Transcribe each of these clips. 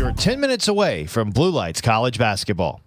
You're 10 minutes away from Blue Lights College basketball.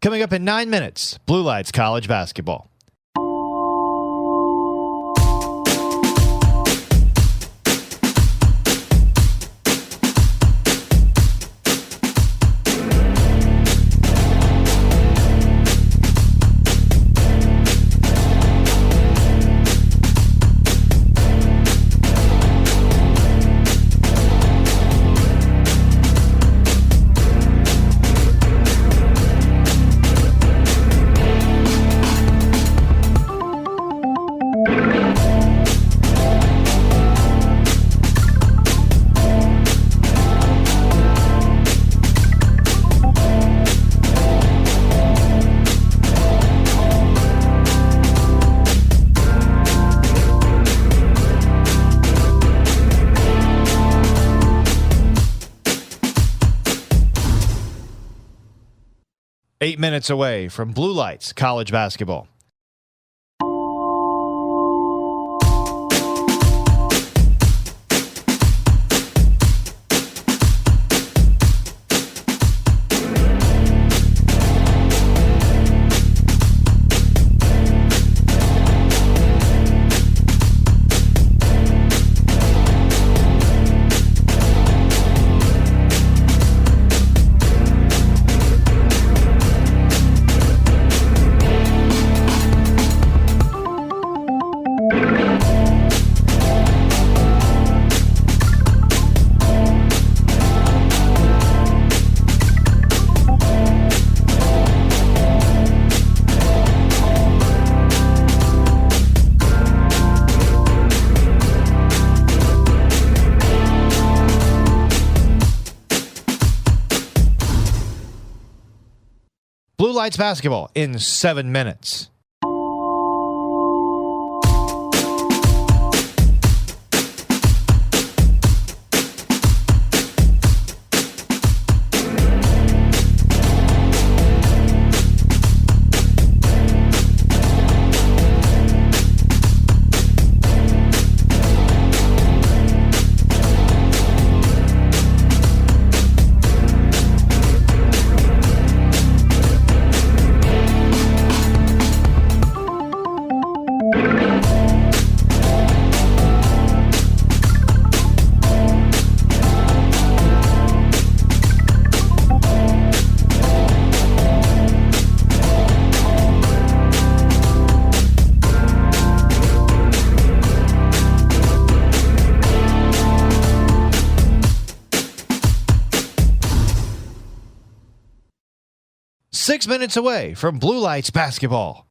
Coming up in 9 minutes, Blue Lights College basketball. Eight minutes away from Blue Lights College basketball. Blue Lights basketball in 7 minutes. Six minutes away from Blue Lights basketball.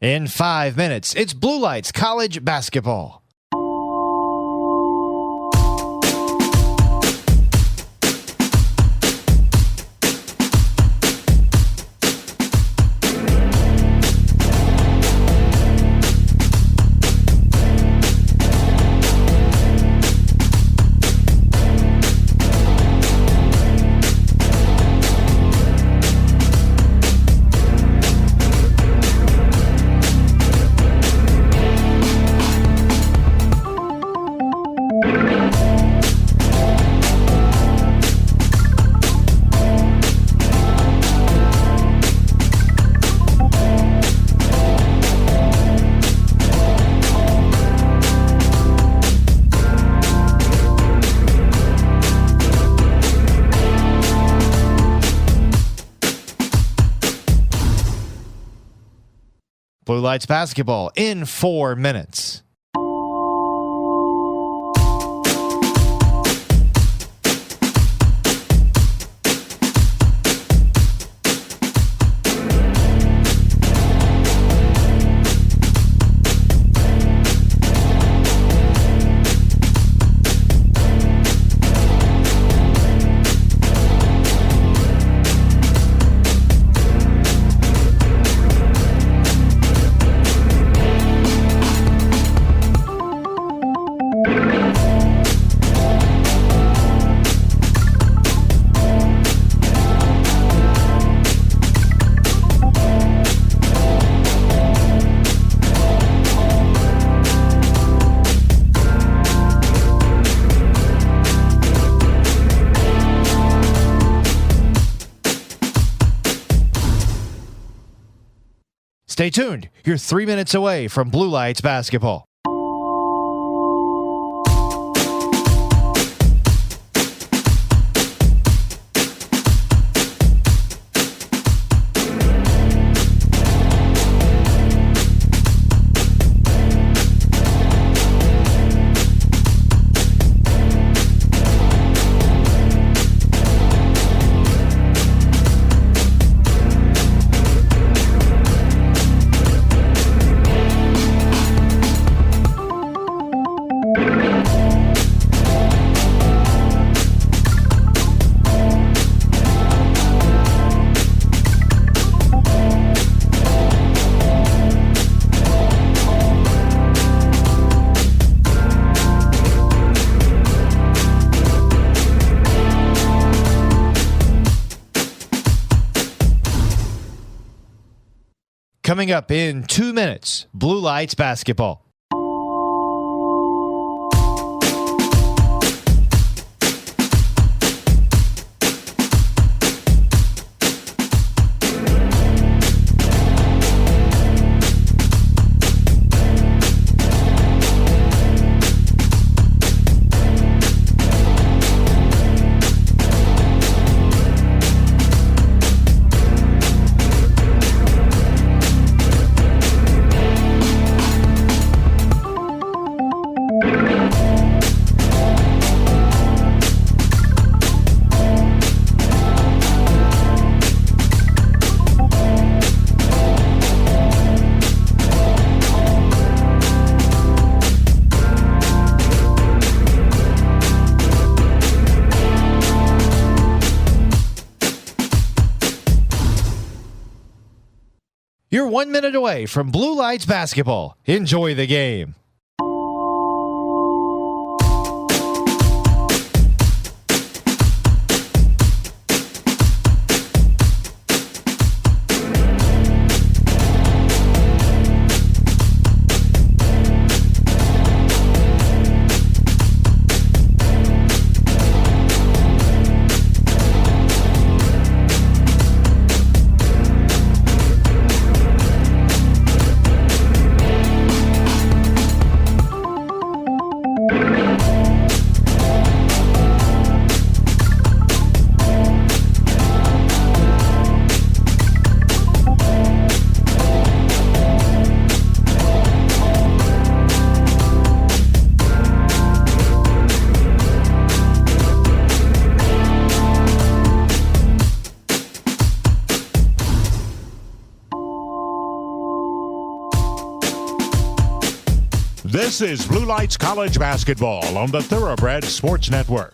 In 5 minutes, it's Blue Lights College Basketball. Blue Lights Basketball in 4 minutes. Stay tuned. You're 3 minutes away from Blue Lights Basketball. Coming up in 2 minutes, Blue Lights Basketball. You're 1 minute away from Blue Lights Basketball. Enjoy the game. This is Blue Lights College Basketball on the Thoroughbreds Sports Network.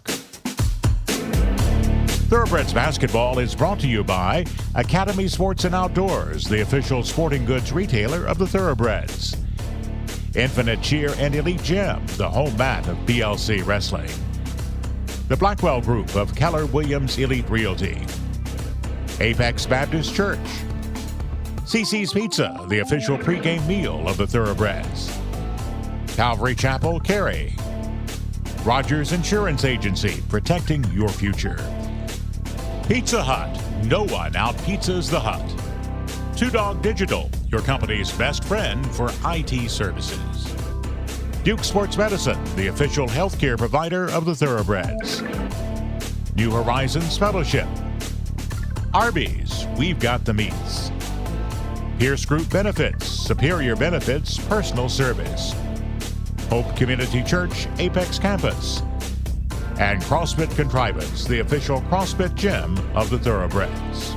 Thoroughbreds Basketball is brought to you by Academy Sports and Outdoors, the official sporting goods retailer of the Thoroughbreds. Infinite Cheer and Elite Gym, the home mat of PLC Wrestling. The Blackwell Group of Keller Williams Elite Realty. Apex Baptist Church. CC's Pizza, the official pregame meal of the Thoroughbreds. Calvary Chapel, Cary. Rogers Insurance Agency, protecting your future. Pizza Hut, no one out-pizzas the Hut. Two Dog Digital, your company's best friend for IT services. Duke Sports Medicine, the official healthcare provider of the Thoroughbreds. New Horizons Fellowship. Arby's, we've got the meats. Pierce Group Benefits, superior benefits, personal service. Hope Community Church, Apex Campus. And CrossFit Contrivance, the official CrossFit gym of the Thoroughbreds.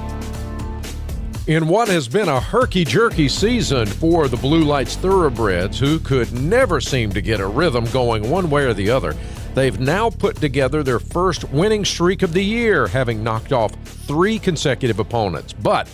In what has been a herky-jerky season for the Blue Lights Thoroughbreds, who could never seem to get a rhythm going one way or the other, they've now put together their first winning streak of the year, having knocked off 3 consecutive opponents. But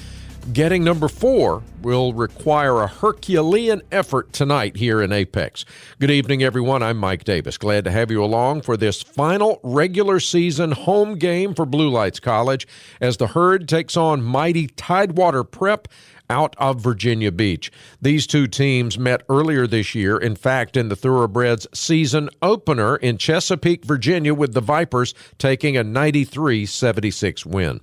getting number 4 will require a Herculean effort tonight here in Apex. Good evening, everyone. I'm Mike Davis. Glad to have you along for this final regular season home game for Blue Lights College as the Herd takes on mighty Tidewater Prep out of Virginia Beach. These two teams met earlier this year, in fact, in the Thoroughbreds season opener in Chesapeake, Virginia, with the Vipers taking a 93-76 win.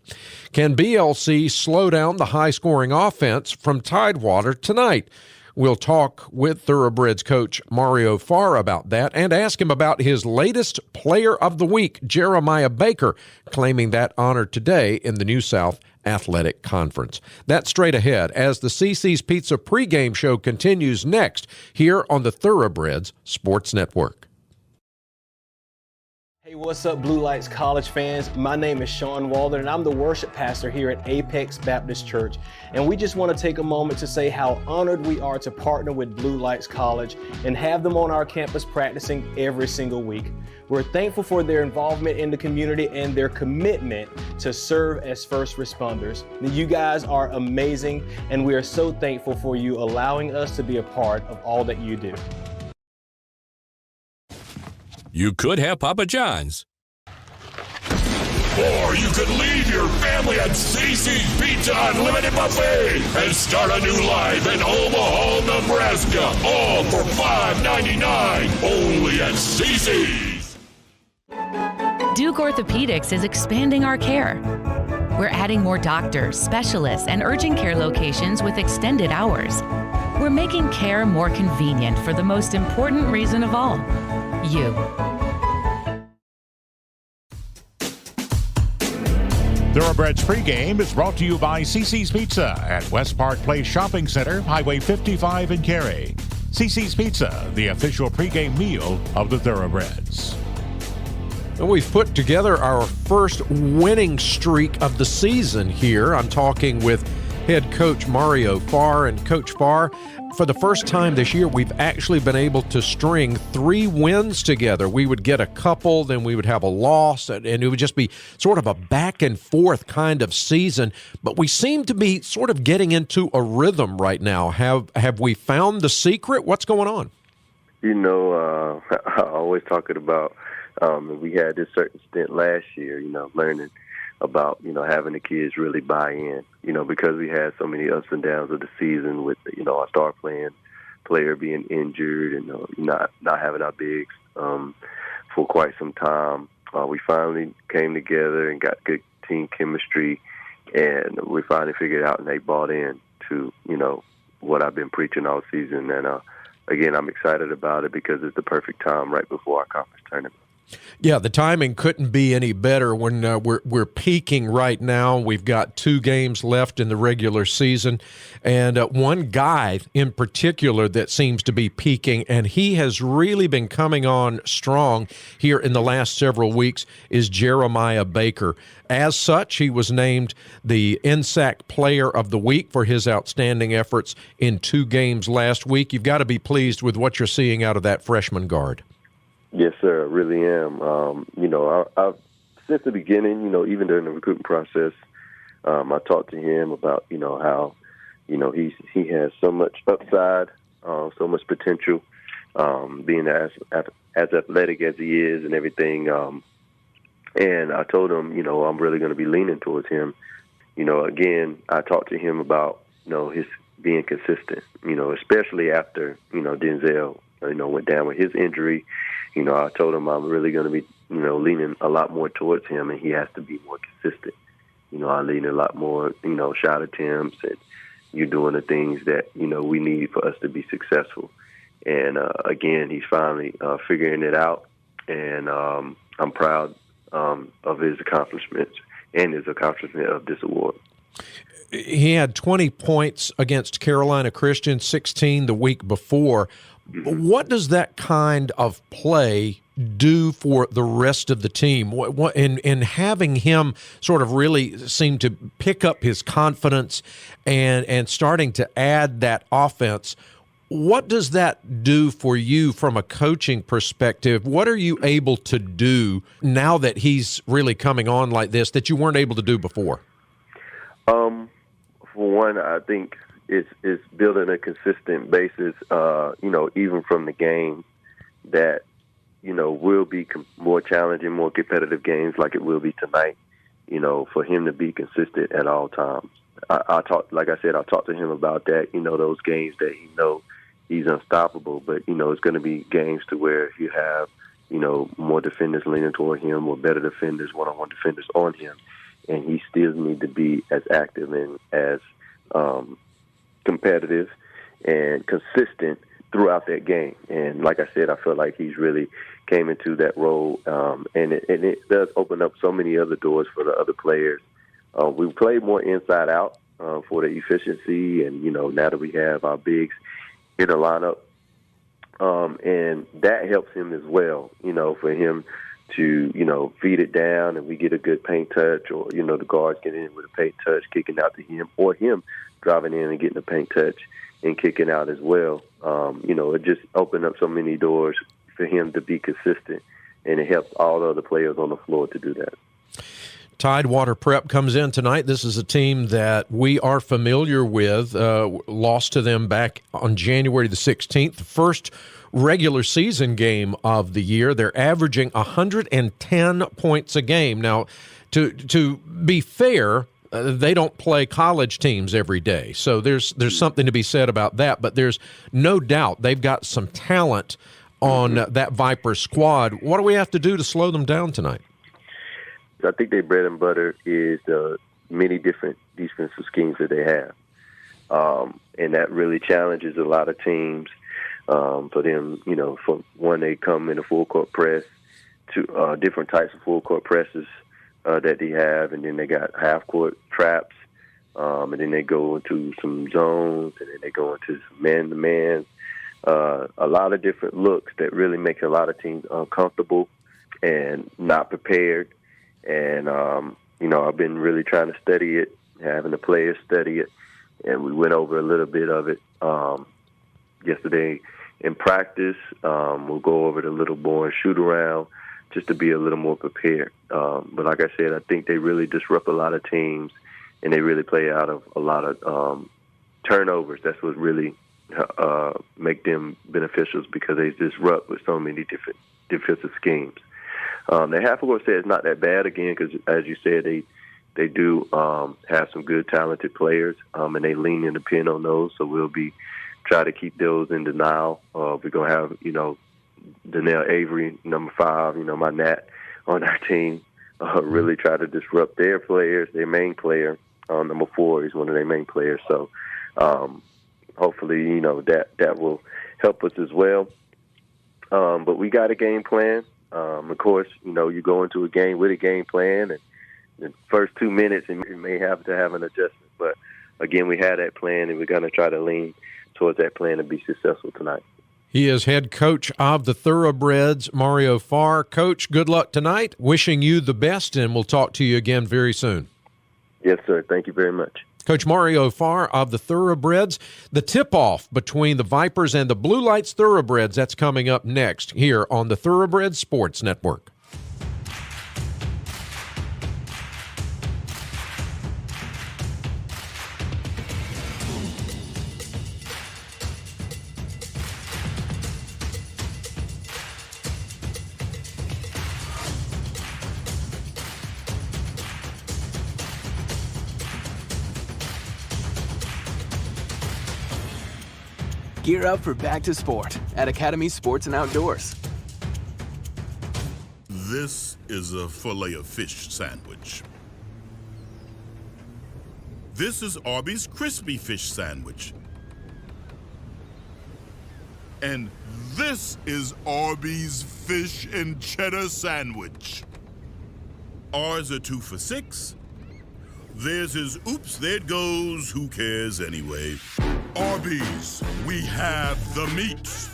Can BLC slow down the high-scoring offense from Tidewater tonight? We'll talk with Thoroughbreds coach Mario Farr about that and ask him about his latest Player of the Week, Jeremiah Baker, claiming that honor today in the New South Athletic Conference. That's straight ahead as the CC's Pizza pregame show continues next here on the Thoroughbreds Sports Network. Hey, what's up, Blue Lights College fans? My name is Sean Walden, and I'm the worship pastor here at Apex Baptist Church. And we just want to take a moment to say how honored we are to partner with Blue Lights College and have them on our campus practicing every single week. We're thankful for their involvement in the community and their commitment to serve as first responders. You guys are amazing, and we are so thankful for you allowing us to be a part of all that you do. You could have Papa John's. Or you could leave your family at CC's Pizza Unlimited Buffet and start a new life in Omaha, Nebraska. All for $5.99, only at CC's. Duke Orthopedics is expanding our care. We're adding more doctors, specialists, and urgent care locations with extended hours. We're making care more convenient for the most important reason of all, you. Thoroughbreds pregame is brought to you by CC's Pizza at West Park Place Shopping Center, Highway 55 in Cary. CC's Pizza, the official pregame meal of the Thoroughbreds. And we've put together our first winning streak of the season here. I'm talking with head coach Mario Farr. And Coach Farr, for the first time this year, we've actually been able to string 3 wins together. We would get a couple, then we would have a loss, and it would just be sort of a back and forth kind of season. But we seem to be sort of getting into a rhythm right now. Have we found the secret? What's going on? You know, I always talking about we had this certain stint last year, learning about, having the kids really buy in, because we had so many ups and downs of the season with, our star player being injured and not having our bigs for quite some time. We finally came together and got good team chemistry, and we finally figured out and they bought in to, what I've been preaching all season. And, again, I'm excited about it because it's the perfect time right before our conference tournament. Yeah, the timing couldn't be any better when we're peaking right now. We've got 2 games left in the regular season, and one guy in particular that seems to be peaking, and he has really been coming on strong here in the last several weeks, is Jeremiah Baker. As such, he was named the NSAC Player of the Week for his outstanding efforts in 2 games last week. You've got to be pleased with what you're seeing out of that freshman guard. Yes, sir, I really am. I've since the beginning, even during the recruiting process, I talked to him about, how, he has so much upside, so much potential, being as athletic as he is and everything. And I told him, I'm really going to be leaning towards him. Again, I talked to him about, his being consistent, especially after, Denzel, went down with his injury. I told him I'm really going to be, leaning a lot more towards him, and he has to be more consistent. I lean a lot more, shot attempts, and you're doing the things that, we need for us to be successful. And, again, he's finally figuring it out, and I'm proud of his accomplishments and his accomplishment of this award. He had 20 points against Carolina Christian, 16 the week before. What does that kind of play do for the rest of the team? In having him sort of really seem to pick up his confidence and starting to add that offense, what does that do for you from a coaching perspective? What are you able to do now that he's really coming on like this that you weren't able to do before? For one, I think it's building a consistent basis, even from the game that, will be more challenging, more competitive games like it will be tonight, for him to be consistent at all times. I talked to him about that, those games that he's unstoppable, but, it's going to be games to where you have, more defenders leaning toward him or better defenders, one-on-one defenders on him, and he still need to be as active and as competitive and consistent throughout that game. And like I said, I feel like he's really came into that role, and it does open up so many other doors for the other players. We play more inside out for the efficiency, and now that we have our bigs in the lineup, and that helps him as well. For him to feed it down, and we get a good paint touch, or the guards get in with a paint touch, kicking out to him, or him driving in and getting a paint touch and kicking out as well. It just opened up so many doors for him to be consistent, and it helps all the other players on the floor to do that. Tidewater Prep comes in tonight. This is a team that we are familiar with. Lost to them back on January the 16th, the first regular season game of the year. They're averaging 110 points a game. Now, to be fair, they don't play college teams every day, so there's something to be said about that. But there's no doubt they've got some talent on that Viper squad. What do we have to do to slow them down tonight? I think their bread and butter is the many different defensive schemes that they have, and that really challenges a lot of teams. For them, for one, they come in a full court press, to different types of full court presses that they have, and then they got half court traps, and then they go into some zones, and then they go into some man-to-man. A lot of different looks that really make a lot of teams uncomfortable and not prepared. And, I've been really trying to study it, having the players study it, and we went over a little bit of it yesterday in practice. We'll go over it a little more and shoot around just to be a little more prepared. But like I said, I think they really disrupt a lot of teams, and they really play out of a lot of turnovers. That's what really make them beneficial, because they disrupt with so many different defensive schemes. The half-court set is not that bad, again, because, as you said, they do have some good, talented players, and they lean and depend on those. So we'll be try to keep those in denial. We're going to have, Danielle Avery, number 5, my Nat, on our team, really try to disrupt their players, their main player. Number 4 is one of their main players. So hopefully, that will help us as well. But we got a game plan. Of course, you go into a game with a game plan, and the first 2 minutes, and you may have to have an adjustment. But, again, we had that plan, and we're going to try to lean towards that plan to be successful tonight. He is head coach of the Thoroughbreds, Mario Farr. Coach, good luck tonight. Wishing you the best, and we'll talk to you again very soon. Yes, sir. Thank you very much. Coach Mario Farr of the Thoroughbreds. The tip-off between the Vipers and the Blue Lights Thoroughbreds, that's coming up next here on the Thoroughbreds Sports Network. Gear up for Back to Sport at Academy Sports and Outdoors. This is a filet-o-fish sandwich. This is Arby's crispy fish sandwich. And this is Arby's fish and cheddar sandwich. Ours are 2 for $6. Theirs is, oops, there it goes, who cares anyway. Arby's, we have the meat.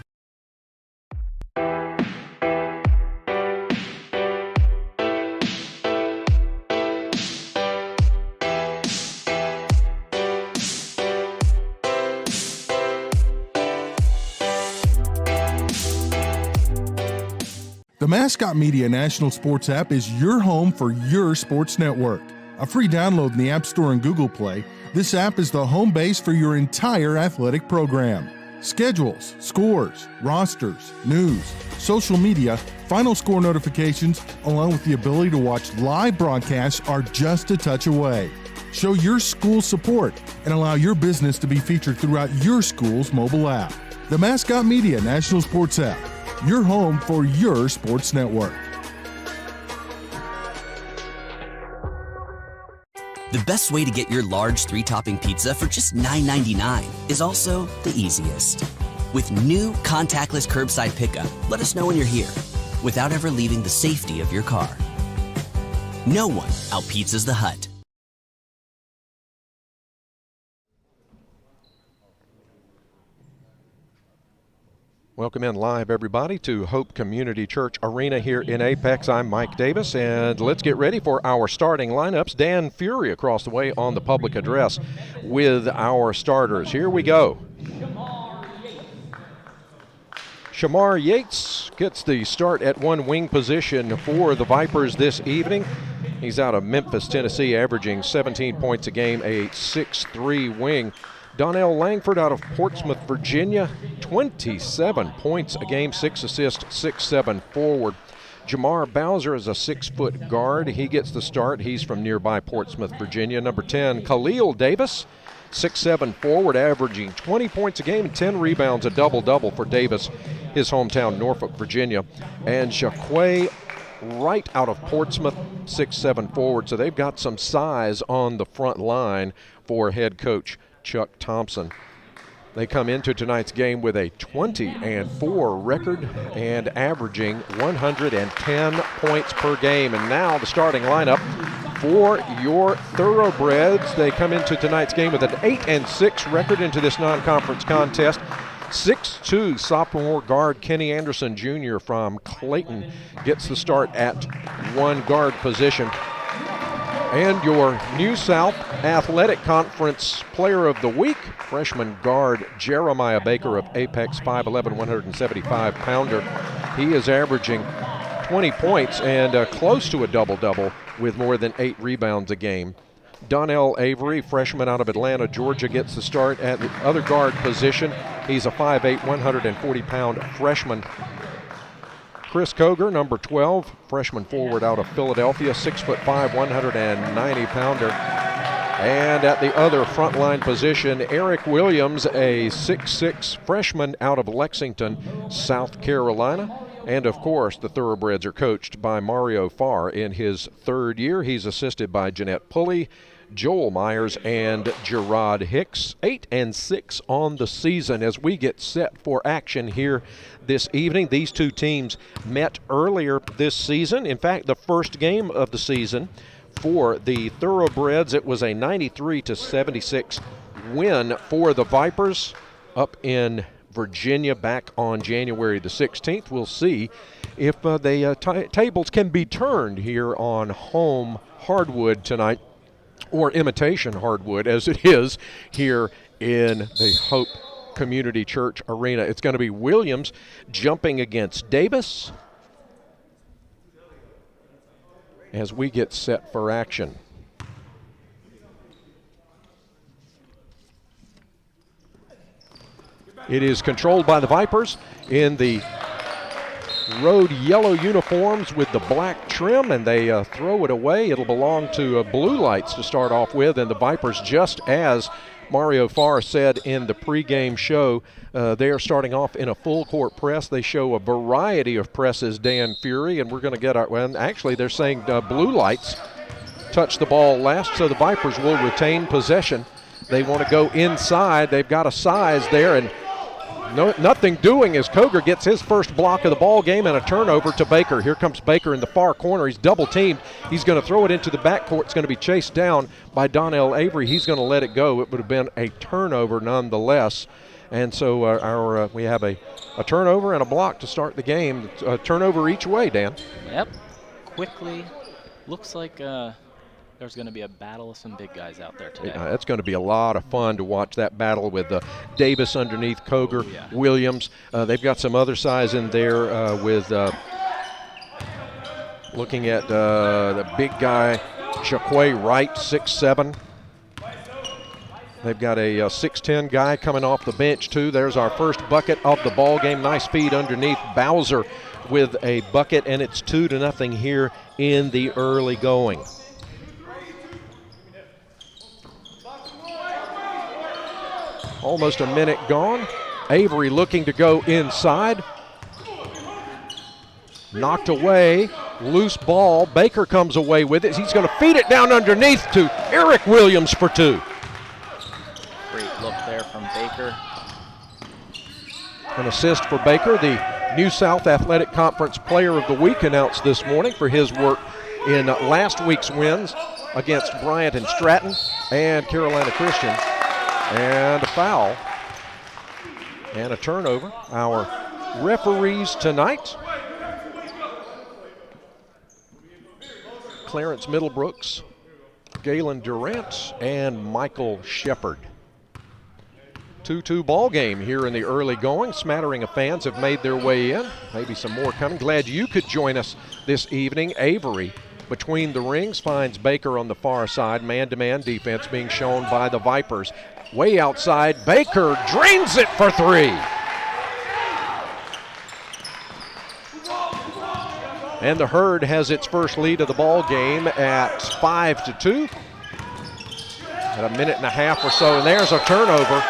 The Mascot Media National Sports app is your home for your sports network. A free download in the App Store and Google Play, this app is the home base for your entire athletic program. Schedules, scores, rosters, news, social media, final score notifications, along with the ability to watch live broadcasts are just a touch away. Show your school support and allow your business to be featured throughout your school's mobile app. The Mascot Media National Sports app, your home for your sports network. The best way to get your large 3-topping pizza for just $9.99 is also the easiest. With new contactless curbside pickup, let us know when you're here without ever leaving the safety of your car. No one out-pizzas the Hut. Welcome in live, everybody, to Hope Community Church Arena here in Apex. I'm Mike Davis, and let's get ready for our starting lineups. Dan Fury across the way on the public address with our starters. Here we go. Shamar Yates gets the start at one wing position for the Vipers this evening. He's out of Memphis, Tennessee, averaging 17 points a game, a 6'3" wing. Donnell Langford out of Portsmouth, Virginia, 27 points a game, 6 assists, 6'7" forward. Jamar Bowser is a 6-foot guard. He gets the start. He's from nearby Portsmouth, Virginia. Number 10, Khalil Davis, 6'7" forward, averaging 20 points a game and 10 rebounds, a double-double for Davis, his hometown, Norfolk, Virginia. And Jaquay Wright out of Portsmouth, 6'7" forward. So they've got some size on the front line for head coach Chuck Thompson. They come into tonight's game with a 20-4 record and averaging 110 points per game. And now the starting lineup for your Thoroughbreds. They come into tonight's game with an 8-6 record into this non-conference contest. 6'2" sophomore guard Kenny Anderson Jr. from Clayton gets the start at one guard position. And your New South Athletic Conference Player of the Week, freshman guard Jeremiah Baker of Apex, 5'11", 175-pounder. He is averaging 20 points and close to a double-double with more than 8 rebounds a game. Donnell Avery, freshman out of Atlanta, Georgia, gets the start at the other guard position. He's a 5'8", 140-pound freshman. Chris Koger, number 12, freshman forward out of Philadelphia, 6'5", 190-pounder. And at the other frontline position, Eric Williams, a 6'6" freshman out of Lexington, South Carolina. And of course, the Thoroughbreds are coached by Mario Farr in his third year. He's assisted by Jeanette Pulley, Joel Myers and Gerard Hicks. 8-6 on the season as we get set for action here this evening. These two teams met earlier this season. In fact, the first game of the season for the Thoroughbreds, it was a 93-76 win for the Vipers up in Virginia back on January the 16th. We'll see if the tables can be turned here on home hardwood tonight, or imitation hardwood as it is here in the Hope Community Church Arena. It's going to be Williams jumping against Davis as we get set for action. It is controlled by the Vipers in the road yellow uniforms with the black trim, and they throw it away. It'll belong to Blue Lights to start off with, and the Vipers, just as Mario Farr said in the pregame show, they are starting off in a full court press. They show a variety of presses, Dan Fury, and we're going to get our, well, actually they're saying Blue Lights touch the ball last, so the Vipers will retain possession. They want to go inside. They've got a size there, and nothing doing as Koger gets his first block of the ball game and a turnover to Baker. Here comes Baker in the far corner. He's double teamed. He's going to throw it into the backcourt. It's going to be chased down by Donnell Avery. He's going to let it go. It would have been a turnover nonetheless. And so we have a turnover and a block to start the game. A turnover each way, Dan. Yep. Quickly. Looks like there's going to be a battle of some big guys out there today. It's going to be a lot of fun to watch that battle with Davis underneath Koger, Williams. They've got some other size in there with looking at the big guy, Shaquay Wright, 6'7". They've got a 6'10" guy coming off the bench too. There's our first bucket of the ball game. Nice feed underneath Bowser with a bucket, and it's 2-0 here in the early going. Almost a minute gone. Avery looking to go inside. Knocked away. Loose ball. Baker comes away with it. He's going to feed it down underneath to Eric Williams for two. Great look there from Baker. An assist for Baker, the New South Athletic Conference Player of the Week, announced this morning for his work in last week's wins against Bryant and Stratton and Carolina Christian. And a foul and a turnover. Our referees tonight: Clarence Middlebrooks, Galen Durant, and Michael Shepard. 2-2 ball game here in the early going. Smattering of fans have made their way in. Maybe some more coming. Glad you could join us this evening. Avery between the rings finds Baker on the far side. Man-to-man defense being shown by the Vipers. Way outside, Baker drains it for three. And the Herd has its first lead of the ball game at 5-2. At a minute and a half or so, and there's a turnover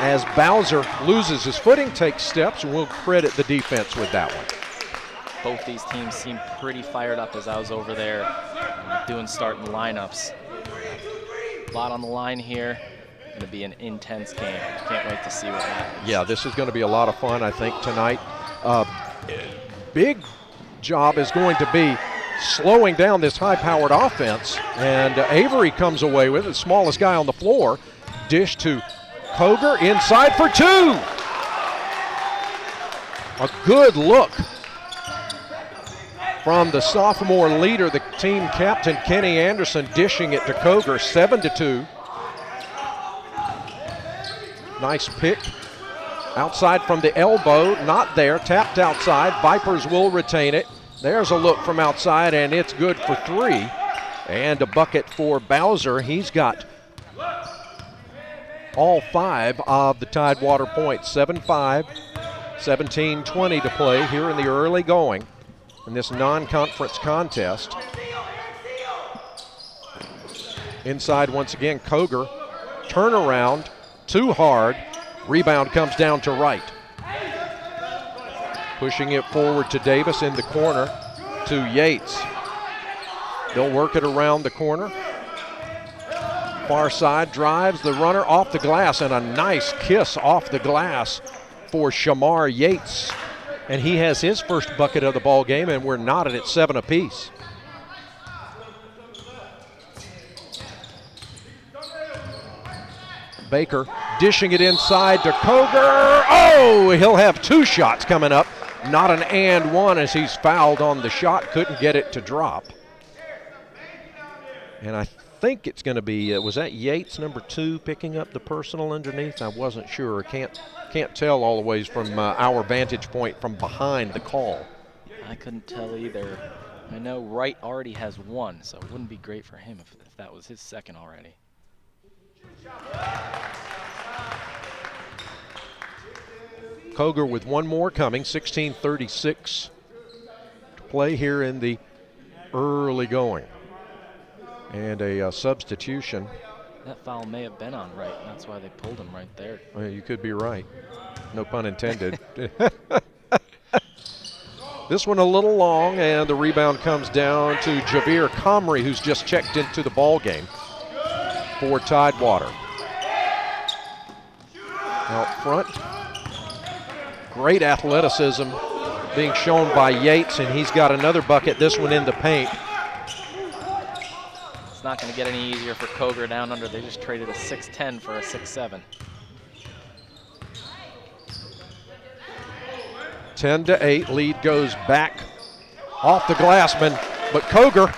as Bowser loses his footing, takes steps, and we'll credit the defense with that one. Both these teams seem pretty fired up as I was over there doing starting lineups. A lot on the line here. Going to be an intense game. Can't wait to see what happens. Yeah, this is going to be a lot of fun, I think, tonight. Big job is going to be slowing down this high-powered offense, and Avery comes away with it, the smallest guy on the floor. Dish to Koger, inside for two. A good look from the sophomore leader, the team captain, Kenny Anderson, dishing it to Koger, 7-2. Nice pick. Outside from the elbow, not there, tapped outside. Vipers will retain it. There's a look from outside, and it's good for three. And a bucket for Bowser. He's got all 5 of the Tidewater points. 7-5, 17-20 to play here in the early going in this non-conference contest. Inside once again, Koger. Turnaround, too hard. Rebound comes down to Wright. Pushing it forward to Davis in the corner to Yates. They'll work it around the corner. Far side drives the runner off the glass, and a nice kiss off the glass for Shamar Yates. And he has his first bucket of the ball game, and we're knotted at 7 apiece. Baker dishing it inside to Koger. Oh, he'll have 2 shots coming up. Not an and one as he's fouled on the shot. Couldn't get it to drop. And I think it's going to be, was that Yates, number 2, picking up the personal underneath? I wasn't sure. Can't tell all the ways from our vantage point from behind the call. I couldn't tell either. I know Wright already has 1, so it wouldn't be great for him if that was his second already. Koger with 1 more coming, 16:36 to play here in the early going. And a substitution. That foul may have been on Wright, and that's why they pulled him right there. Well, you could be right. No pun intended. This one a little long, and the rebound comes down to Javier Comrie, who's just checked into the ball game for Tidewater. Out front, great athleticism being shown by Yates, and he's got another bucket, this one in the paint. It's not going to get any easier for Koger down under. They just traded a 6'10 for a 6'7. 10-8, lead goes back off the glassman, but Koger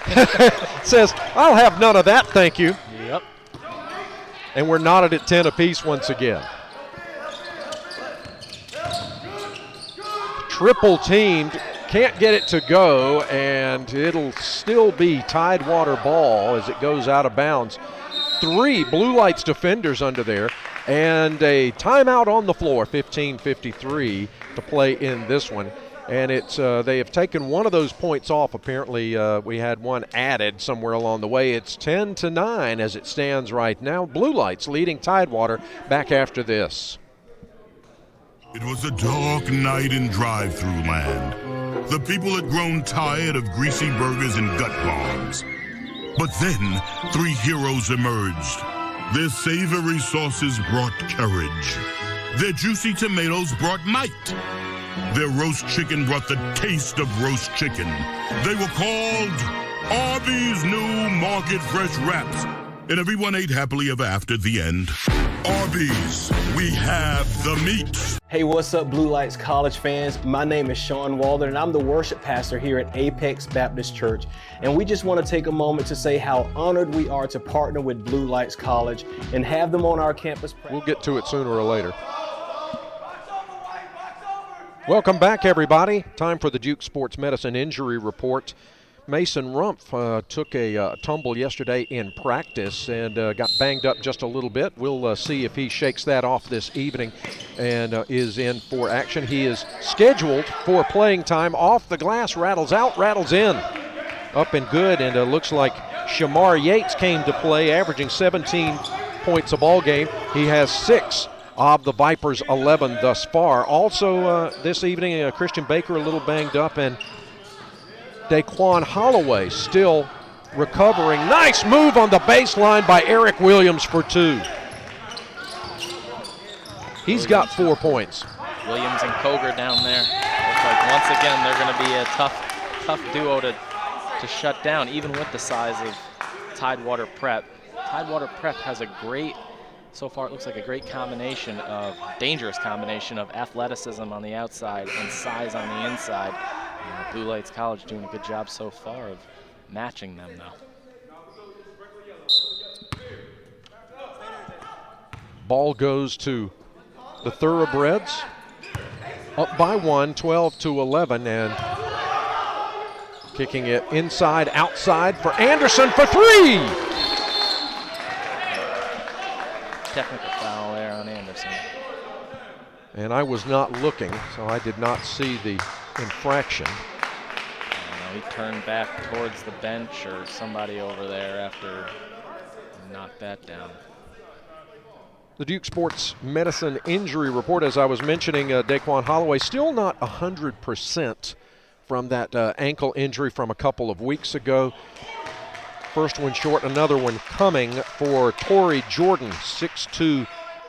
says, I'll have none of that, thank you. Yep. And we're knotted at 10 apiece once again. Triple teamed, can't get it to go, and it'll still be Tidewater ball as it goes out of bounds. 3 Blue Lights defenders under there, and a timeout on the floor, 15:53 to play in this one. And it's they have taken one of those points off. Apparently we had one added somewhere along the way. It's 10-9 as it stands right now. Blue Lights leading Tidewater back after this. It was a dark night in drive-thru land. The people had grown tired of greasy burgers and gut bombs. But then 3 heroes emerged. Their savory sauces brought courage. Their juicy tomatoes brought might. Their roast chicken brought the taste of roast chicken. They were called Arby's New Market Fresh Wraps. And everyone ate happily ever after the end. Arby's, we have the meat. Hey, what's up, Blue Lights College fans? My name is Sean Walder, and I'm the worship pastor here at Apex Baptist Church. And we just want to take a moment to say how honored we are to partner with Blue Lights College and have them on our campus. We'll get to it sooner or later. Welcome back, everybody. Time for the Duke Sports Medicine Injury Report. Mason Rumpf took a tumble yesterday in practice and got banged up just a little bit. We'll see if he shakes that off this evening and is in for action. He is scheduled for playing time. Off the glass, rattles out, rattles in. Up and good, and looks like Shamar Yates came to play, averaging 17 points a ball game. He has 6 of the Vipers' 11 thus far. Also this evening, Christian Baker a little banged up, and Daquan Holloway still recovering. Nice move on the baseline by Eric Williams for 2. He's got 4 points. Williams and Koger down there. Looks like once again they're going to be a tough duo to shut down, even with the size of Tidewater Prep. Tidewater Prep has a great, so far it looks like a great combination of, dangerous combination of athleticism on the outside and size on the inside. Blue Lights College doing a good job so far of matching them now. Ball goes to the Thoroughbreds. Up by 1, 12-11, and kicking it inside, outside for Anderson for 3! Technical foul there on Anderson. And I was not looking, so I did not see the infraction. He turned back towards the bench or somebody over there after he knocked that down. The Duke Sports Medicine Injury Report, as I was mentioning, Daquan Holloway still not 100% from that ankle injury from a couple of weeks ago. First one short, another one coming for Torrey Jordan, 6'2"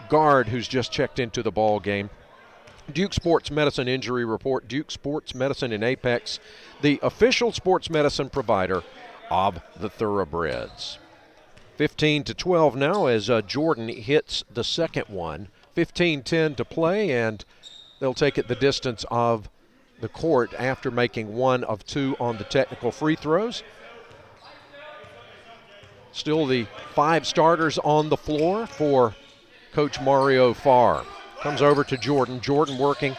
guard who's just checked into the ball game. Duke Sports Medicine Injury Report. Duke Sports Medicine in Apex, the official sports medicine provider of the Thoroughbreds. 15-12 now as Jordan hits the second one. 15-10 to play, and they'll take it the distance of the court after making 1 of 2 on the technical free throws. Still the 5 starters on the floor for Coach Mario Farr. Comes over to Jordan. Jordan working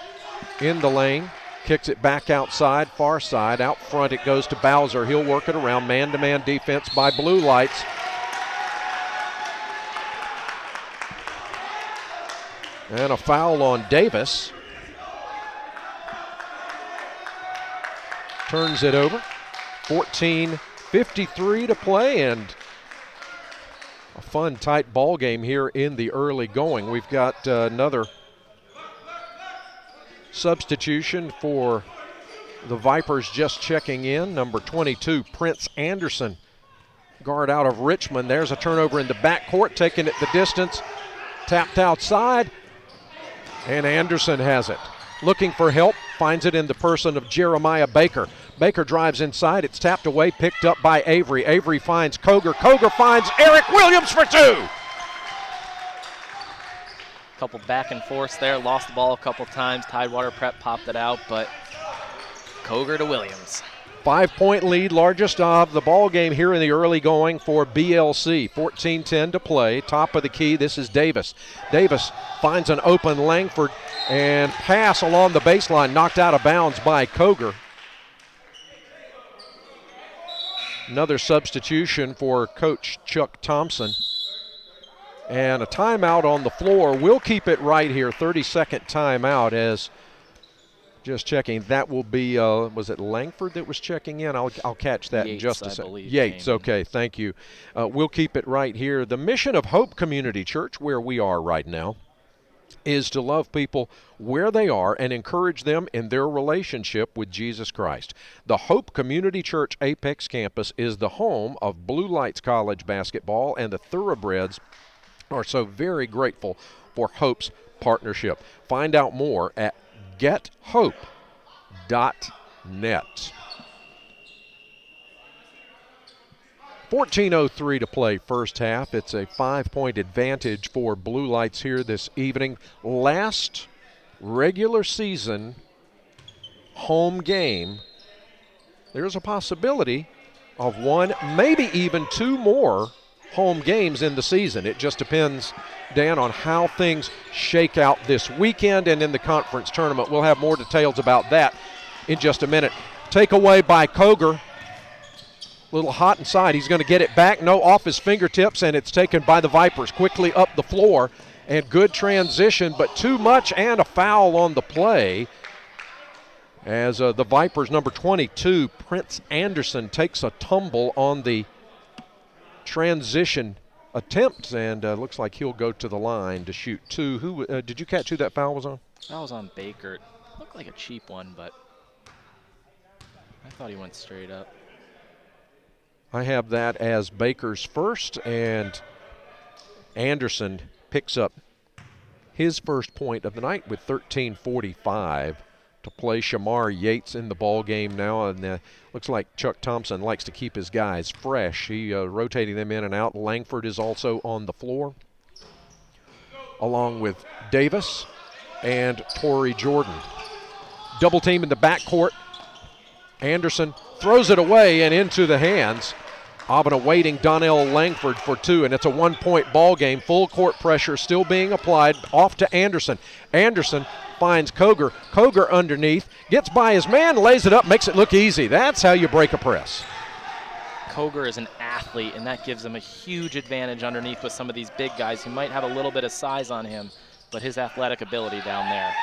in the lane. Kicks it back outside, far side. Out front it goes to Bowser. He'll work it around. Man-to-man defense by Blue Lights. And a foul on Davis. Turns it over. 14:53 to play, and a fun, tight ball game here in the early going. We've got another substitution for the Vipers just checking in. Number 22, Prince Anderson, guard out of Richmond. There's a turnover in the backcourt, taking it the distance. Tapped outside, and Anderson has it. Looking for help, finds it in the person of Jeremiah Baker. Baker drives inside, it's tapped away, picked up by Avery. Avery finds Koger. Koger finds Eric Williams for 2. Couple back and forths there, lost the ball a couple times. Tidewater prep popped it out, but Koger to Williams. 5-point lead, largest of the ball game here in the early going for BLC. 14-10 to play. Top of the key, this is Davis. Davis finds an open Langford and pass along the baseline, knocked out of bounds by Koger. Another substitution for Coach Chuck Thompson. And a timeout on the floor. We'll keep it right here. 30-second timeout as just checking. That will be, was it Langford that was checking in? I'll catch that Yates, in just a second. believe, Yates, okay, thank you. We'll keep it right here. The mission of Hope Community Church, where we are right now, is to love people where they are and encourage them in their relationship with Jesus Christ. The Hope Community Church Apex campus is the home of Blue Lights College basketball, and the Thoroughbreds are so very grateful for Hope's partnership. Find out more at gethope.net. 14:03 to play first half. It's a 5-point advantage for Blue Lights here this evening. Last regular season home game. There's a possibility of 1, maybe even 2 more home games in the season. It just depends, Dan, on how things shake out this weekend and in the conference tournament. We'll have more details about that in just a minute. Takeaway by Koger. A little hot inside. He's going to get it back. No, off his fingertips, and it's taken by the Vipers. Quickly up the floor, and good transition, but too much, and a foul on the play. As the Vipers' number 22, Prince Anderson, takes a tumble on the transition attempt, and looks like he'll go to the line to shoot 2. Who did you catch who that foul was on? That was on Baker. It looked like a cheap one, but I thought he went straight up. I have that as Baker's first, and Anderson picks up his first point of the night with 13:45 to play. Shamar Yates in the ball game now, and looks like Chuck Thompson likes to keep his guys fresh. He rotating them in and out. Langford is also on the floor, along with Davis and Torrey Jordan. Double team in the backcourt. Anderson throws it away and into the hands of an awaiting Donnell Langford for 2, and it's a 1-point ball game. Full court pressure still being applied. Off to Anderson. Anderson finds Koger. Koger underneath, gets by his man, lays it up, makes it look easy. That's how you break a press. Koger is an athlete, and that gives him a huge advantage underneath with some of these big guys who might have a little bit of size on him, but his athletic ability down there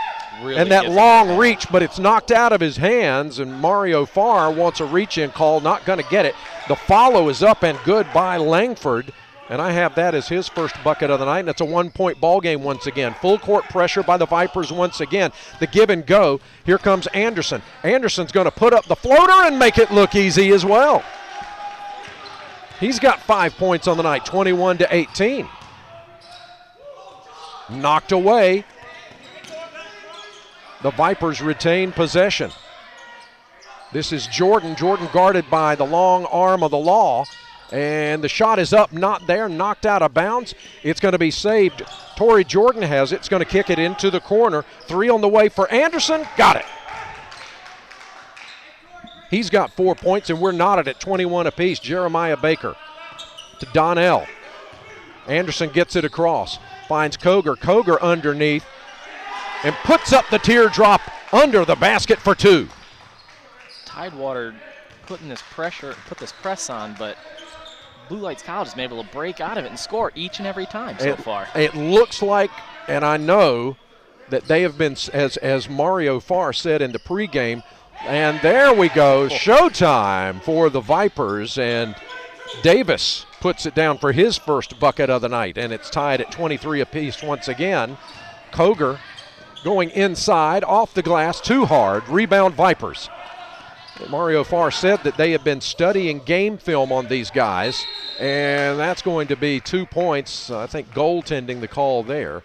really and that gives long him reach, but it's knocked out of his hands, and Mario Farr wants a reach-in call, not going to get it. The follow is up and good by Langford, and I have that as his first bucket of the night, and it's a 1-point ball game once again. Full court pressure by the Vipers once again. The give and go. Here comes Anderson. Anderson's going to put up the floater and make it look easy as well. He's got 5 points on the night, 21-18. Knocked away. The Vipers retain possession. This is Jordan. Jordan guarded by the long arm of the law. And the shot is up, not there, knocked out of bounds. It's going to be saved. Torrey Jordan has it. It's going to kick it into the corner. 3 on the way for Anderson. Got it. He's got 4 points, and we're knotted at 21 apiece. Jeremiah Baker to Donnell. Anderson gets it across. Finds Koger. Koger underneath. And puts up the teardrop under the basket for 2. Tidewater put this press on, but Blue Lights College has been able to break out of it and score each and every time so far. It looks like, and I know that they have been, as Mario Farr said in the pregame, and there we go, showtime for the Vipers, and Davis puts it down for his first bucket of the night, and it's tied at 23 apiece once again. Koger going inside, off the glass, too hard, rebound Vipers. Mario Farr said that they have been studying game film on these guys, and that's going to be 2 points. I think goaltending the call there.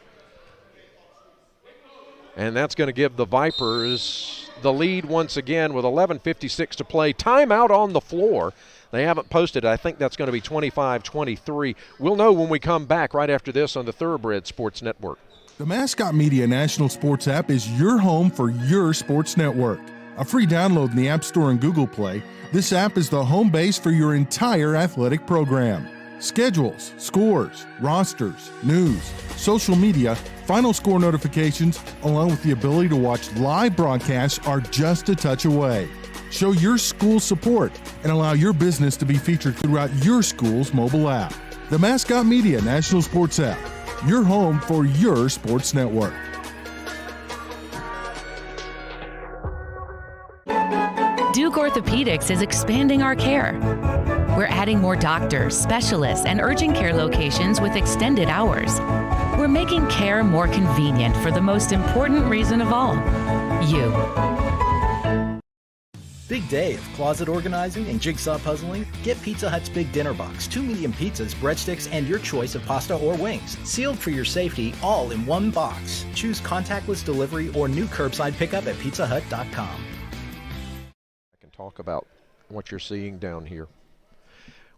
And that's going to give the Vipers the lead once again with 11:56 to play. Timeout on the floor. They haven't posted. I think that's going to be 25-23. We'll know when we come back right after this on the Thoroughbreds Sports Network. The Mascot Media National Sports app is your home for your sports network. A free download in the App Store and Google Play, this app is the home base for your entire athletic program. Schedules, scores, rosters, news, social media, final score notifications, along with the ability to watch live broadcasts are just a touch away. Show your school support and allow your business to be featured throughout your school's mobile app. The Mascot Media National Sports app, your home for your sports network. Duke Orthopedics is expanding our care. We're adding more doctors, specialists, and urgent care locations with extended hours. We're making care more convenient for the most important reason of all, you. Big day of closet organizing and jigsaw puzzling? Get Pizza Hut's Big Dinner Box. 2 medium pizzas, breadsticks, and your choice of pasta or wings. Sealed for your safety, all in one box. Choose contactless delivery or new curbside pickup at pizzahut.com. Talk about what you're seeing down here.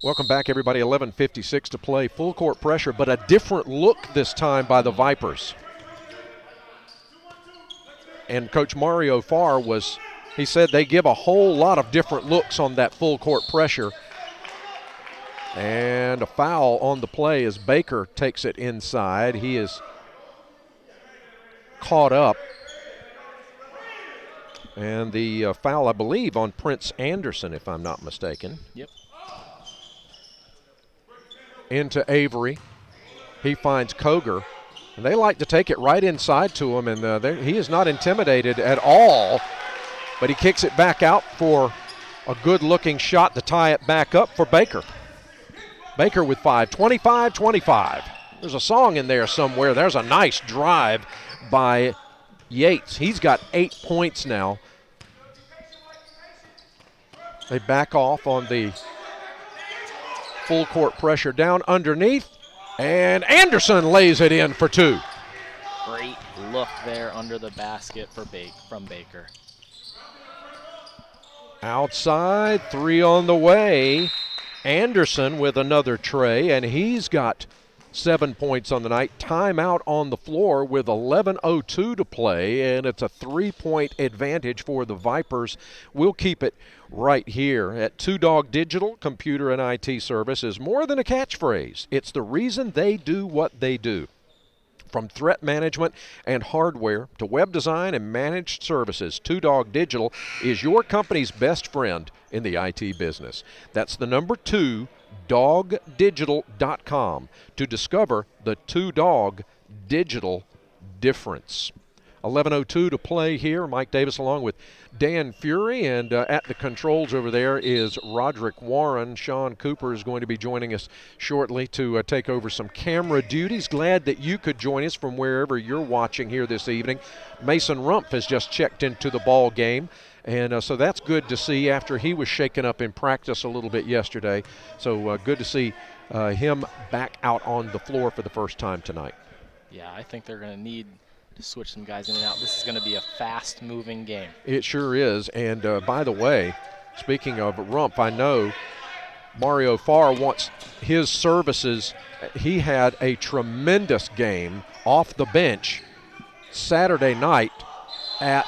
Welcome back, everybody. 11:56 to play. Full court pressure, but a different look this time by the Vipers. And Coach Mario Farr he said they give a whole lot of different looks on that full court pressure. And a foul on the play as Baker takes it inside. He is caught up. And the foul, I believe, on Prince Anderson, if I'm not mistaken. Yep. Into Avery. He finds Koger. And they like to take it right inside to him, and he is not intimidated at all. But he kicks it back out for a good-looking shot to tie it back up for Baker. Baker with 5, 25-25. There's a song in there somewhere. There's a nice drive by Yates. He's got 8 points now. They back off on the full court pressure down underneath, and Anderson lays it in for 2. Great look there under the basket from Baker. Outside, 3 on the way. Anderson with another tray, and he's got 7 points on the night. Timeout on the floor with 11:02 to play, and it's a 3-point advantage for the Vipers. We'll keep it right here at Two Dog Digital. Computer and IT service is more than a catchphrase. It's the reason they do what they do. From threat management and hardware to web design and managed services, Two Dog Digital is your company's best friend in the IT business. That's the number 2, dogdigital.com, to discover the Two Dog Digital difference. 11:02 to play here. Mike Davis along with Dan Fury, and at the controls over there is Roderick Warren. Sean Cooper is going to be joining us shortly to take over some camera duties. Glad that you could join us from wherever you're watching here this evening. Mason Rumpf has just checked into the ball game And so that's good to see after he was shaken up in practice a little bit yesterday. So good to see him back out on the floor for the first time tonight. Yeah, I think they're going to need to switch some guys in and out. This is going to be a fast-moving game. It sure is. And by the way, speaking of Rumpf, I know Mario Farr wants his services. He had a tremendous game off the bench Saturday night at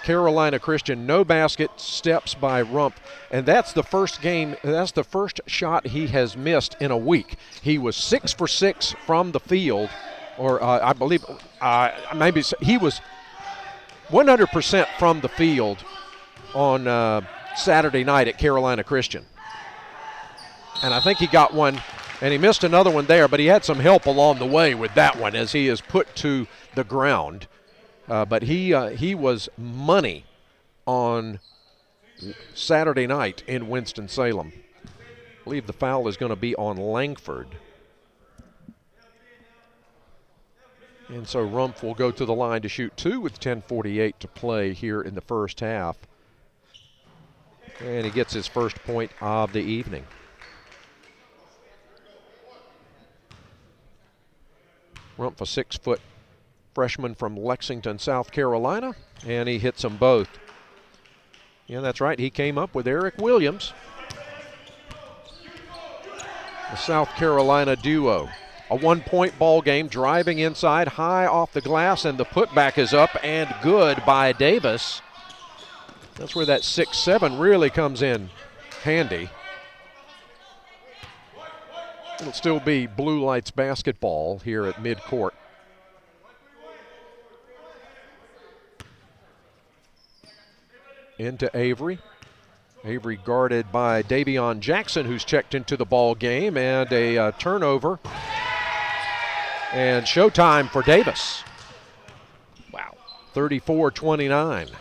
Carolina Christian. No basket, steps by Rumpf. And that's the first game, that's the first shot he has missed in a week. He was 6 for 6 from the field, or I believe maybe he was 100% from the field on Saturday night at Carolina Christian. And I think he got one, and he missed another one there, but he had some help along the way with that one as he is put to the ground. But he was money on Saturday night in Winston-Salem. I believe the foul is going to be on Langford. And so Rumpf will go to the line to shoot 2 with 10:48 to play here in the first half. And he gets his first point of the evening. Rumpf, a 6-foot freshman from Lexington, South Carolina, and he hits them both. Yeah, that's right, he came up with Eric Williams. The South Carolina duo. A 1-point ball game, driving inside, high off the glass, and the putback is up and good by Davis. That's where that 6-7 really comes in handy. It'll still be Blue Lights basketball here at midcourt. Into Avery. Avery guarded by Davion Jackson, who's checked into the ball game, and a turnover. And showtime for Davis. Wow. 34-29.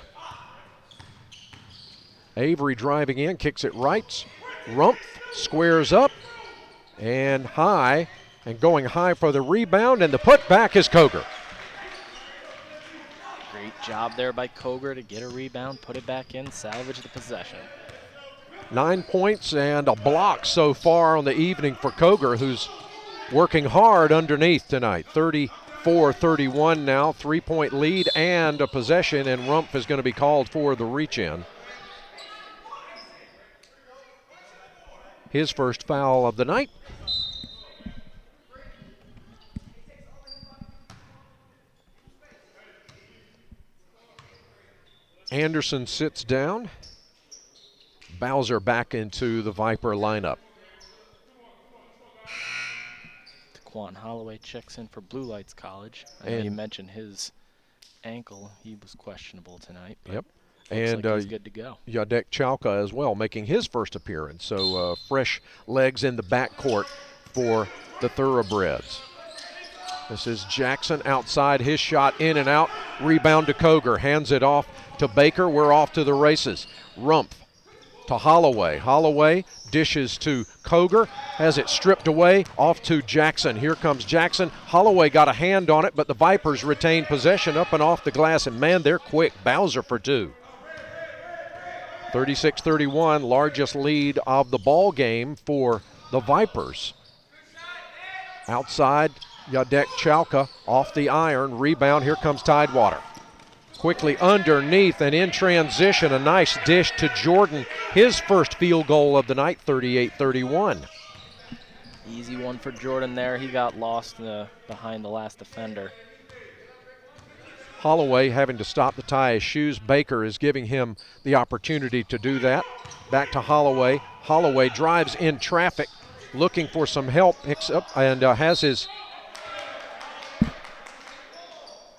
Avery driving in, kicks it right. Rumpf squares up and high, and going high for the rebound, and the putback is Koger. Great job there by Koger to get a rebound, put it back in, salvage the possession. 9 points and a block so far on the evening for Koger, who's working hard underneath tonight. 34-31 now, 3-point lead and a possession, and Rumpf is going to be called for the reach-in. His first foul of the night. Anderson sits down. Bowser back into the Viper lineup. Quan Holloway checks in for Blue Lights College. I know you mentioned his ankle. He was questionable tonight. Yep. And like he's good to go. Yadek Chalka as well, making his first appearance. So fresh legs in the backcourt for the Thoroughbreds. This is Jackson outside, his shot in and out. Rebound to Koger, hands it off to Baker. We're off to the races. Rumpf to Holloway. Holloway dishes to Koger, has it stripped away, off to Jackson. Here comes Jackson. Holloway got a hand on it, but the Vipers retain possession up and off the glass, and man, they're quick. Bowser for 2. 36-31, largest lead of the ball game for the Vipers. Outside, Yadek Chalka off the iron, rebound, here comes Tidewater. Quickly underneath and in transition, a nice dish to Jordan. His first field goal of the night, 38-31. Easy one for Jordan there. He got lost behind the last defender. Holloway having to stop to tie his shoes. Baker is giving him the opportunity to do that. Back to Holloway. Holloway drives in traffic, looking for some help, picks up and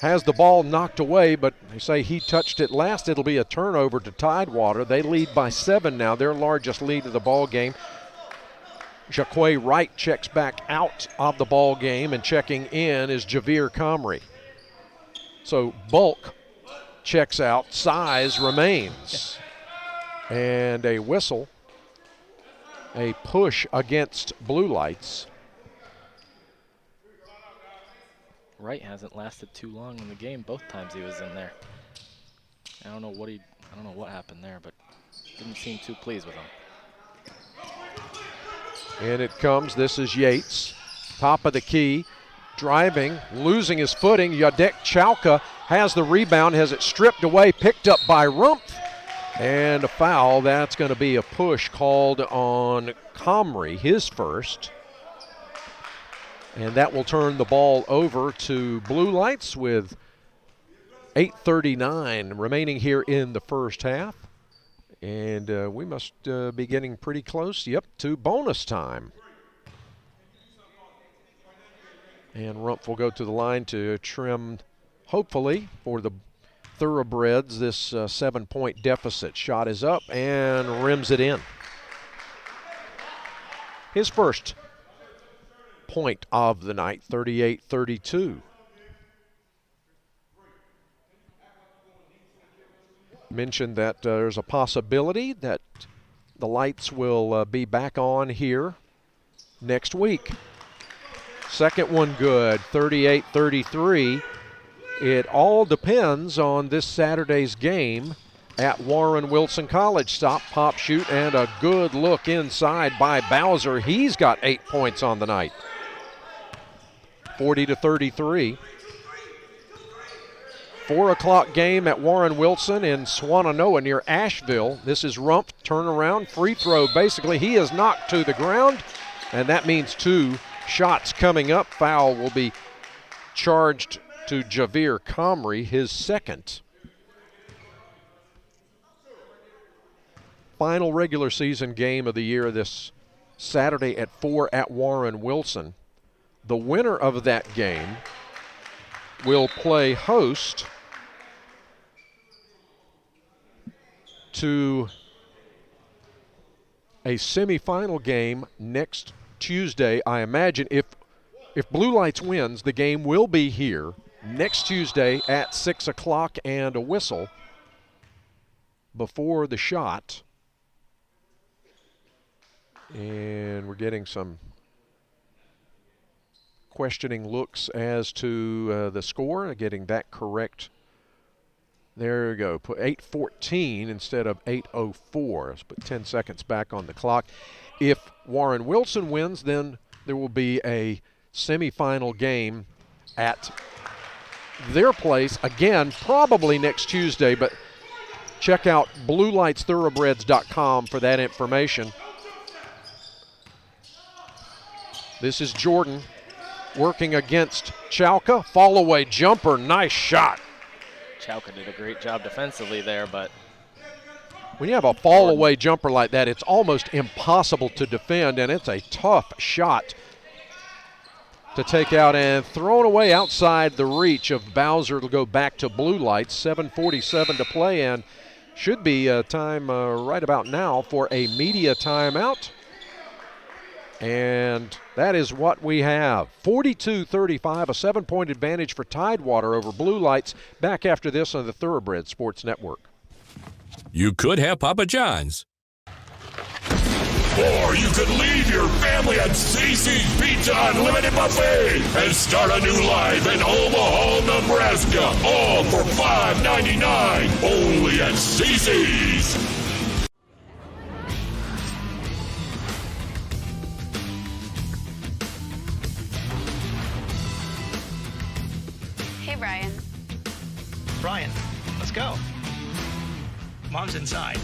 has the ball knocked away, but they say he touched it last. It'll be a turnover to Tidewater. They lead by 7 now, their largest lead of the ball game. Jaquay Wright checks back out of the ball game, and checking in is Javier Comrie. So Bulk checks out, size remains. And a whistle, a push against Blue Lights. Wright hasn't lasted too long in the game, both times he was in there. I don't know what happened there, but didn't seem too pleased with him. And it comes. This is Yates, top of the key, driving, losing his footing. Yadek Chauka has the rebound, has it stripped away, picked up by Rumpf, and a foul. That's going to be a push called on Comrie, his first. And that will turn the ball over to Blue Lights with 8:39 remaining here in the first half. And we must be getting pretty close, to bonus time. And Rumpf will go to the line to trim, hopefully, for the Thoroughbreds, this 7-point deficit. Shot is up and rims it in. His first point of the night, 38-32. Mentioned that there's a possibility that the Lights will be back on here next week. Second one good, 38-33. It all depends on this Saturday's game at Warren Wilson College. Stop, pop, shoot, and a good look inside by Bowser. He's got 8 points on the night. 40-33. 4 o'clock game at Warren Wilson in Swannanoa near Asheville. This is Rumpf, turnaround, free throw. Basically, he is knocked to the ground, and that means 2 shots coming up. Foul will be charged to Javier Comrie, his second. Final regular season game of the year this Saturday at 4 at Warren Wilson. The winner of that game will play host to a semifinal game next Tuesday. I imagine if Blue Lights wins, the game will be here next Tuesday at 6 o'clock and a whistle before the shot. And we're getting some questioning looks as to the score, getting that correct. There you go. Put 8:14 instead of 8:04. Let's put 10 seconds back on the clock. If Warren Wilson wins, then there will be a semifinal game at their place again, probably next Tuesday, but check out BlueLightsThoroughbreds.com for that information. This is Jordan working against Chauka. Fall away jumper, nice shot. Chauka did a great job defensively there, but when you have a fall away jumper like that, it's almost impossible to defend, and it's a tough shot to take out and thrown away outside the reach of Bowser. It'll go back to Blue Lights. 7:47 to play, and should be time right about now for a media timeout. And that is what we have. 42-35, a 7-point advantage for Tidewater over Blue Lights. Back after this on the Thoroughbreds Sports Network. You could have Papa John's. Or you could leave your family at CC's Pizza Unlimited Buffet and start a new life in Omaha, Nebraska. All for $5.99, only at CC's. Hey, Brian. Brian, let's go. Mom's inside.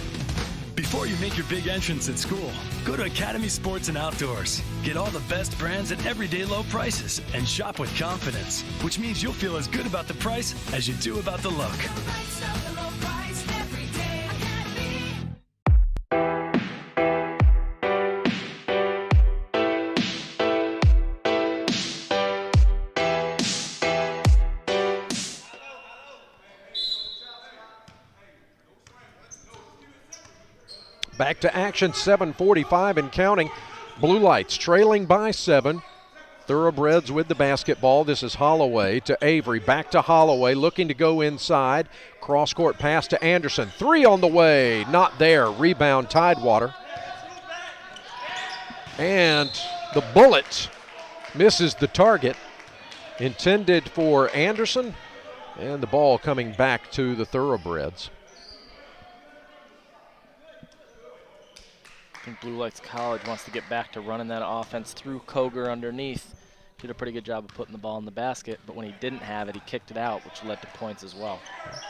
Before you make your big entrance at school, go to Academy Sports and Outdoors. Get all the best brands at everyday low prices and shop with confidence, which means you'll feel as good about the price as you do about the look. Back to action, 7:45 and counting. Blue Lights trailing by 7. Thoroughbreds with the basketball. This is Holloway to Avery. Back to Holloway, looking to go inside. Cross-court pass to Anderson. 3 on the way. Not there. Rebound Tidewater. And the bullet misses the target. Intended for Anderson. And the ball coming back to the Thoroughbreds. think Blue Lights College wants to get back to running that offense through Koger underneath. Did a pretty good job of putting the ball in the basket, but when he didn't have it, he kicked it out, which led to points as well.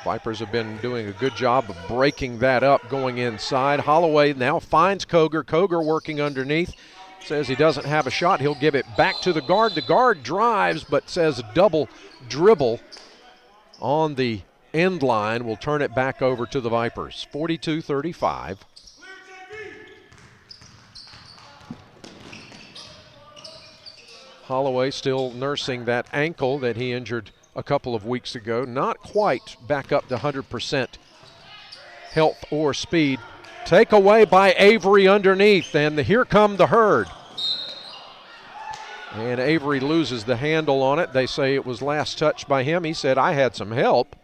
Vipers have been doing a good job of breaking that up, going inside. Holloway now finds Koger. Koger working underneath. Says he doesn't have a shot. He'll give it back to the guard. The guard drives, but says double dribble on the end line. Will turn it back over to the Vipers. 42-35. Holloway still nursing that ankle that he injured a couple of weeks ago. Not quite back up to 100% health or speed. Take away by Avery underneath, and here come the Herd. And Avery loses the handle on it. They say it was last touched by him. He said, I had some help.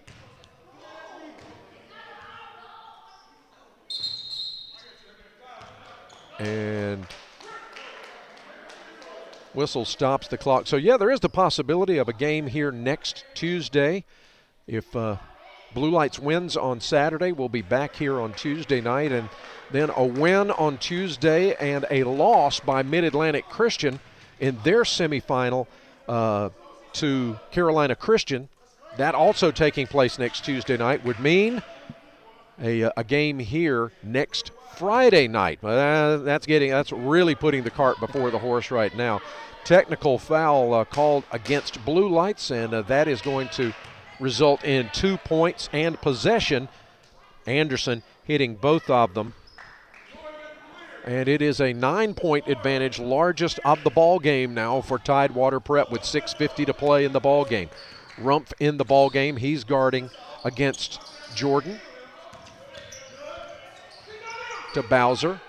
And whistle stops the clock. So, yeah, there is the possibility of a game here next Tuesday. If Blue Lights wins on Saturday, we'll be back here on Tuesday night. And then a win on Tuesday and a loss by Mid-Atlantic Christian in their semifinal to Carolina Christian. That also taking place next Tuesday night would mean a game here next Friday night. That's really putting the cart before the horse right now. Technical foul called against Blue Lights, and that is going to result in 2 points and possession. Anderson hitting both of them. And it is a 9-point advantage, largest of the ball game now for Tidewater Prep with 6:50 to play in the ball game. Rumpf in the ball game. He's guarding against Jordan. To Bowser.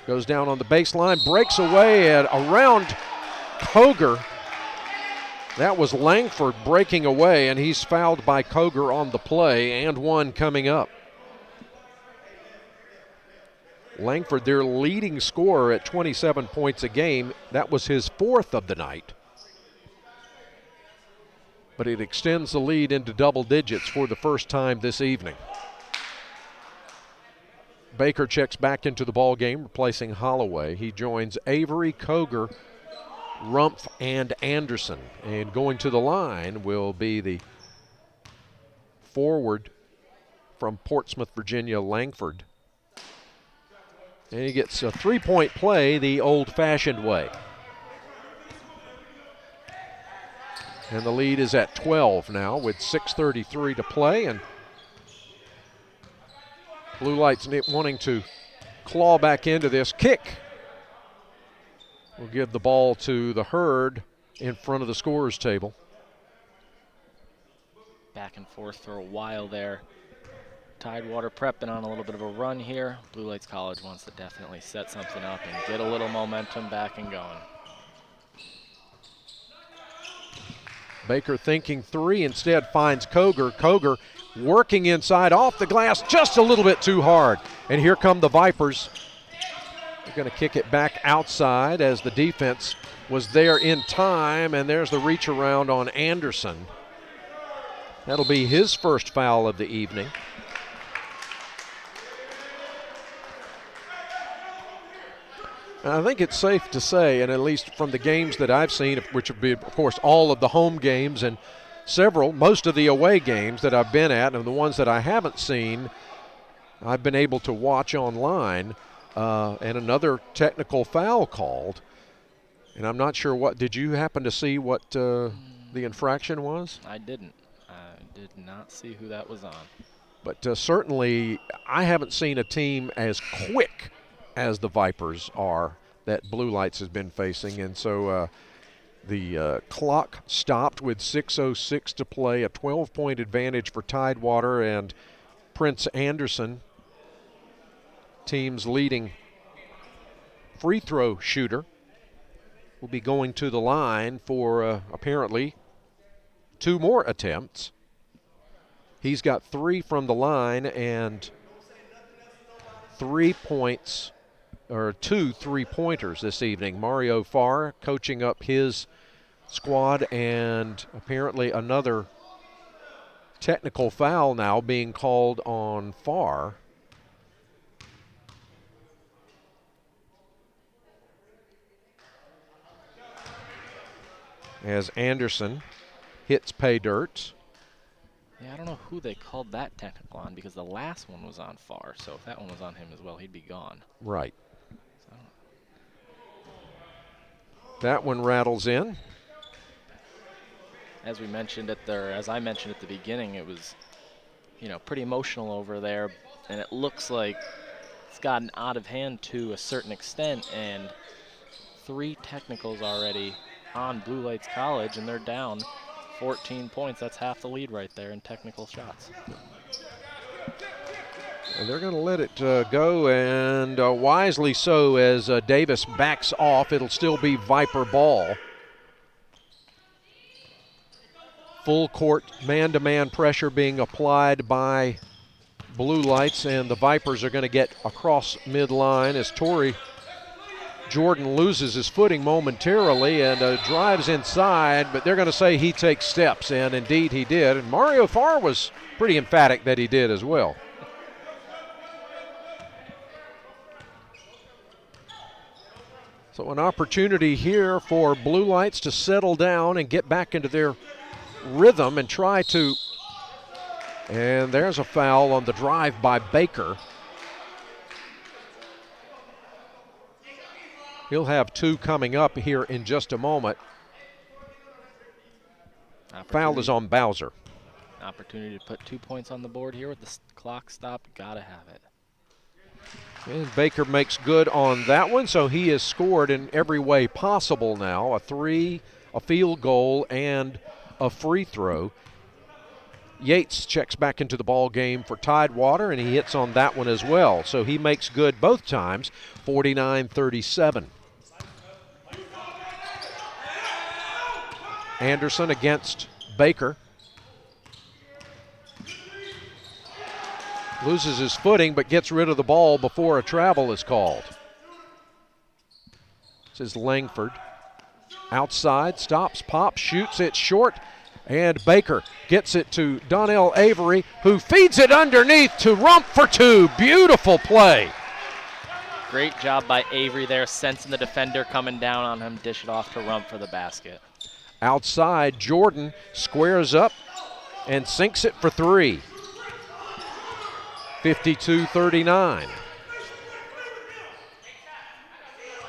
Goes down on the baseline, breaks away and around Koger. That was Langford breaking away, and he's fouled by Koger on the play, and one coming up. Langford, their leading scorer at 27 points a game. That was his 4th of the night. But it extends the lead into double digits for the first time this evening. Baker checks back into the ball game, replacing Holloway. He joins Avery, Koger, Rumpf, and Anderson. And going to the line will be the forward from Portsmouth, Virginia, Langford. And he gets a 3-point play the old-fashioned way. And the lead is at 12 now with 6:33 to play. And Blue Lights wanting to claw back into this. Kick will give the ball to the Herd in front of the scorer's table. Back and forth for a while there. Tidewater Prep been on a little bit of a run here. Blue Lights College wants to definitely set something up and get a little momentum back and going. Baker thinking three, instead finds Koger. Koger working inside off the glass just a little bit too hard. And here come the Vipers. They're going to kick it back outside as the defense was there in time, and there's the reach around on Anderson. That'll be his first foul of the evening. I think it's safe to say, and at least from the games that I've seen, which would be, of course, all of the home games and most of the away games that I've been at, and the ones that I haven't seen, I've been able to watch online, and another technical foul called. And I'm not sure did you happen to see what the infraction was? I didn't. I did not see who that was on. But certainly I haven't seen a team as quick as the Vipers are that Blue Lights has been facing. And so the clock stopped with 6:06 to play, a 12-point advantage for Tidewater and Prince Anderson, team's leading free throw shooter, will be going to the line for apparently 2 more attempts. He's got 3 from the line and 3 points, or 2 3-pointers this evening. Mario Farr coaching up his squad, and apparently another technical foul now being called on Farr. as Anderson hits pay dirt. Yeah, I don't know who they called that technical on because the last one was on Farr. So if that one was on him as well, he'd be gone. Right. So. That one rattles in. As we mentioned as I mentioned at the beginning, it was, pretty emotional over there, and it looks like it's gotten out of hand to a certain extent, and 3 technicals already on Blue Lights College, and they're down 14 points. That's half the lead right there in technical shots. And they're going to let it go, and wisely so, as Davis backs off. It'll still be Viper ball. Full court man-to-man pressure being applied by Blue Lights, and the Vipers are going to get across midline as Torrey Jordan loses his footing momentarily and drives inside, but they're going to say he takes steps, and indeed he did. And Mario Farr was pretty emphatic that he did as well. So an opportunity here for Blue Lights to settle down and get back into their rhythm and try to, and there's a foul on the drive by Baker. He'll have 2 coming up here in just a moment. Foul is on Bowser. Opportunity to put 2 points on the board here with the clock stopped. Gotta have it. And Baker makes good on that one, so he has scored in every way possible now. A 3, a field goal, and a free throw. Yates checks back into the ball game for Tidewater, and he hits on that one as well. So he makes good both times, 49-37. Anderson against Baker. Loses his footing, but gets rid of the ball before a travel is called. This is Langford. Outside, stops, pops, shoots it short, and Baker gets it to Donnell Avery, who feeds it underneath to Rump for 2. Beautiful play. Great job by Avery there, sensing the defender coming down on him, dish it off to Rump for the basket. Outside, Jordan squares up and sinks it for 3. 52-39.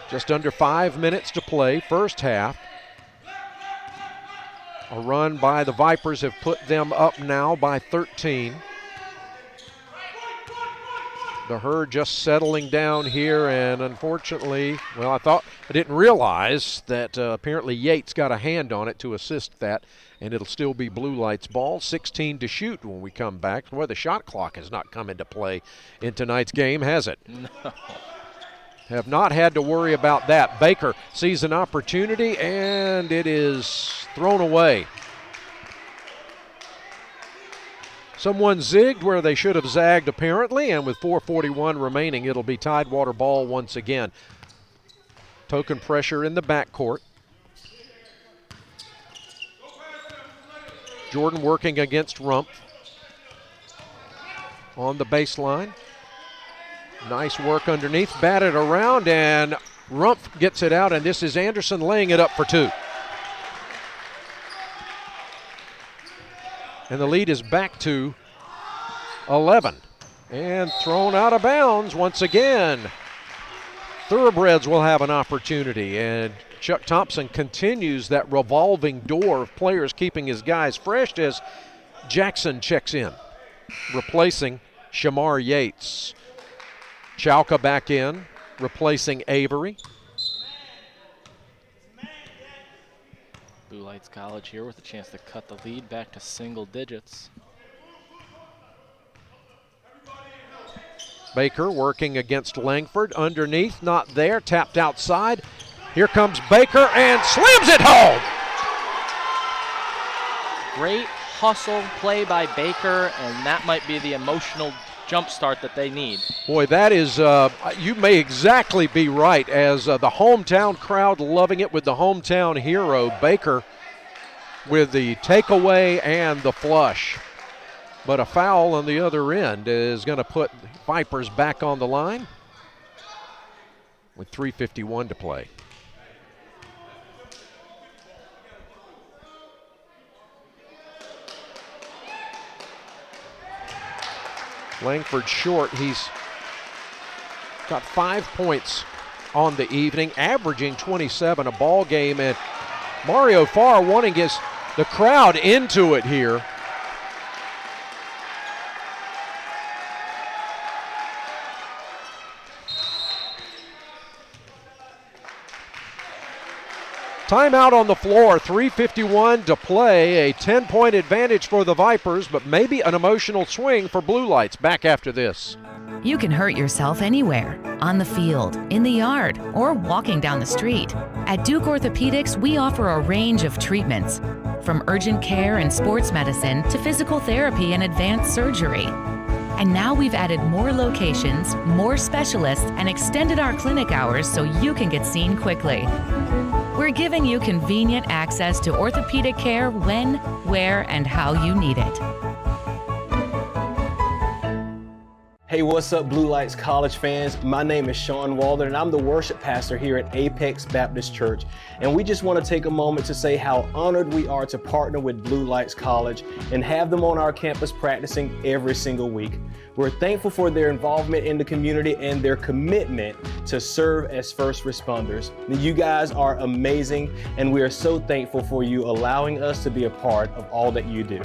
Just under 5 minutes to play, first half. A run by the Vipers have put them up now by 13. The Herd just settling down here, and unfortunately, well, I didn't realize that apparently Yates got a hand on it to assist that, and it'll still be Blue Lights ball. 16 to shoot when we come back. Well, the shot clock has not come into play in tonight's game, has it? No. Have not had to worry about that. Baker sees an opportunity, and it is thrown away. Someone zigged where they should have zagged, apparently, and with 4:41 remaining, it'll be Tidewater ball once again. Token pressure in the backcourt. Jordan working against Rump on the baseline. Nice work underneath, batted around, and Rump gets it out, and this is Anderson laying it up for 2. And the lead is back to 11. And thrown out of bounds once again. Thoroughbreds will have an opportunity, and Chuck Thompson continues that revolving door of players keeping his guys fresh as Jackson checks in, replacing Shamar Yates. Chauka back in, replacing Avery. Blue Lights College here with a chance to cut the lead back to single digits. Baker working against Langford. Underneath, not there, tapped outside. Here comes Baker and slams it home. Great hustle play by Baker, and that might be the emotional jump start that they need. Boy, that is, you may exactly be right, as the hometown crowd loving it with the hometown hero, Baker, with the takeaway and the flush. But a foul on the other end is going to put Vipers back on the line with 3:51 to play. Langford short. He's got 5 points on the evening, averaging 27 a ball game, and Mario Farr wanting the crowd into it here. Timeout on the floor, 3:51 to play. A 10-point advantage for the Vipers, but maybe an emotional swing for Blue Lights. Back after this. You can hurt yourself anywhere, on the field, in the yard, or walking down the street. At Duke Orthopedics, we offer a range of treatments, from urgent care and sports medicine to physical therapy and advanced surgery. And now we've added more locations, more specialists, and extended our clinic hours so you can get seen quickly. We're giving you convenient access to orthopedic care when, where, and how you need it. Hey, what's up, Blue Lights College fans? My name is Sean Walden, and I'm the worship pastor here at Apex Baptist Church. And we just want to take a moment to say how honored we are to partner with Blue Lights College and have them on our campus practicing every single week. We're thankful for their involvement in the community and their commitment to serve as first responders. You guys are amazing, and we are so thankful for you allowing us to be a part of all that you do.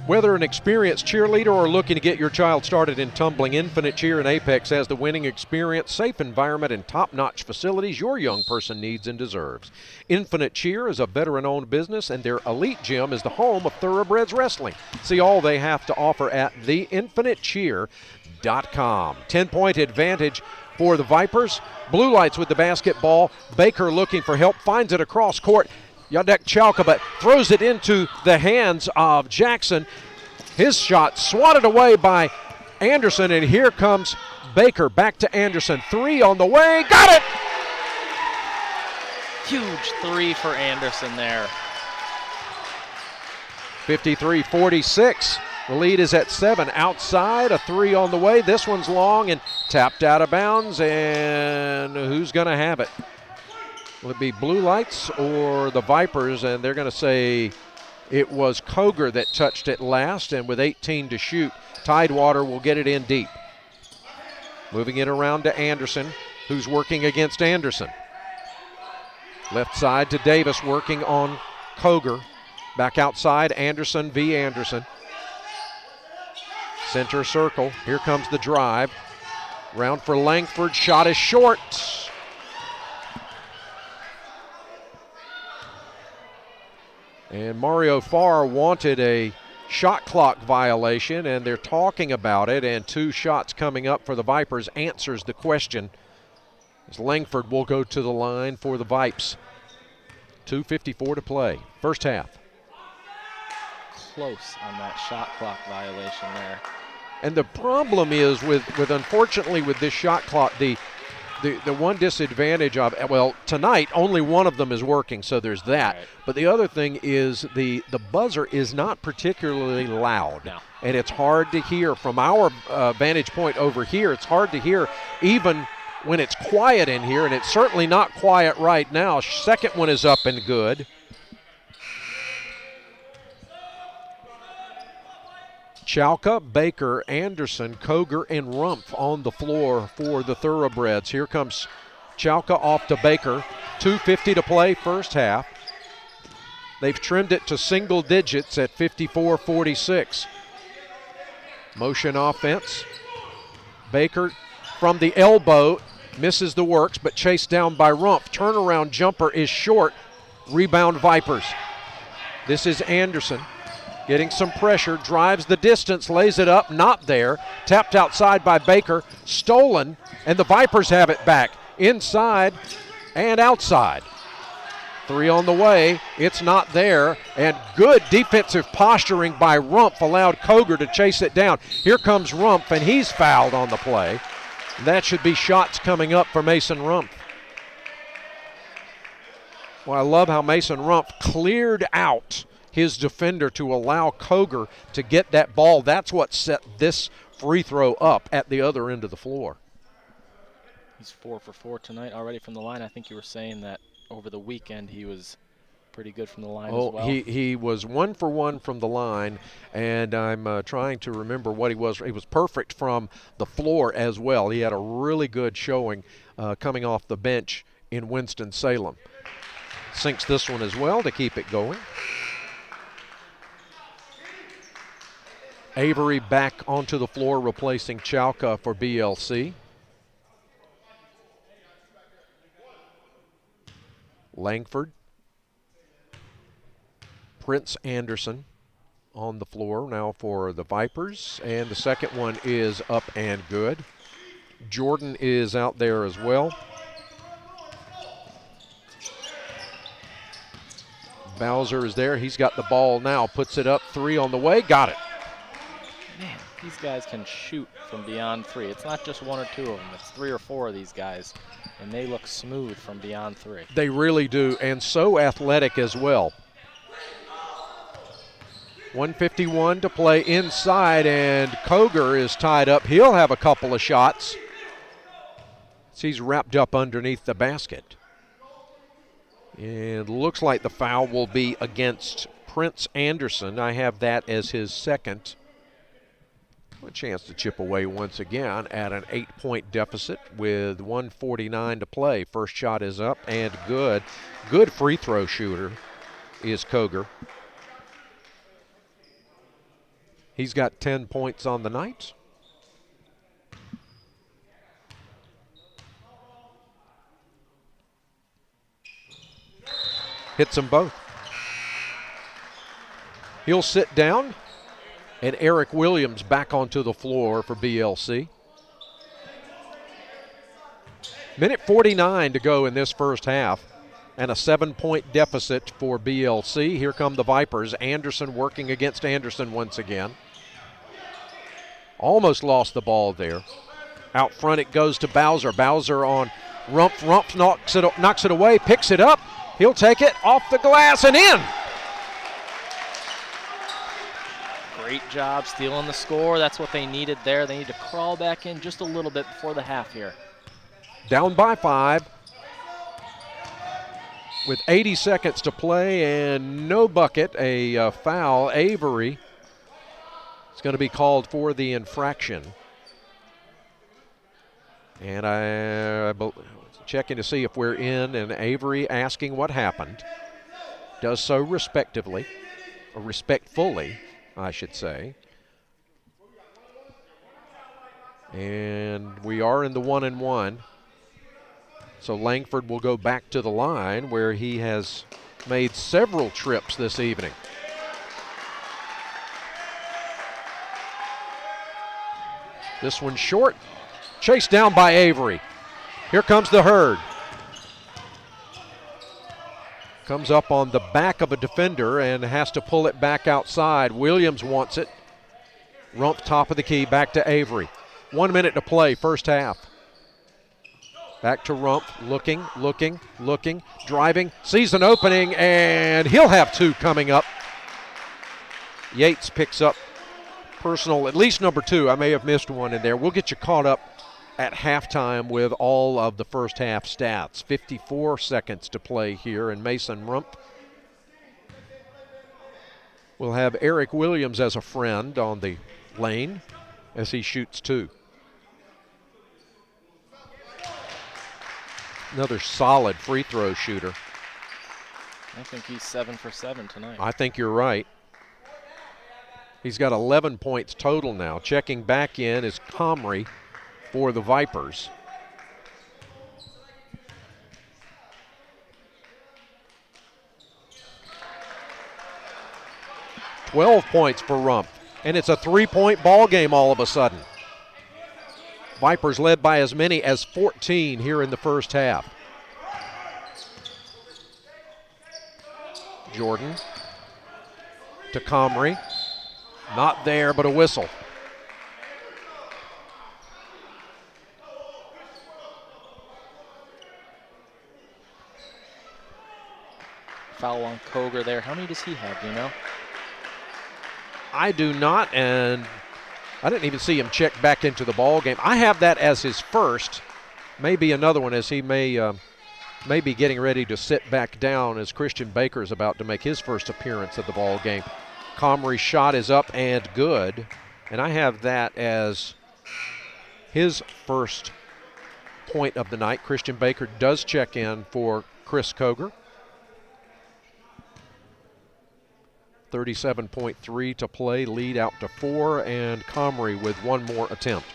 Whether an experienced cheerleader or looking to get your child started in tumbling, Infinite Cheer and Apex has the winning experience, safe environment, and top-notch facilities your young person needs and deserves. Infinite Cheer is a veteran-owned business, and their elite gym is the home of Thoroughbreds Wrestling. See all they have to offer at theinfinitecheer.com. 10-point advantage for the Vipers. Blue Lights with the basketball. Baker looking for help, finds it across court. Yadek Chalka, but throws it into the hands of Jackson. His shot swatted away by Anderson, and here comes Baker. Back to Anderson. 3 on the way. Got it! Huge 3 for Anderson there. 53-46. The lead is at 7. Outside, a 3 on the way. This one's long and tapped out of bounds, and who's going to have it? Will it be Blue Lights or the Vipers? And they're going to say it was Koger that touched it last, and with 18 to shoot, Tidewater will get it in deep. Moving it around to Anderson, who's working against Anderson. Left side to Davis, working on Koger. Back outside, Anderson v. Anderson. Center circle, here comes the drive. Round for Langford, shot is short. And Mario Farr wanted a shot clock violation, and they're talking about it, and 2 shots coming up for the Vipers answers the question, as Langford will go to the line for the Vipes. 2:54 to play, first half. Close on that shot clock violation there. And the problem is with unfortunately with this shot clock, the one disadvantage of, well, tonight only one of them is working, so there's that. Right. But the other thing is the buzzer is not particularly loud. No. And it's hard to hear from our vantage point over here. It's hard to hear even when it's quiet in here, and it's certainly not quiet right now. Second one is up and good. Chalka, Baker, Anderson, Koger, and Rumpf on the floor for the Thoroughbreds. Here comes Chalka off to Baker. 2:50 to play, first half. They've trimmed it to single digits at 54-46. Motion offense. Baker from the elbow misses the works, but chased down by Rumpf. Turnaround jumper is short. Rebound Vipers. This is Anderson. Getting some pressure, drives the distance, lays it up, not there. Tapped outside by Baker, stolen, and the Vipers have it back. Inside and outside. 3 on the way, it's not there, and good defensive posturing by Rumpf allowed Koger to chase it down. Here comes Rumpf, and he's fouled on the play. That should be shots coming up for Mason Rumpf. Well, I love how Mason Rumpf cleared out his defender to allow Koger to get that ball. That's what set this free throw up at the other end of the floor. He's 4 for 4 tonight already from the line. I think you were saying that over the weekend he was pretty good from the line as well. He was 1 for 1 from the line, and I'm trying to remember what he was. He was perfect from the floor as well. He had a really good showing coming off the bench in Winston-Salem. Sinks this one as well to keep it going. Avery back onto the floor, replacing Chalka for BLC. Langford. Prince Anderson on the floor now for the Vipers, and the second one is up and good. Jordan is out there as well. Bowser is there. He's got the ball now, puts it up, 3 on the way, got it. Man, these guys can shoot from beyond 3. It's not just 1 or 2 of them. It's 3 or 4 of these guys, and they look smooth from beyond 3. They really do, and so athletic as well. 1:51 to play inside, and Koger is tied up. He'll have a couple of shots. He's wrapped up underneath the basket. And looks like the foul will be against Prince Anderson. I have that as his second. A chance to chip away once again at an 8-point deficit with 1:49 to play. First shot is up and good. Good free throw shooter is Koger. He's got 10 points on the night. Hits them both. He'll sit down. And Eric Williams back onto the floor for BLC. Minute 49 to go in this first half, and a 7-point deficit for BLC. Here come the Vipers. Anderson working against Anderson once again. Almost lost the ball there. Out front it goes to Bowser. Bowser on Rumpf. Rumpf knocks it away, picks it up. He'll take it off the glass and in. Great job stealing the score. That's what they needed there. They need to crawl back in just a little bit before the half here. Down by 5 with 80 seconds to play and no bucket. A foul. Avery is going to be called for the infraction. And I'm checking to see if we're in, and Avery asking what happened. Does so respectively, or respectfully, I should say. And we are in the 1-and-1. So Langford will go back to the line where he has made several trips this evening. This one short, chased down by Avery. Here comes the Herd. Comes up on the back of a defender and has to pull it back outside. Williams wants it. Rumpf top of the key, back to Avery. 1 minute to play, first half. Back to Rumpf, looking, driving, sees an opening, and he'll have 2 coming up. Yates picks up personal, at least number 2. I may have missed one in there. We'll get you caught up at halftime with all of the first half stats. 54 seconds to play here, and Mason Rumpf will have Eric Williams as a friend on the lane as he shoots 2. Another solid free throw shooter. I think he's 7 for 7 tonight. I think you're right. He's got 11 points total now. Checking back in is Comrie for the Vipers. $12 points for Rumpf, and it's a 3-point ball game all of a sudden. Vipers led by as many as 14 here in the first half. Jordan to Comrie. Not there, but a whistle. Foul on Koger there. How many does he have, do you know? I do not, and I didn't even see him check back into the ball game. I have that as his first. Maybe another one, as he may maybe getting ready to sit back down as Christian Baker is about to make his first appearance of the ball game. Comrie's shot is up and good, and I have that as his first point of the night. Christian Baker does check in for Chris Koger. 37.3 to play, lead out to 4, and Comrie with one more attempt.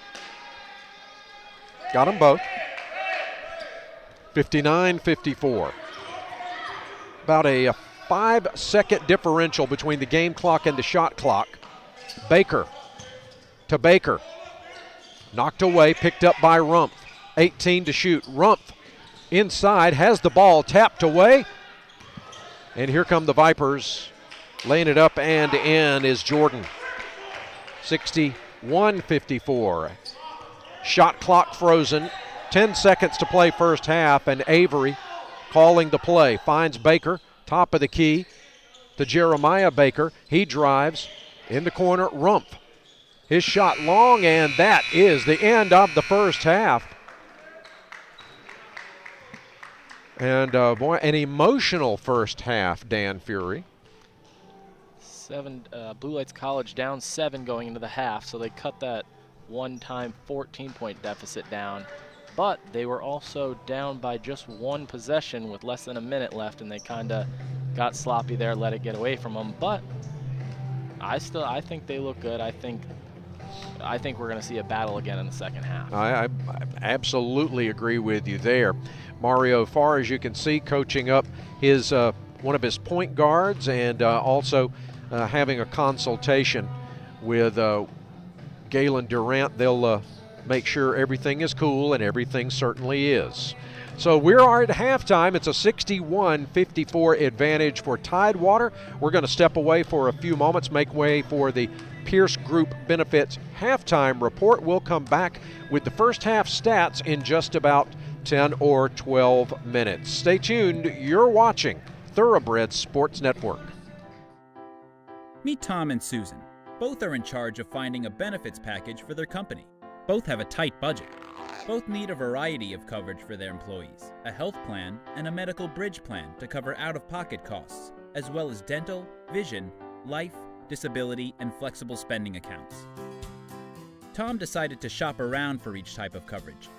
Got them both. 59-54. About a 5-second differential between the game clock and the shot clock. Baker to Baker. Knocked away, picked up by Rumpf. 18 to shoot. Rumpf inside, has the ball tapped away. And here come the Vipers. Laying it up and in is Jordan. 61-54. Shot clock frozen. 10 seconds to play first half, and Avery calling the play. Finds Baker, top of the key to Jeremiah Baker. He drives in the corner. Rumpf. His shot long, and that is the end of the first half. And boy, an emotional first half, Dan Fury. Blue Lights College down 7 going into the half, so they cut that one-time 14-point deficit down. But they were also down by just one possession with less than a minute left, and they kind of got sloppy there, let it get away from them. But I think they look good. I think we're going to see a battle again in the second half. I absolutely agree with you there. Mario Farr, as you can see, coaching up his one of his point guards, and also having a consultation with Galen Durant. They'll make sure everything is cool, and everything certainly is. So we're at halftime. It's a 61-54 advantage for Tidewater. We're going to step away for a few moments, make way for the Pierce Group Benefits halftime report. We'll come back with the first half stats in just about 10 or 12 minutes. Stay tuned. You're watching Thoroughbreds Sports Network. Meet Tom and Susan. Both are in charge of finding a benefits package for their company. Both have a tight budget. Both need a variety of coverage for their employees, a health plan and a medical bridge plan to cover out-of-pocket costs, as well as dental, vision, life, disability, and flexible spending accounts. Tom decided to shop around for each type of coverage,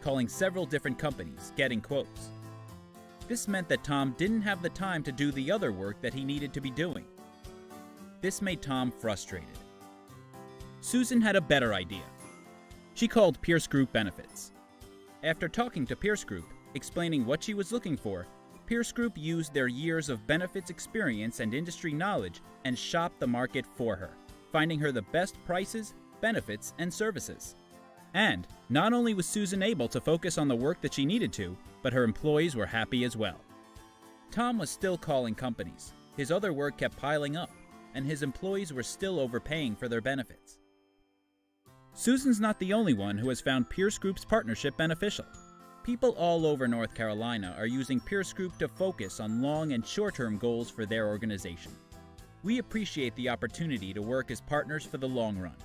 calling several different companies, getting quotes. This meant that Tom didn't have the time to do the other work that he needed to be doing. This made Tom frustrated. Susan had a better idea. She called Pierce Group Benefits. After talking to Pierce Group, explaining what she was looking for, Pierce Group used their years of benefits experience and industry knowledge and shopped the market for her, finding her the best prices, benefits, and services. And not only was Susan able to focus on the work that she needed to, but her employees were happy as well. Tom was still calling companies. His other work kept piling up, and his employees were still overpaying for their benefits. Susan's not the only one who has found Pierce Group's partnership beneficial. People all over North Carolina are using Pierce Group to focus on long and short-term goals for their organization. We appreciate the opportunity to work as partners for the long run.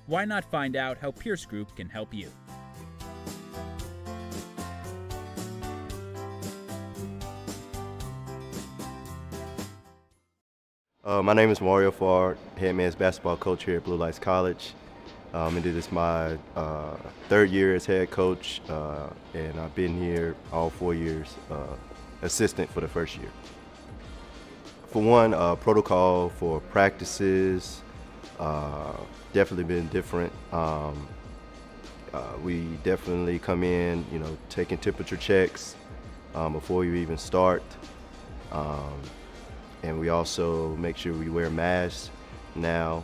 Why not find out how Pierce Group can help you? My name is Mario Farr, head men's basketball coach here at Blue Lights College. And this is my third year as head coach, and I've been here all 4 years, assistant for the first year. For one, protocol for practices, definitely been different. We definitely come in, taking temperature checks before you even start. And we also make sure we wear masks now.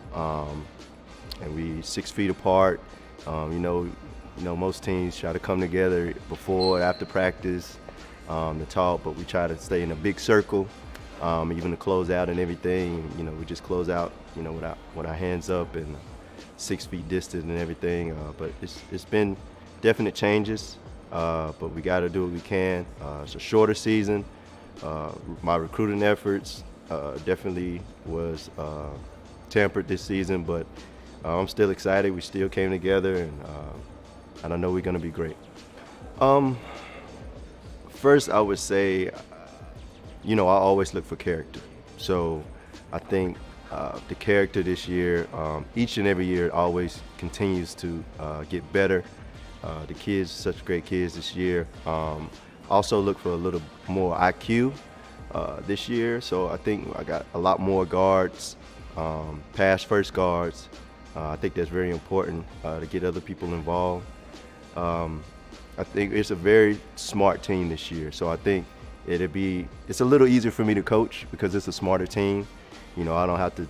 And we 6 feet apart. Most teams try to come together before, after practice to talk, but we try to stay in a big circle, even to close out and everything. We just close out, with our hands up and 6 feet distant and everything. But it's been definite changes, but we got to do what we can. It's a shorter season. My recruiting efforts definitely was tempered this season, but I'm still excited. We still came together, and I know we're going to be great. First, I would say, I always look for character. So I think the character this year, each and every year, always continues to get better. The kids, such great kids this year. Also look for a little more IQ this year. So I think I got a lot more guards, pass first guards. I think that's very important to get other people involved. I think it's a very smart team this year. So I think it's a little easier for me to coach because it's a smarter team. I don't have to,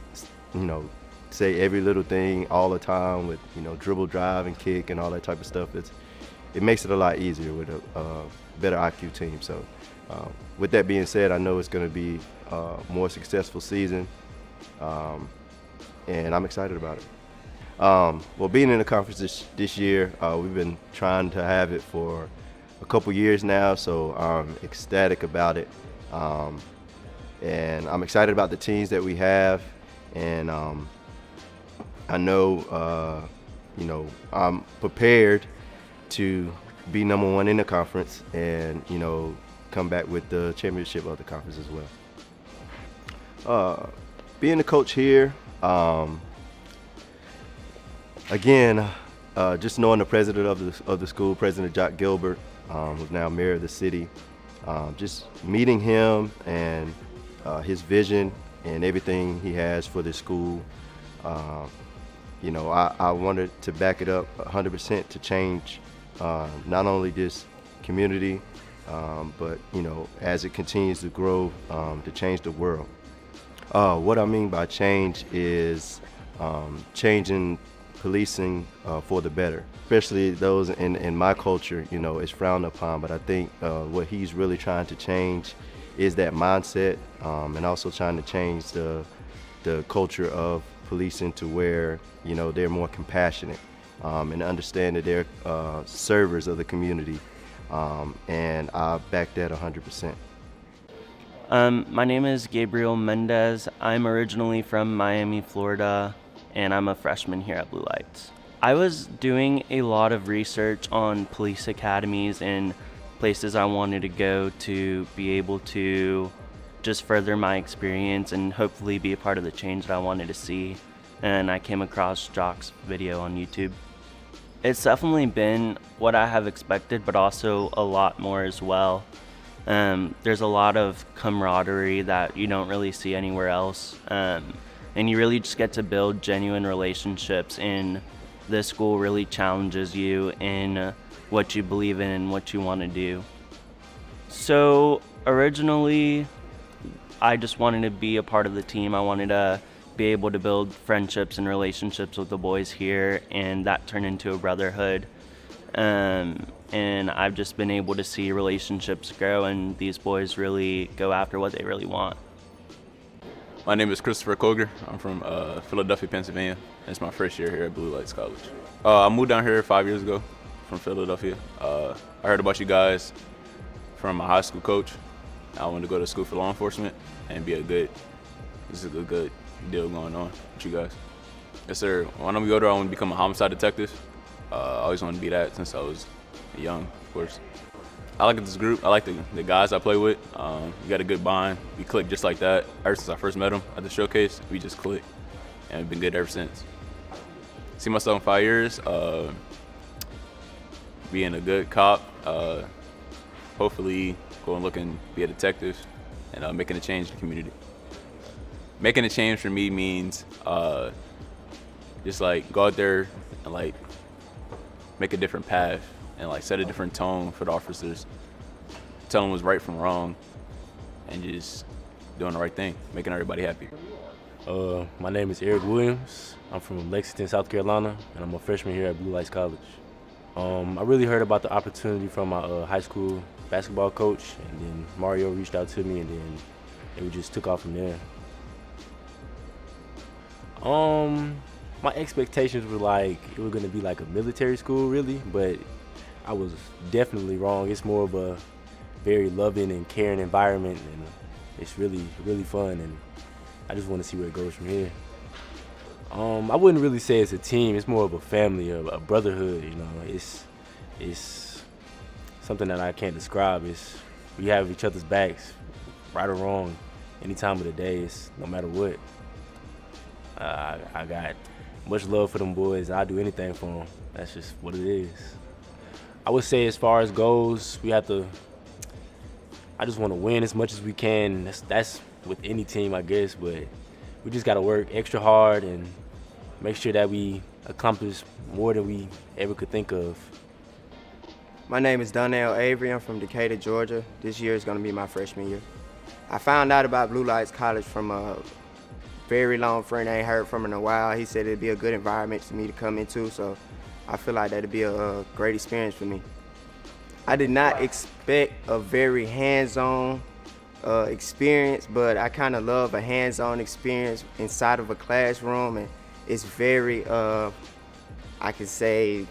say every little thing all the time with, dribble, drive, and kick and all that type of stuff. It makes it a lot easier with a better IQ team. So with that being said, I know it's going to be a more successful season, and I'm excited about it. Well, being in the conference this year, we've been trying to have it for a couple years now, so I'm ecstatic about it. And I'm excited about the teams that we have, and I know, I'm prepared to be number one in the conference and, come back with the championship of the conference as well. Being a coach here, again, just knowing the president of the school, President Jock Gilbert, who's now mayor of the city, just meeting him and his vision and everything he has for the school. I wanted to back it up 100% to change not only this community, but as it continues to grow, to change the world. What I mean by change is changing policing for the better, especially those in my culture. It's frowned upon, but I think what he's really trying to change is that mindset, and also trying to change the culture of policing to where they're more compassionate and understand that they're servers of the community, and I back that 100%. My name is Gabriel Mendez. I'm originally from Miami, Florida, and I'm a freshman here at Blue Lights. I was doing a lot of research on police academies and places I wanted to go to be able to just further my experience and hopefully be a part of the change that I wanted to see. And I came across Jock's video on YouTube. It's definitely been what I have expected, but also a lot more as well. There's a lot of camaraderie that you don't really see anywhere else. And you really just get to build genuine relationships, and this school really challenges you in what you believe in and what you want to do. So originally, I just wanted to be a part of the team. I wanted to be able to build friendships and relationships with the boys here, and that turned into a brotherhood. And I've just been able to see relationships grow, and these boys really go after what they really want. My name is Christopher Koger. I'm from Philadelphia, Pennsylvania. It's my first year here at Blue Lights College. I moved down here 5 years ago from Philadelphia. I heard about you guys from my high school coach. I wanted to go to school for law enforcement and be this is a good deal going on with you guys. Yes, sir. When I'm older, I want to become a homicide detective. I always wanted to be that since I was young, of course. I like this group. I like the guys I play with. We got a good bond. We click just like that. Ever since I first met them at the showcase, we just clicked, and we've been good ever since. See myself in 5 years, being a good cop, hopefully go and look and be a detective, and making a change in the community. Making a change for me means just like go out there and like make a different path and like set a different tone for the officers, tell them what's right from wrong, and just doing the right thing, making everybody happy. My name is Eric Williams. I'm from Lexington, South Carolina, and I'm a freshman here at Blue Lights College. I really heard about the opportunity from my high school basketball coach, and then Mario reached out to me, and then we just took off from there. My expectations were like it was gonna be like a military school, really, but I was definitely wrong. It's more of a very loving and caring environment, and it's really, really fun, and I just want to see where it goes from here. I wouldn't really say it's a team. It's more of a family, a brotherhood. It's something that I can't describe. we have each other's backs, right or wrong, any time of the day. It's no matter what. I got much love for them boys. I'll do anything for them. That's just what it is. I would say as far as goals, I just want to win as much as we can. That's with any team, I guess, but we just got to work extra hard and make sure that we accomplish more than we ever could think of. My name is Donnell Avery. I'm from Decatur, Georgia. This year is going to be my freshman year. I found out about Blue Lights College from a very long friend I ain't heard from in a while. He said it'd be a good environment for me to come into, so I feel like that'd be a great experience for me. I did not expect a very hands-on experience, but I kind of love a hands-on experience inside of a classroom, and it's very, I can say,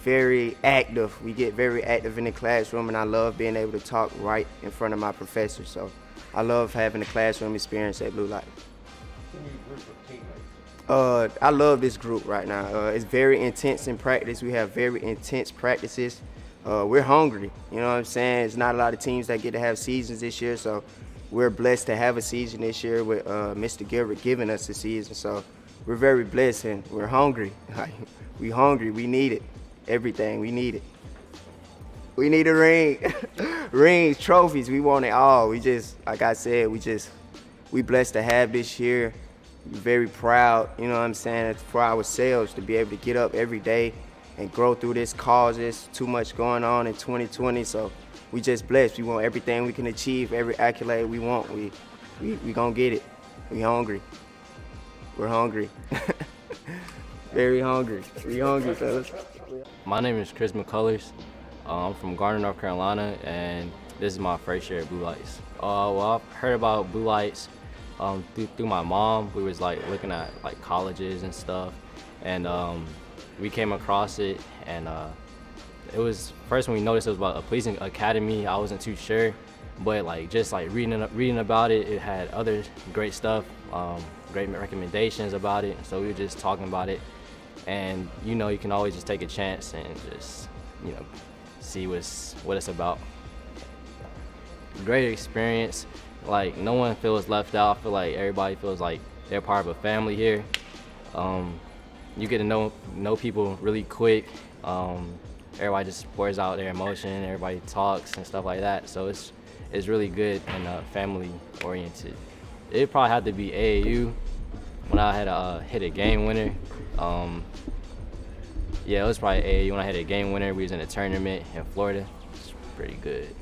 very active. We get very active in the classroom, and I love being able to talk right in front of my professor. So I love having the classroom experience at Blue Light. I love this group right now. It's very intense in practice. We have very intense practices. We're hungry, you know what I'm saying? It's not a lot of teams that get to have seasons this year, so we're blessed to have a season this year with Mr. Gilbert giving us the season. So we're very blessed, and we're hungry. We hungry. We need it. Everything. We need it. We need a ring. Rings, trophies. We want it all. We just, like I said, we blessed to have this year. We're very proud, you know what I'm saying, for ourselves to be able to get up every day and grow through this cause. There's too much going on in 2020, so we just blessed. We want everything we can achieve, every accolade we want. We gonna get it. We hungry. We're hungry. Very hungry. We hungry, fellas. My name is Chris McCullers. I'm from Garner, North Carolina, and this is my first year at Blue Lights. Well, I've heard about Blue Lights through my mom. We was like looking at like colleges and stuff, and we came across it, and it was first when we noticed it was about a policing academy. I wasn't too sure, but like just like reading about it, it had other great stuff, great recommendations about it. So we were just talking about it, and you know, you can always just take a chance and just, you know, see what it's about. Great experience. Like, no one feels left out. I feel like everybody feels like they're part of a family here. You get to know people really quick. Everybody just pours out their emotion. Everybody talks and stuff like that. So it's really good and family oriented. It probably had to be AAU when I had hit a game winner. Yeah, it was probably AAU when I hit a game winner. We was in a tournament in Florida. It's pretty good.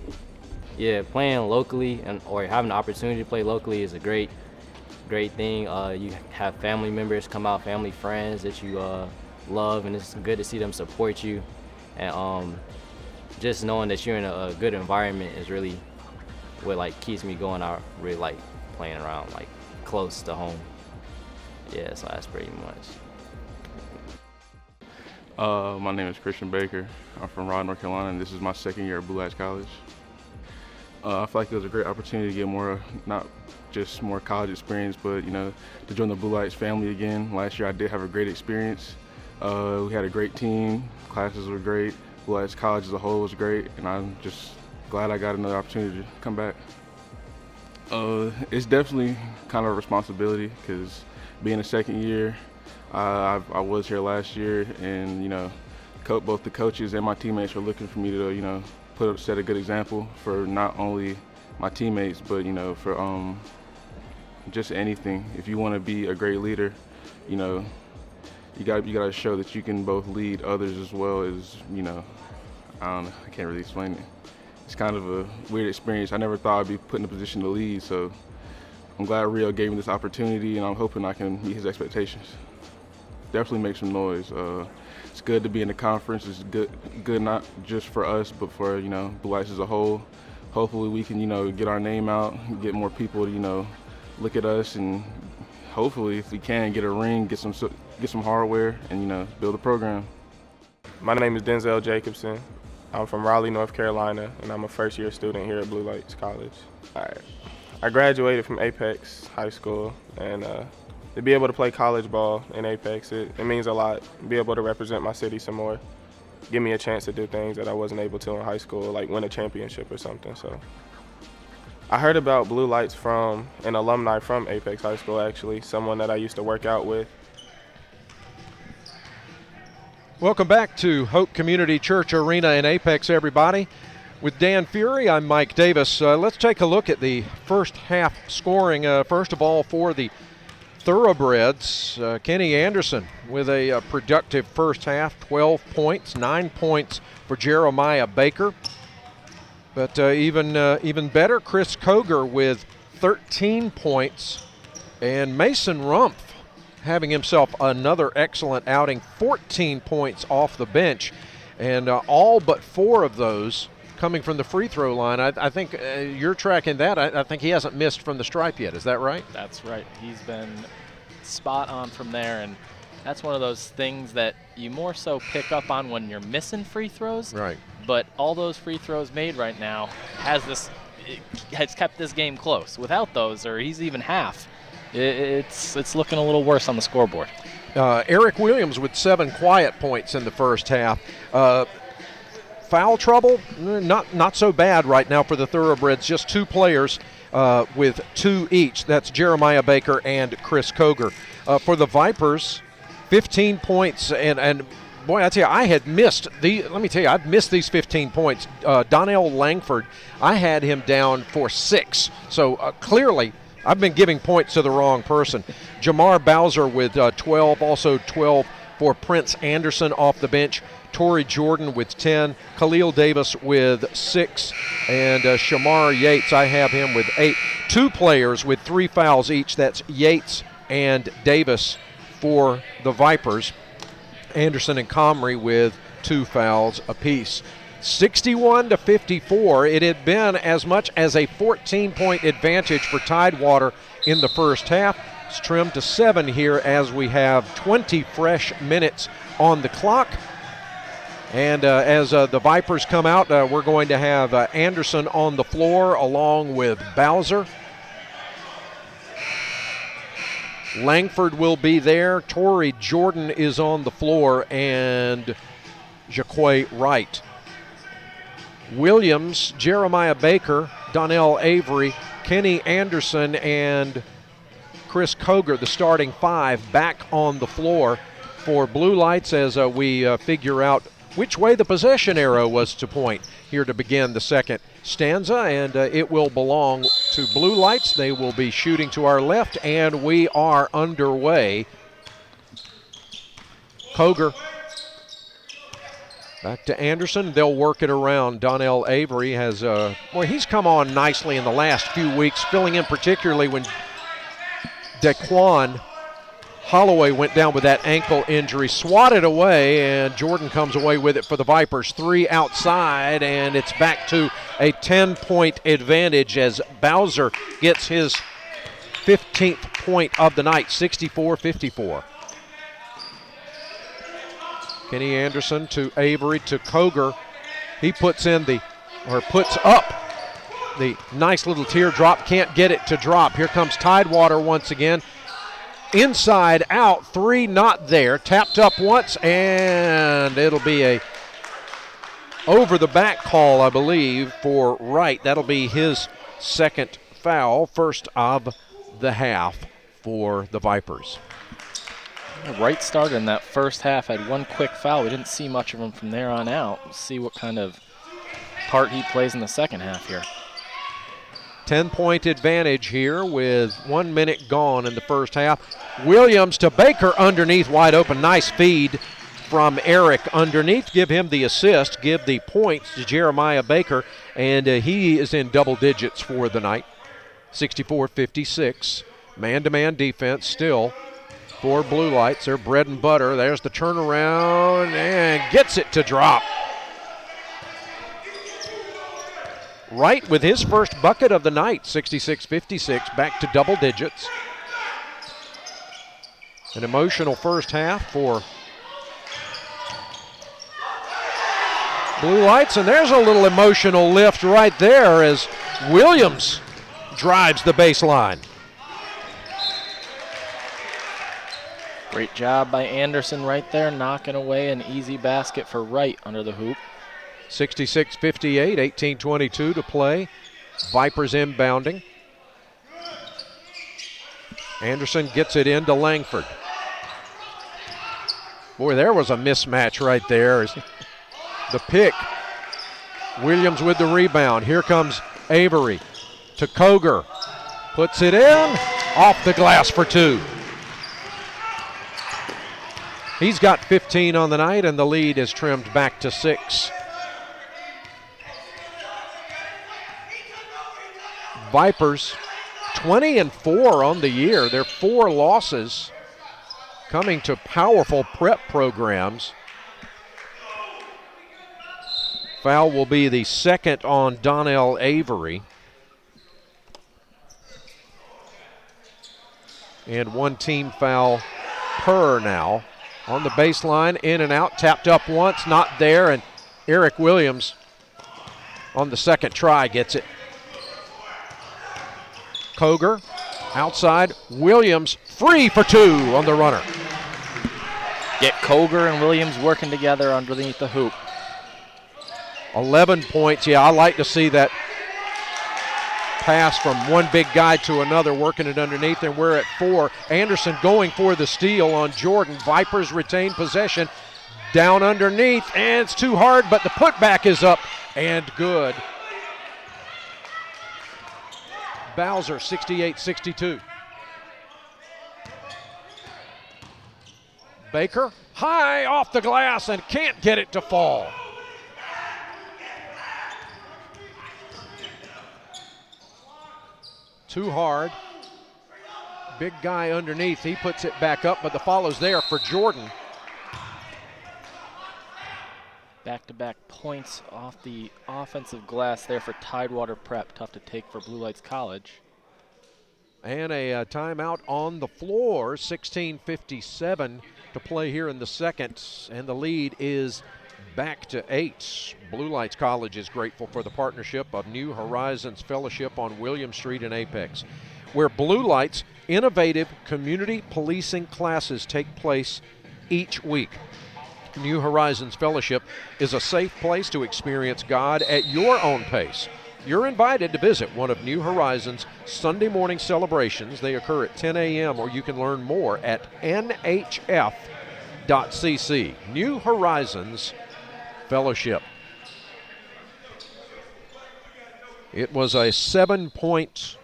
Yeah, playing locally or having the opportunity to play locally is a great thing. You have family members come out, family friends that you love, and it's good to see them support you. And just knowing that you're in a good environment is really what like keeps me going out, really like playing around like close to home. Yeah, so that's pretty much. My name is Christian Baker. I'm from Raleigh, North Carolina, and this is my second year at Blue Lights College. I feel like it was a great opportunity to get more, not just more college experience, but, you know, to join the Blue Lights family again. Last year I did have a great experience. We had a great team, classes were great, Blue Lights College as a whole was great, and I'm just glad I got another opportunity to come back. It's definitely kind of a responsibility because being a second year, I was here last year, and, you know, both the coaches and my teammates were looking for me to, you know, set a good example for not only my teammates, but, you know, for just anything. If you want to be a great leader, you know, you got to show that you can both lead others as well as, you know, I don't know, I can't really explain it. It's kind of a weird experience. I never thought I'd be put in a position to lead, so I'm glad Rio gave me this opportunity, and I'm hoping I can meet his expectations. Definitely make some noise. It's good to be in the conference. It's good not just for us, but for, you know, Blue Lights as a whole. Hopefully we can, you know, get our name out, get more people to, you know, look at us, and hopefully if we can get a ring, get some hardware, and, you know, build a program. My name is Denzel Jacobson. I'm from Raleigh, North Carolina, and I'm a first-year student here at Blue Lights College. I graduated from Apex High School, and to be able to play college ball in Apex, it means a lot. Be able to represent my city some more, give me a chance to do things that I wasn't able to in high school, like win a championship or something. So I heard about Blue Lights from an alumni from Apex High School, actually, someone that I used to work out with. Welcome back to Hope Community Church Arena in Apex, everybody. With Dan Fury, I'm Mike Davis. Let's take a look at the first half scoring. First of all, for the Thoroughbreds, Kenny Anderson with a productive first half, 12 points, 9 points for Jeremiah Baker. But even better, Chris Koger with 13 points, and Mason Rumpf having himself another excellent outing, 14 points off the bench, and all but 4 of those coming from the free throw line. I think you're tracking that. I think he hasn't missed from the stripe yet. Is that right? That's right. He's been spot on from there, and that's one of those things that you more so pick up on when you're missing free throws. Right. But all those free throws made right now has kept this game close. Without those, or he's even half, it's looking a little worse on the scoreboard. Eric Williams with 7 quiet points in the first half. Foul trouble, not so bad right now for the Thoroughbreds. Just 2 players with 2 each. That's Jeremiah Baker and Chris Koger. For the Vipers, 15 points, and boy, I tell you, I had missed I'd missed these 15 points. Donnell Langford, I had him down for 6. So clearly, I've been giving points to the wrong person. Jamar Bowser with 12, also 12 for Prince Anderson off the bench. Torrey Jordan with 10, Khalil Davis with 6, and Shamar Yates, I have him with 8. 2 players with 3 fouls each. That's Yates and Davis for the Vipers. Anderson and Comrie with 2 fouls apiece. 61-54. It had been as much as a 14-point advantage for Tidewater in the first half. It's trimmed to 7 here as we have 20 fresh minutes on the clock. And as the Vipers come out, we're going to have Anderson on the floor along with Bowser. Langford will be there. Torrey Jordan is on the floor, and Jaquay Wright. Williams, Jeremiah Baker, Donnell Avery, Kenny Anderson, and Chris Koger, the starting 5, back on the floor for Blue Lights as we figure out which way the possession arrow was to point here to begin the second stanza, and it will belong to Blue Lights. They will be shooting to our left, and we are underway. Koger back to Anderson. They'll work it around. Donnell Avery has, he's come on nicely in the last few weeks, filling in particularly when Daquan Holloway went down with that ankle injury, swatted away, and Jordan comes away with it for the Vipers. 3 outside, and it's back to a 10-point advantage as Bowser gets his 15th point of the night, 64-54. Kenny Anderson to Avery to Koger. He puts up the nice little teardrop, can't get it to drop. Here comes Tidewater once again. Inside out, 3 not there. Tapped up once, and it'll be a over the back call, I believe, for Wright. That'll be his second foul, first of the half for the Vipers. Wright started in that first half, had 1 quick foul. We didn't see much of him from there on out. We'll see what kind of part he plays in the second half here. 10-point advantage here with 1 minute gone in the first half. Williams to Baker underneath, wide open. Nice feed from Eric underneath. Give him the assist, give the points to Jeremiah Baker, and he is in double digits for the night. 64-56. Man-to-man defense still for Blue Lights. Their bread and butter. There's the turnaround, and gets it to drop. Wright with his first bucket of the night, 66-56, back to double digits. An emotional first half for Blue Lights, and there's a little emotional lift right there as Williams drives the baseline. Great job by Anderson right there, knocking away an easy basket for Wright under the hoop. 66-58, 18-22 to play. Vipers inbounding. Anderson gets it into Langford. Boy, there was a mismatch right there. The pick. Williams with the rebound. Here comes Avery to Koger. Puts it in. Off the glass for 2. He's got 15 on the night, and the lead is trimmed back to 6. Vipers 20-4 on the year. Their 4 losses coming to powerful prep programs. Foul will be the second on Donnell Avery. And 1 team foul per now. On the baseline, in and out, tapped up once, not there, and Eric Williams on the second try gets it. Koger outside, Williams free for 2 on the runner. Get Koger and Williams working together underneath the hoop. 11 points. Yeah, I like to see that pass from one big guy to another, working it underneath, and we're at 4. Anderson going for the steal on Jordan. Vipers retain possession. Down underneath, and it's too hard, but the putback is up and good. Bowser, 68-62. Baker, high off the glass and can't get it to fall. Too hard. Big guy underneath. He puts it back up, but the follow's there for Jordan. Back-to-back points off the offensive glass there for Tidewater Prep. Tough to take for Blue Lights College. And a timeout on the floor. 16:57 to play here in the second, and the lead is back to 8. Blue Lights College is grateful for the partnership of New Horizons Fellowship on William Street in Apex, where Blue Lights innovative community policing classes take place each week. New Horizons Fellowship is a safe place to experience God at your own pace. You're invited to visit one of New Horizons' Sunday morning celebrations. They occur at 10 a.m., or you can learn more at nhf.cc. New Horizons Fellowship. It was a 7-point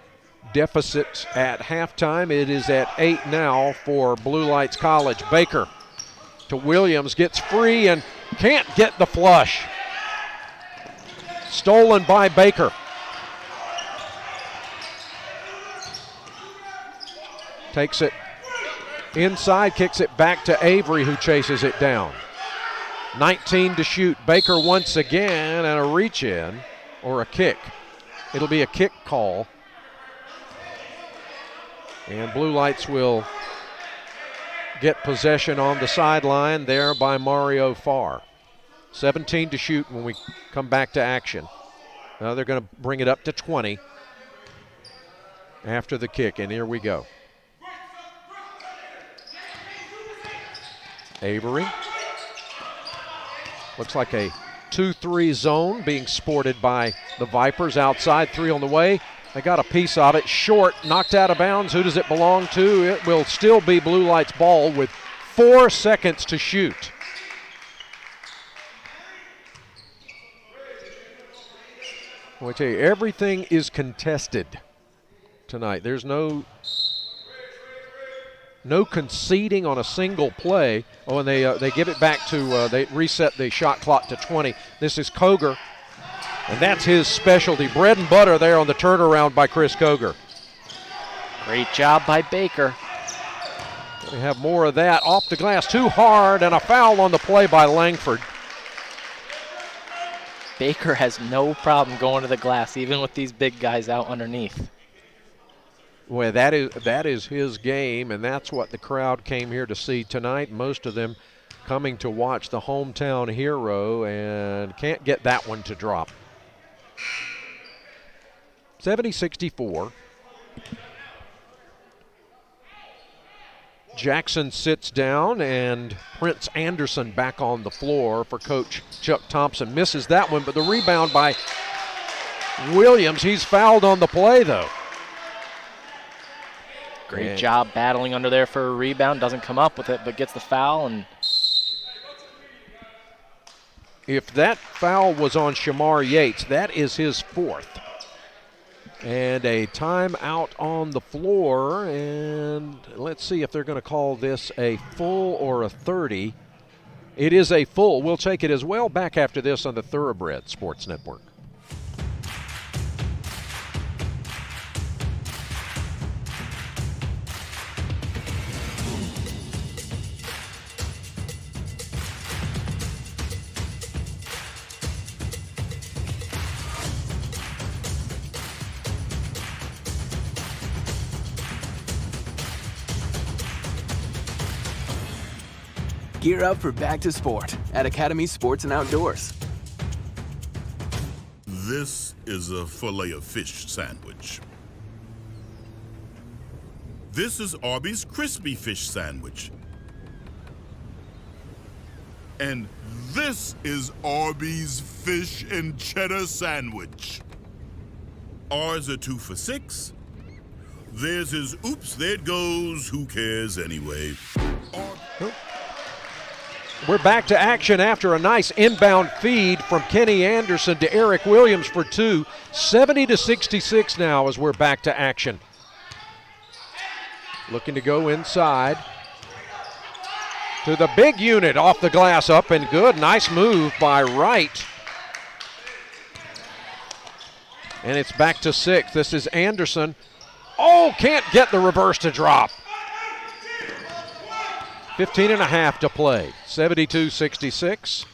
deficit at halftime. It is at 8 now for Blue Lights College. Baker to Williams, gets free and can't get the flush. Stolen by Baker. Takes it inside, kicks it back to Avery, who chases it down. 19 to shoot. Baker once again, and a reach in, or a kick. It'll be a kick call. And Blue Lights will get possession on the sideline there by Mario Farr. 17 to shoot when we come back to action. Now they're going to bring it up to 20 after the kick, and here we go. Avery. Looks like a 2-3 zone being sported by the Vipers. Outside, 3 on the way. They got a piece of it. Short, knocked out of bounds. Who does it belong to? It will still be Blue Lights ball with 4 seconds to shoot. I tell you, everything is contested tonight. There's no conceding on a single play. Oh, and they give it back to, they reset the shot clock to 20. This is Koger, and that's his specialty. Bread and butter there on the turnaround by Chris Koger. Great job by Baker. We have more of that. Off the glass, too hard, and a foul on the play by Langford. Baker has no problem going to the glass, even with these big guys out underneath. Well, that is his game, and that's what the crowd came here to see tonight. Most of them coming to watch the hometown hero, and can't get that one to drop. 70-64. Jackson sits down, and Prince Anderson back on the floor for Coach Chuck Thompson. Misses that one, but the rebound by Williams. He's fouled on the play, though. Great job battling under there for a rebound. Doesn't come up with it, but gets the foul. And if that foul was on Shamar Yates, that is his fourth. And a timeout on the floor. And let's see if they're going to call this a full or a 30. It is a full. We'll take it as well. Back after this on the Thoroughbreds Sports Network. Gear up for back to sport at Academy Sports and Outdoors. This is a Filet-O-Fish sandwich. This is Arby's Crispy Fish Sandwich. And this is Arby's Fish and Cheddar Sandwich. Ours are 2 for $6. Theirs is, oops, there it goes, who cares anyway. We're back to action after a nice inbound feed from Kenny Anderson to Eric Williams for 2. 70-66 now as we're back to action. Looking to go inside to the big unit off the glass, up and good. Nice move by Wright. And it's back to 6. This is Anderson. Oh, can't get the reverse to drop. 15 and a half to play. 72-66.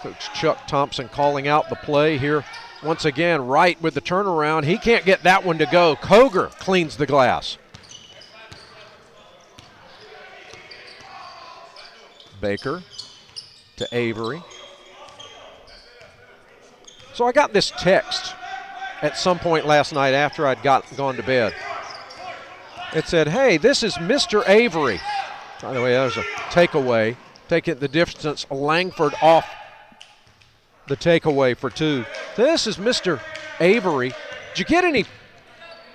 Coach Chuck Thompson calling out the play here. Once again, Wright with the turnaround. He can't get that one to go. Koger cleans the glass. Baker to Avery. So I got this text at some point last night after I'd gone to bed. It said, hey, this is Mr. Avery. By the way, that was a takeaway. Taking the distance, Langford off the takeaway for 2. This is Mr. Avery. Did you get any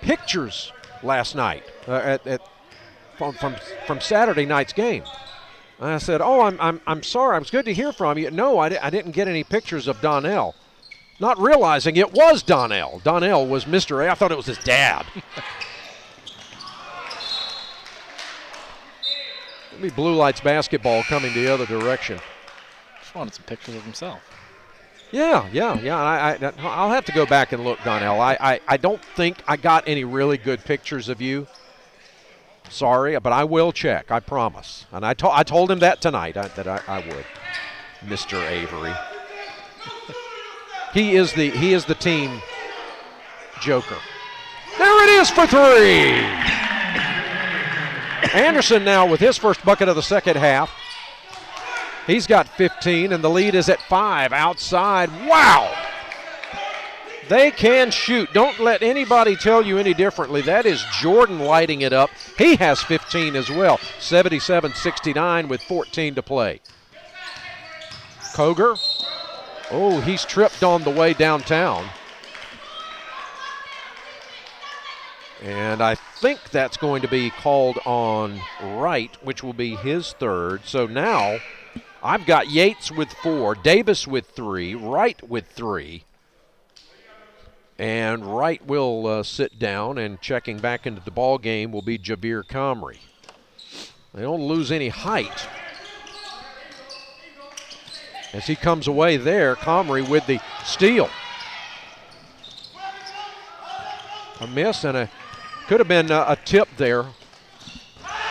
pictures last night from Saturday night's game? And I said, oh, I'm sorry. It was good to hear from you. No, I didn't get any pictures of Donnell. Not realizing it was Donnell. Donnell was Mr. A. I thought it was his dad. Maybe Blue Lights basketball coming the other direction. Just wanted some pictures of himself. Yeah. I'll have to go back and look, Donnell. I don't think I got any really good pictures of you. Sorry, but I will check, I promise. And I told him that tonight, that I would. Mr. Avery. He is the team joker. There it is for 3. Anderson now with his first bucket of the second half. He's got 15, and the lead is at 5 outside. Wow! They can shoot. Don't let anybody tell you any differently. That is Jordan lighting it up. He has 15 as well. 77-69 with 14 to play. Koger. Oh, he's tripped on the way downtown. And I think that's going to be called on Wright, which will be his 3rd. So now I've got Yates with 4, Davis with 3, Wright with 3. And Wright will sit down, and checking back into the ball game will be Javier Comrie. They don't lose any height. As he comes away there, Comrie with the steal. A miss, and could have been a tip there.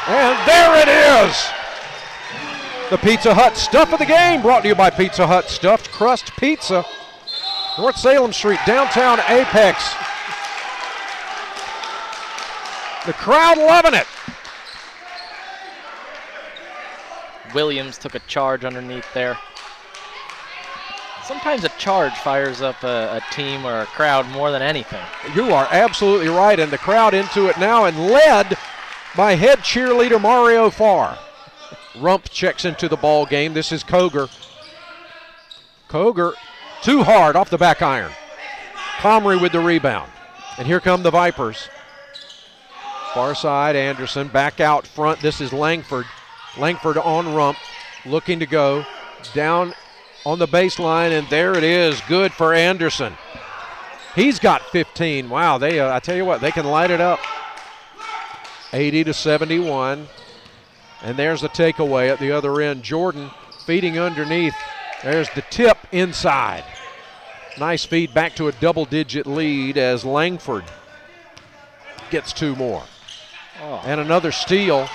And there it is! The Pizza Hut stuff of the game, brought to you by Pizza Hut Stuffed Crust Pizza. North Salem Street, downtown Apex. The crowd loving it. Williams took a charge underneath there. Sometimes a charge fires up a team or a crowd more than anything. You are absolutely right, and the crowd into it now, and led by head cheerleader Mario Farr. Rump checks into the ball game. This is Koger. Koger too hard off the back iron. Comrie with the rebound. And here come the Vipers. Far side, Anderson back out front. This is Langford. Langford on Rump, looking to go down on the baseline, and there it is. Good for Anderson. He's got 15. Wow, I tell you what, they can light it up. 80-71. And there's the takeaway at the other end. Jordan feeding underneath. There's the tip inside. Nice feed back to a double-digit lead as Langford gets 2 more. Oh. And another steal.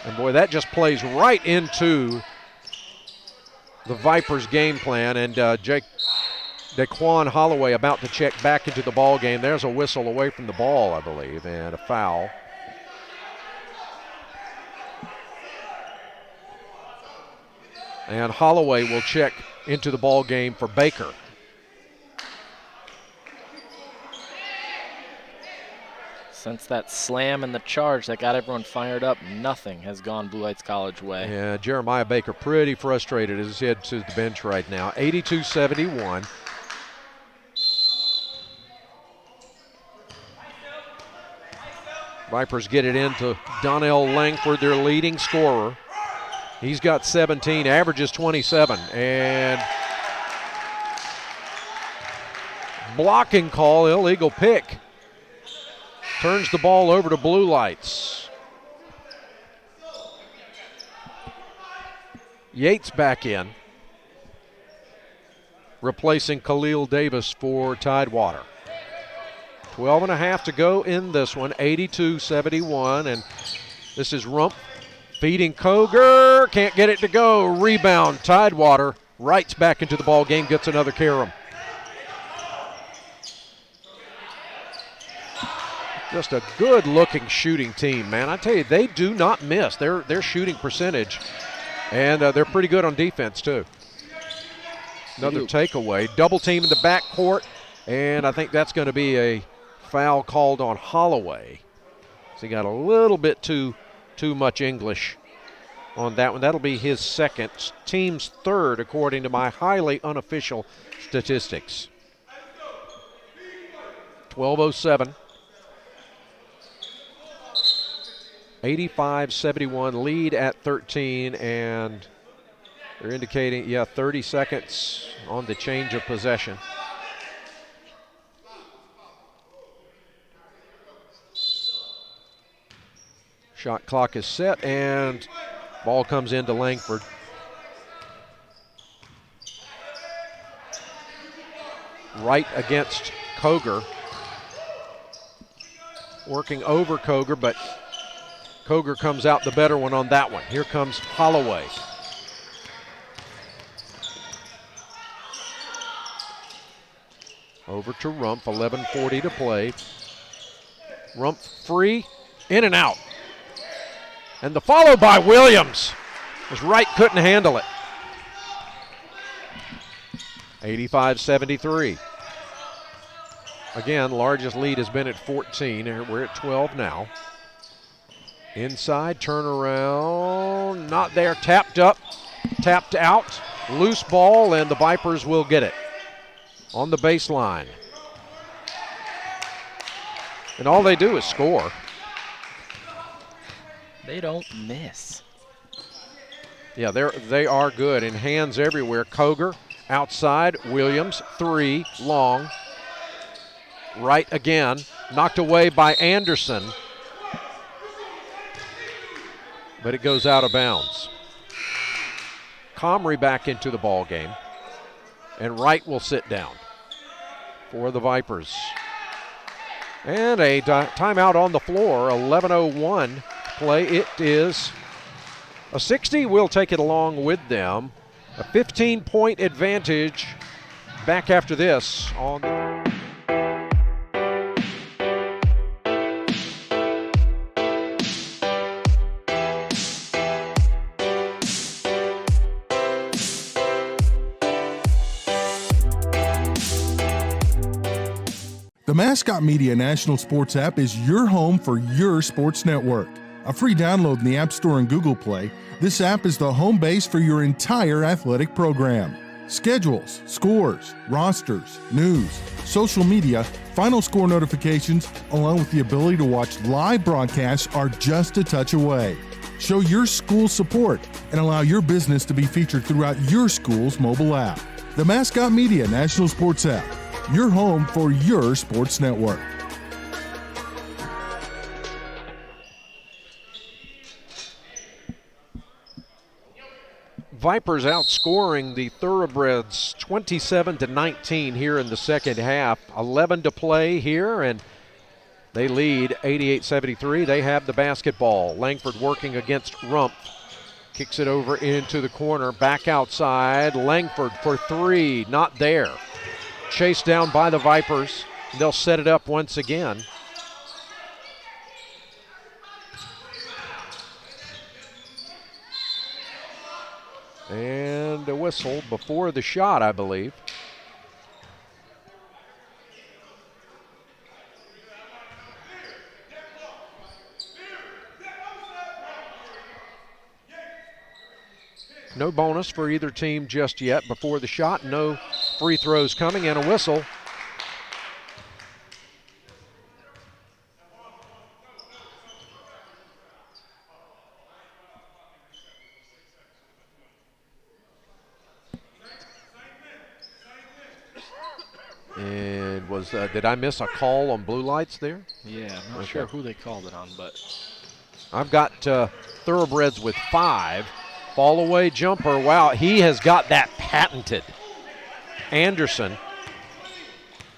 And boy, that just plays right into the Vipers' game plan. And Daquan Holloway about to check back into the ball game. There's a whistle away from the ball, I believe, and a foul. And Holloway will check into the ball game for Baker. Since that slam and the charge that got everyone fired up, nothing has gone Blue Lights College way. Yeah, Jeremiah Baker pretty frustrated as he's headed to the bench right now. 82-71. Vipers get it into Donnell Langford, their leading scorer. He's got 17, averages 27, and blocking call, illegal pick. Turns the ball over to Blue Lights. Yates back in, replacing Khalil Davis for Tidewater. 12.5 to go in this one, 82-71, and this is Rump feeding Koger, can't get it to go. Rebound, Tidewater. Wright's back into the ball game, gets another carom. Just a good-looking shooting team, man. I tell you, they do not miss. Their shooting percentage, and they're pretty good on defense too. Another takeaway, double team in the backcourt, and I think that's going to be a foul called on Holloway. So he got a little bit too much English on that one. That'll be his second, team's third, according to my highly unofficial statistics. 12:07. 85-71 lead at 13, and they're indicating, 30 seconds on the change of possession. Shot clock is set, and ball comes into Langford. Wright against Koger. Working over Koger, but Koger comes out the better one on that one. Here comes Holloway. Over to Rump, 11:40 to play. Rump free, in and out. And the follow by Williams, as Wright couldn't handle it. 85-73. Again, largest lead has been at 14. We're at 12 now. Inside, turnaround, not there, tapped up, tapped out, loose ball, and the Vipers will get it on the baseline. And all they do is score. They don't miss. Yeah, they are good, and hands everywhere. Koger outside, Williams, 3, long. Right again, knocked away by Anderson. But it goes out of bounds. Comrie back into the ball game, and Wright will sit down for the Vipers. And a timeout on the floor, 11:01 play. It is a 60. We'll take it along with them. A 15-point advantage back after this on the The Mascot Media National Sports app is your home for your sports network. A free download in the App Store and Google Play, This app is the home base for your entire athletic program. Schedules, scores, rosters, news, social media, final score notifications, along with the ability to watch live broadcasts are just a touch away. Show your school support and allow your business to be featured throughout your school's mobile app. The Mascot Media National Sports App, your home for your sports network. Vipers outscoring the Thoroughbreds 27-19 here in the second half. 11 to play here, and they lead 88-73. They have the basketball. Langford working against Rumpf. Kicks it over into the corner, back outside. Langford for three, not there. Chased down by the Vipers. They'll set it up once again. And a whistle before the shot, I believe. No bonus for either team just yet before the shot. No free throws coming, and a whistle. And did I miss a call on blue lights there? Yeah, I'm not sure who they called it on, but I've got Thoroughbreds with 5. Fall away jumper. Wow, he has got that patented. Anderson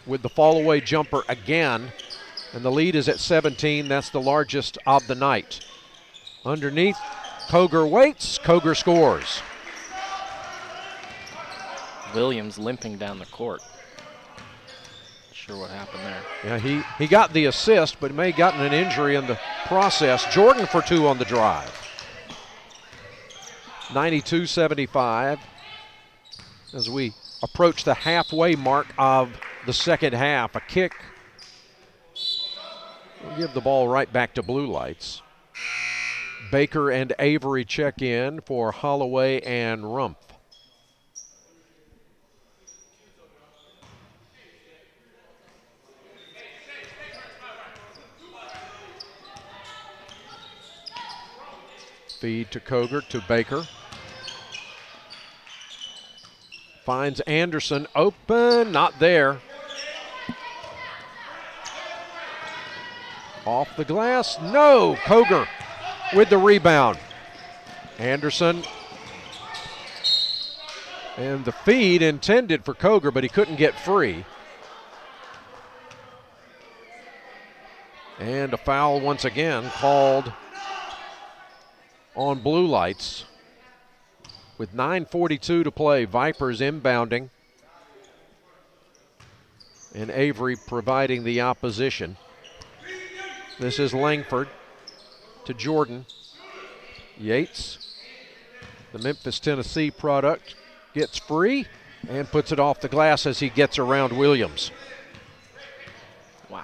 with the fall away jumper again, and the lead is at 17. That's the largest of the night. Underneath, Koger waits. Koger scores. Williams limping down the court. Sure what happened there. Yeah, he got the assist, but may have gotten an injury in the process. Jordan for 2 on the drive. 92-75 as we approach the halfway mark of the second half. A kick. We'll give the ball right back to blue lights. Baker and Avery check in for Holloway and Rumpf. Feed to Koger, to Baker. Finds Anderson open, not there. Off the glass, no. Koger with the rebound. Anderson. And the feed intended for Koger, but he couldn't get free. And a foul once again called on blue lights. With 9:42 to play, Vipers inbounding. And Avery providing the opposition. This is Langford to Jordan. Yates, the Memphis, Tennessee product, gets free and puts it off the glass as he gets around Williams. Wow.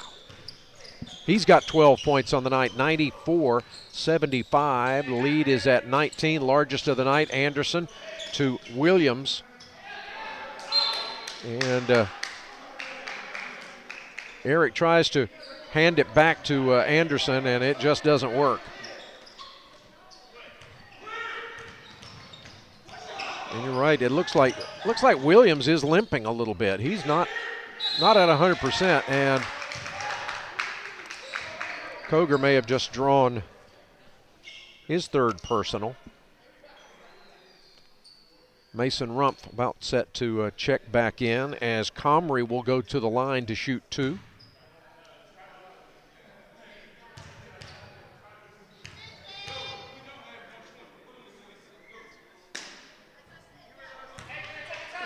He's got 12 points on the night, 94-75. The lead is at 19, largest of the night. Anderson to Williams. And Eric tries to hand it back to Anderson, and it just doesn't work. And you're right, it looks like Williams is limping a little bit. He's not at 100%, and Koger may have just drawn his third personal. Mason Rumpf about set to check back in as Comrie will go to the line to shoot 2.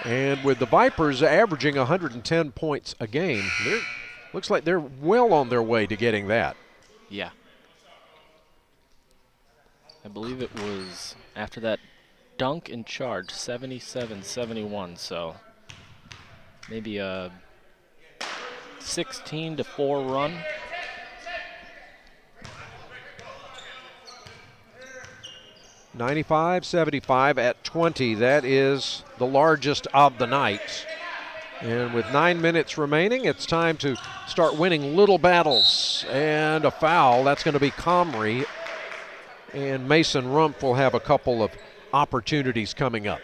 And with the Vipers averaging 110 points a game, looks like they're well on their way to getting that. Yeah. I believe it was after that dunk and charge, 77-71, so maybe a 16-4 run. 95-75 at 20. That is the largest of the night. And with 9 minutes remaining, it's time to start winning little battles. And a foul. That's going to be Comrie. And Mason Rumpf will have a couple of opportunities coming up.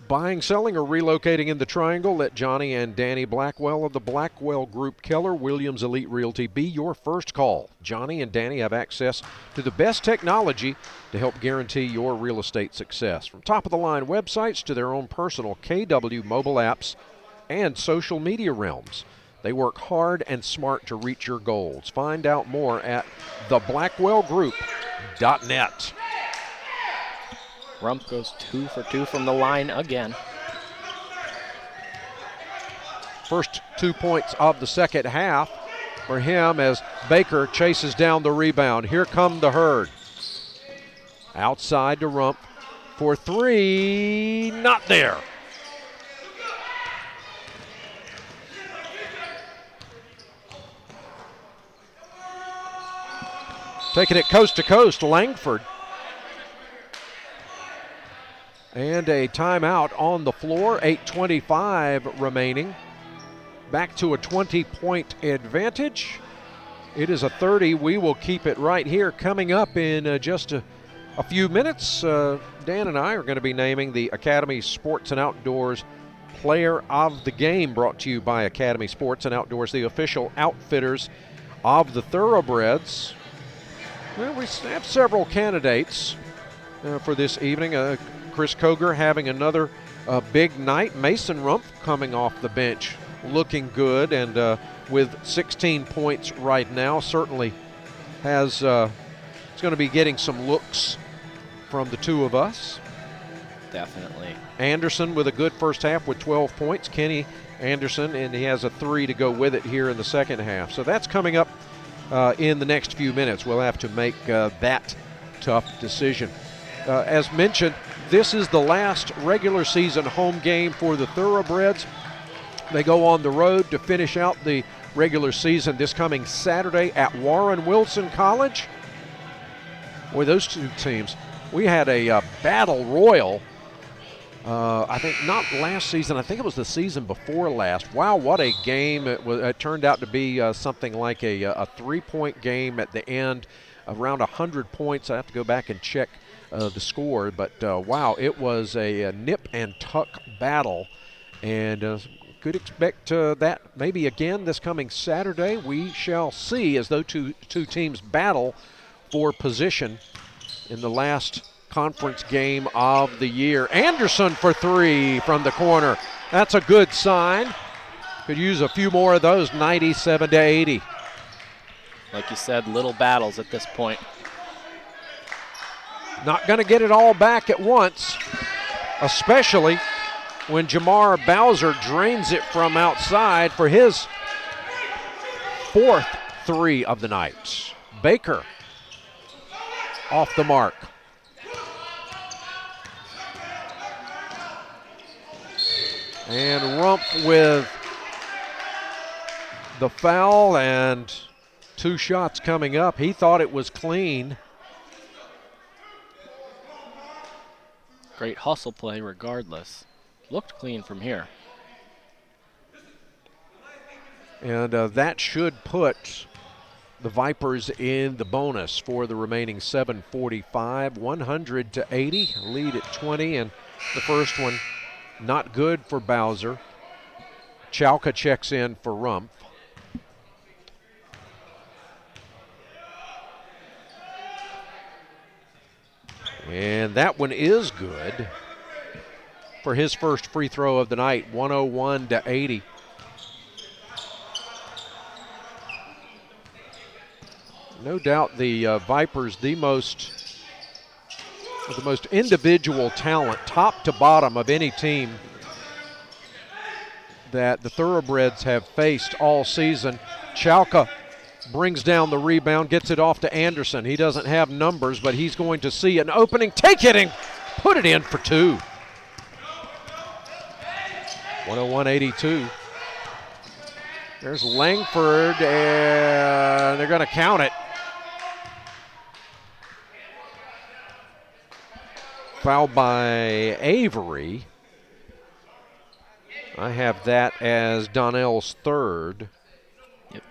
Buying, selling, or relocating in the Triangle? Let Johnny and Danny Blackwell of the Blackwell Group Keller Williams Elite Realty be your first call. Johnny and Danny have access to the best technology to help guarantee your real estate success. From top-of-the-line websites to their own personal KW mobile apps and social media realms, they work hard and smart to reach your goals. Find out more at theblackwellgroup.net. Rumpf goes 2 for 2 from the line again. First 2 points of the second half for him as Baker chases down the rebound. Here come the Herd. Outside to Rumpf for 3, not there. Taking it coast to coast, Langford. And a timeout on the floor, 8:25 remaining. Back to a 20-point advantage. It is a 30. We will keep it right here. Coming up in just a few minutes, Dan and I are going to be naming the Academy Sports and Outdoors Player of the Game, brought to you by Academy Sports and Outdoors, the official outfitters of the Thoroughbreds. Well, we have several candidates for this evening. Chris Koger having another big night. Mason Rumpf coming off the bench looking good, and with 16 points right now, certainly has is going to be getting some looks from the two of us. Definitely. Anderson with a good first half with 12 points. Kenny Anderson, and he has a 3 to go with it here in the second half. So that's coming up in the next few minutes. We'll have to make that tough decision. As mentioned, this is the last regular season home game for the Thoroughbreds. They go on the road to finish out the regular season this coming Saturday at Warren Wilson College. Boy, those two teams, we had a battle royal. I think not last season. I think it was the season before last. Wow, what a game. It turned out to be something like a 3-point game at the end, around 100 points. I have to go back and check the score, but wow, it was a nip and tuck battle, and could expect that maybe again this coming Saturday. We shall see as those two teams battle for position in the last conference game of the year. Anderson for 3 from the corner. That's a good sign. Could use a few more of those. 97-80. Like you said, little battles at this point. Not going to get it all back at once, especially when Jamar Bowser drains it from outside for his 4th 3 of the night. Baker off the mark. And Rumpf with the foul and 2 shots coming up. He thought it was clean. Great hustle play regardless. Looked clean from here. And that should put the Vipers in the bonus for the remaining 7:45. 100-80, lead at 20, and the first one not good for Bowser. Chalka checks in for Rumpf. And that one is good for his first free throw of the night, 101-80. No doubt the Vipers, the most individual talent, top to bottom of any team that the Thoroughbreds have faced all season. Chalka brings down the rebound, gets it off to Anderson. He doesn't have numbers, but he's going to see an opening, take it and put it in for 2. 101-82. There's Langford, and they're going to count it. Foul by Avery. I have that as Donnell's third. Yep.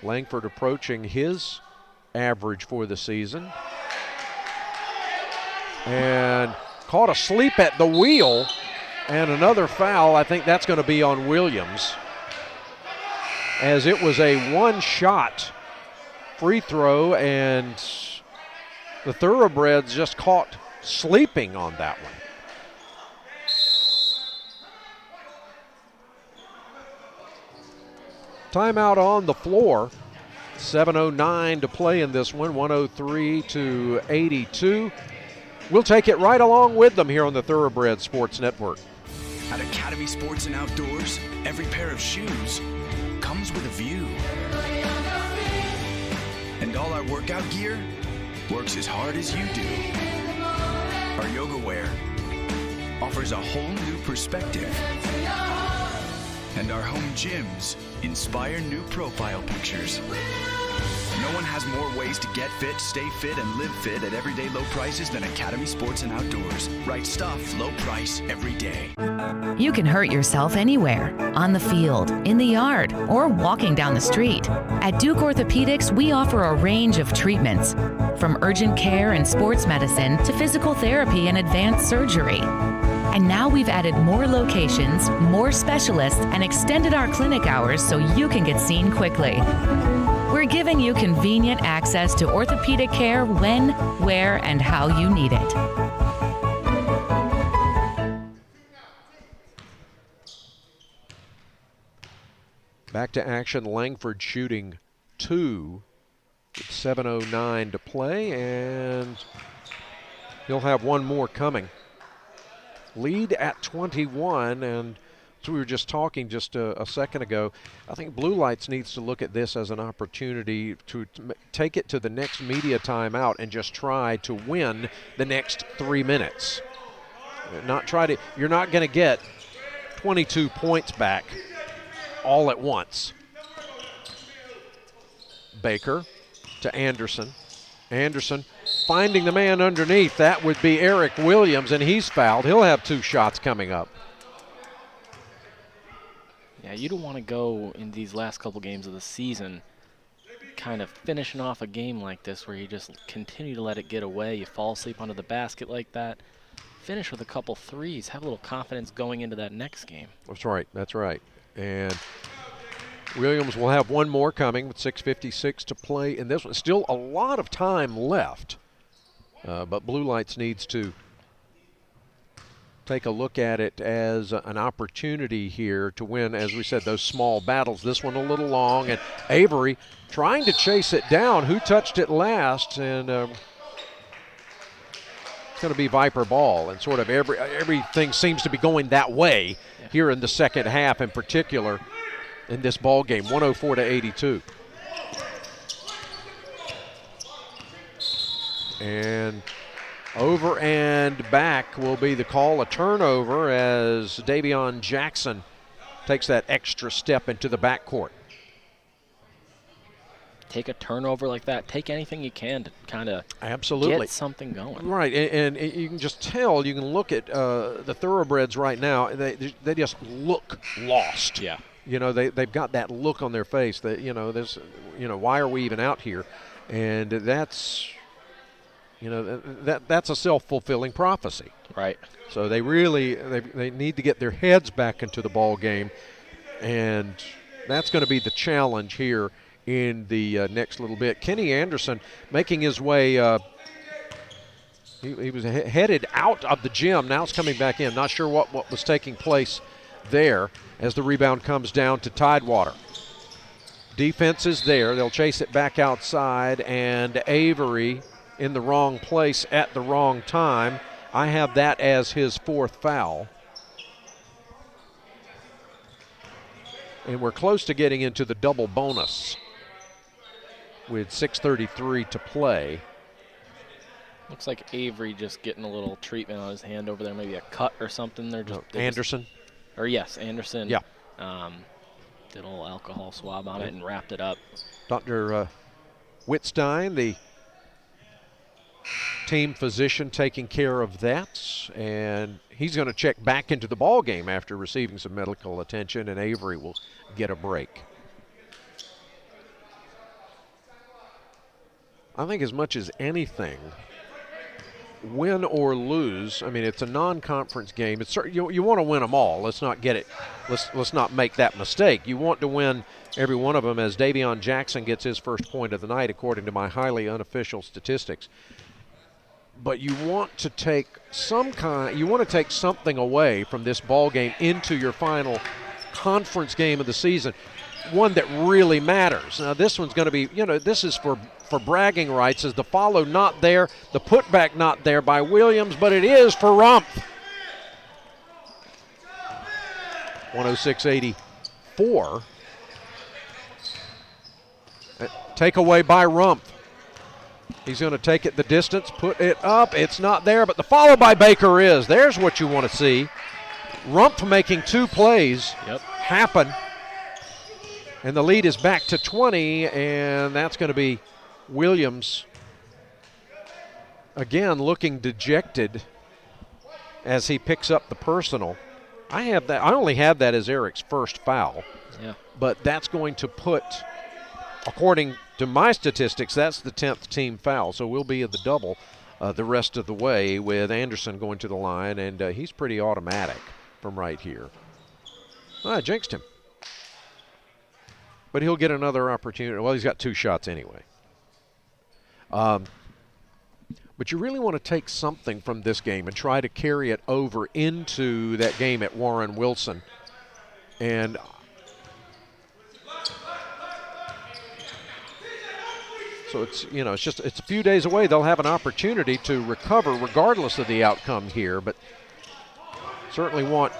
Langford approaching his average for the season. And caught asleep at the wheel. And another foul. I think that's going to be on Williams, as it was a one-shot free throw, and the Thoroughbreds just caught sleeping on that one. Timeout on the floor. 7:09 to play in this one, 103-82. We'll take it right along with them here on the Thoroughbreds Sports Network. At Academy Sports and Outdoors, every pair of shoes comes with a view. And all our workout gear works as hard as you do. Our yoga wear offers a whole new perspective. And our home gyms inspire new profile pictures. No one has more ways to get fit, stay fit, and live fit at everyday low prices than Academy Sports and Outdoors. Right stuff, low price, every day. You can hurt yourself anywhere, on the field, in the yard, or walking down the street. At Duke Orthopedics, we offer a range of treatments, from urgent care and sports medicine to physical therapy and advanced surgery. And now we've added more locations, more specialists, and extended our clinic hours so you can get seen quickly. We're giving you convenient access to orthopedic care when, where, and how you need it. Back to action, Langford shooting 2 with 7:09 to play, and he'll have one more coming. Lead at 21, and as we were just talking just a second ago, I think Blue Lights needs to look at this as an opportunity to take it to the next media timeout and just try to win the next 3 minutes. You're not going to get 22 points back all at once. Baker to Anderson. Anderson finding the man underneath. That would be Eric Williams, and he's fouled. He'll have 2 shots coming up. Yeah, you don't want to go in these last couple games of the season kind of finishing off a game like this where you just continue to let it get away. You fall asleep under the basket like that. Finish with a couple threes. Have a little confidence going into that next game. That's right. That's right. And Williams will have one more coming with 6:56 to play in this one. Still a lot of time left, but Blue Lights needs to take a look at it as an opportunity here to win, as we said, those small battles. This one a little long, and Avery trying to chase it down. Who touched it last? And it's going to be Viper ball, and sort of everything seems to be going that way here in the second half in particular in this ball game, 104-82. And over and back will be the call, a turnover, as Davion Jackson takes that extra step into the backcourt. Take a turnover like that. Take anything you can to kind of get something going. Right, and you can just tell, you can look at the Thoroughbreds right now, they just look lost. Yeah. You know, they've got that look on their face that, why are we even out here? And that's, that's a self-fulfilling prophecy. Right. So they need to get their heads back into the ball game, and that's going to be the challenge here in the next little bit. Kenny Anderson making his way, he was headed out of the gym. Now it's coming back in. Not sure what was taking place there as the rebound comes down to Tidewater. Defense is there. They'll chase it back outside, and Avery in the wrong place at the wrong time. I have that as his 4th foul. And we're close to getting into the double bonus with 6:33 to play. Looks like Avery just getting a little treatment on his hand over there, maybe a cut or something. They're just Anderson? Yes, Anderson. Yeah. Did a little alcohol swab on it and wrapped it up. Dr. Wittstein, the team physician, taking care of that, and he's going to check back into the ball game after receiving some medical attention, and Avery will get a break. I think as much as anything, win or lose, I mean, it's a non-conference game. It's you want to win them all. Let's not get it. Let's not make that mistake. You want to win every one of them, as Davion Jackson gets his first point of the night, according to my highly unofficial statistics. But you want to take something away from this ball game into your final conference game of the season, one that really matters. Now, this one's going to be, this is for bragging rights, as the follow not there, the putback not there by Williams, but it is for Rumpf. 106.84. Take away by Rumpf. He's going to take it the distance, put it up. It's not there, but the follow by Baker is. There's what you want to see. Rumpf making two plays happen. And the lead is back to 20, and that's going to be Williams again looking dejected as he picks up the personal. I only have that as Eric's first foul. Yeah. But that's going to put, according to my statistics, that's the 10th team foul. So we'll be at the double the rest of the way, with Anderson going to the line, and he's pretty automatic from right here. I jinxed him. But he'll get another opportunity. Well, he's got two shots anyway. But you really want to take something from this game and try to carry it over into that game at Warren Wilson. And so it's a few days away. They'll have an opportunity to recover regardless of the outcome here, but certainly want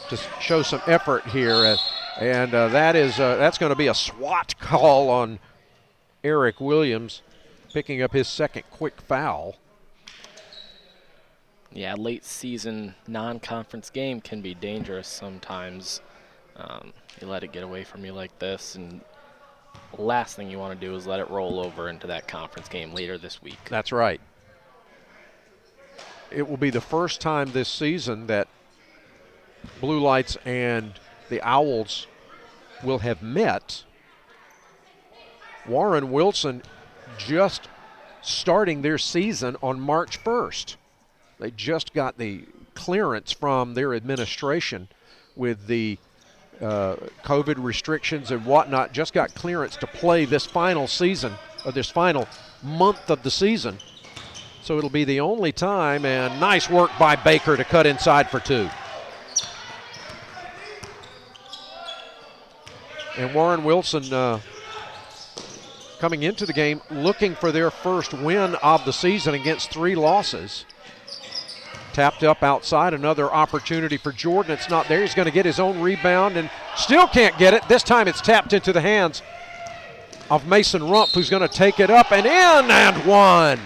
to show some effort here. And that's going to be a SWAT call on Eric Williams, picking up his second quick foul. Yeah, late season non-conference game can be dangerous sometimes. You let it get away from you like this, and the last thing you want to do is let it roll over into that conference game later this week. That's right. It will be the first time this season that Blue Lights and the Owls will have met. Warren Wilson just starting their season on March 1st. They just got the clearance from their administration with the COVID restrictions and whatnot, just got clearance to play this final season, or this final month of the season. So it'll be the only time, and nice work by Baker to cut inside for two. And Warren Wilson coming into the game looking for their first win of the season against 3 losses. Tapped up outside, another opportunity for Jordan. It's not there. He's going to get his own rebound and still can't get it. This time it's tapped into the hands of Mason Rumpf, who's going to take it up and in and one.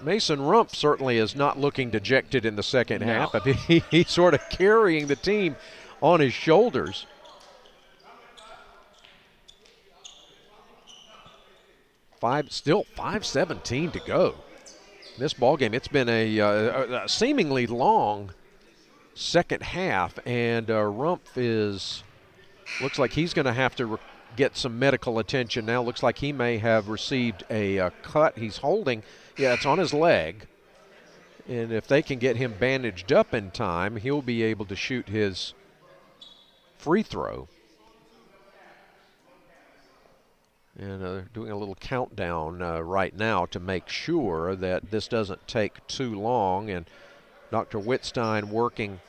Mason Rumpf certainly is not looking dejected in the second half. He's sort of carrying the team on his shoulders. Still 5:17 to go. This ball game, it's been a seemingly long second half, and Rumpf looks like he's going to have to get some medical attention now. Looks like he may have received a cut. He's holding. Yeah, it's on his leg. And if they can get him bandaged up in time, he'll be able to shoot his free throw. And they're doing a little countdown right now to make sure that this doesn't take too long. And Dr. Wittstein working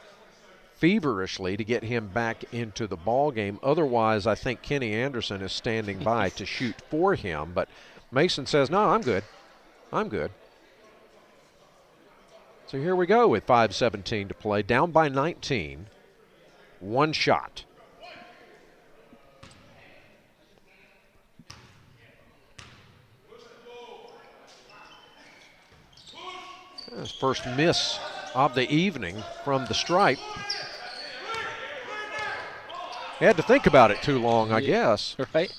feverishly to get him back into the ball game. Otherwise, I think Kenny Anderson is standing by to shoot for him. But Mason says, no, I'm good. I'm good. So here we go with 5:17 to play. Down by 19. One shot. His first miss of the evening from the stripe. Had to think about it too long, I guess. Right.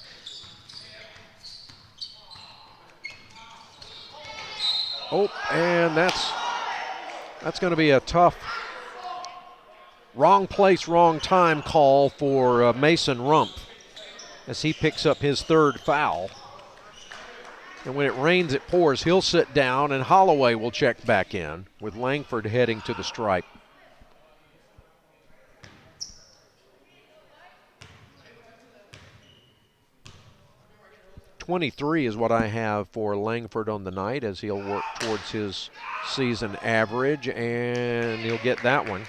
Oh, and that's going to be a tough wrong place, wrong time call for Mason Rump as he picks up his third foul. And when it rains, it pours. He'll sit down, and Holloway will check back in with Langford heading to the stripe. .23 is what I have for Langford on the night as he'll work towards his season average, and he'll get that one.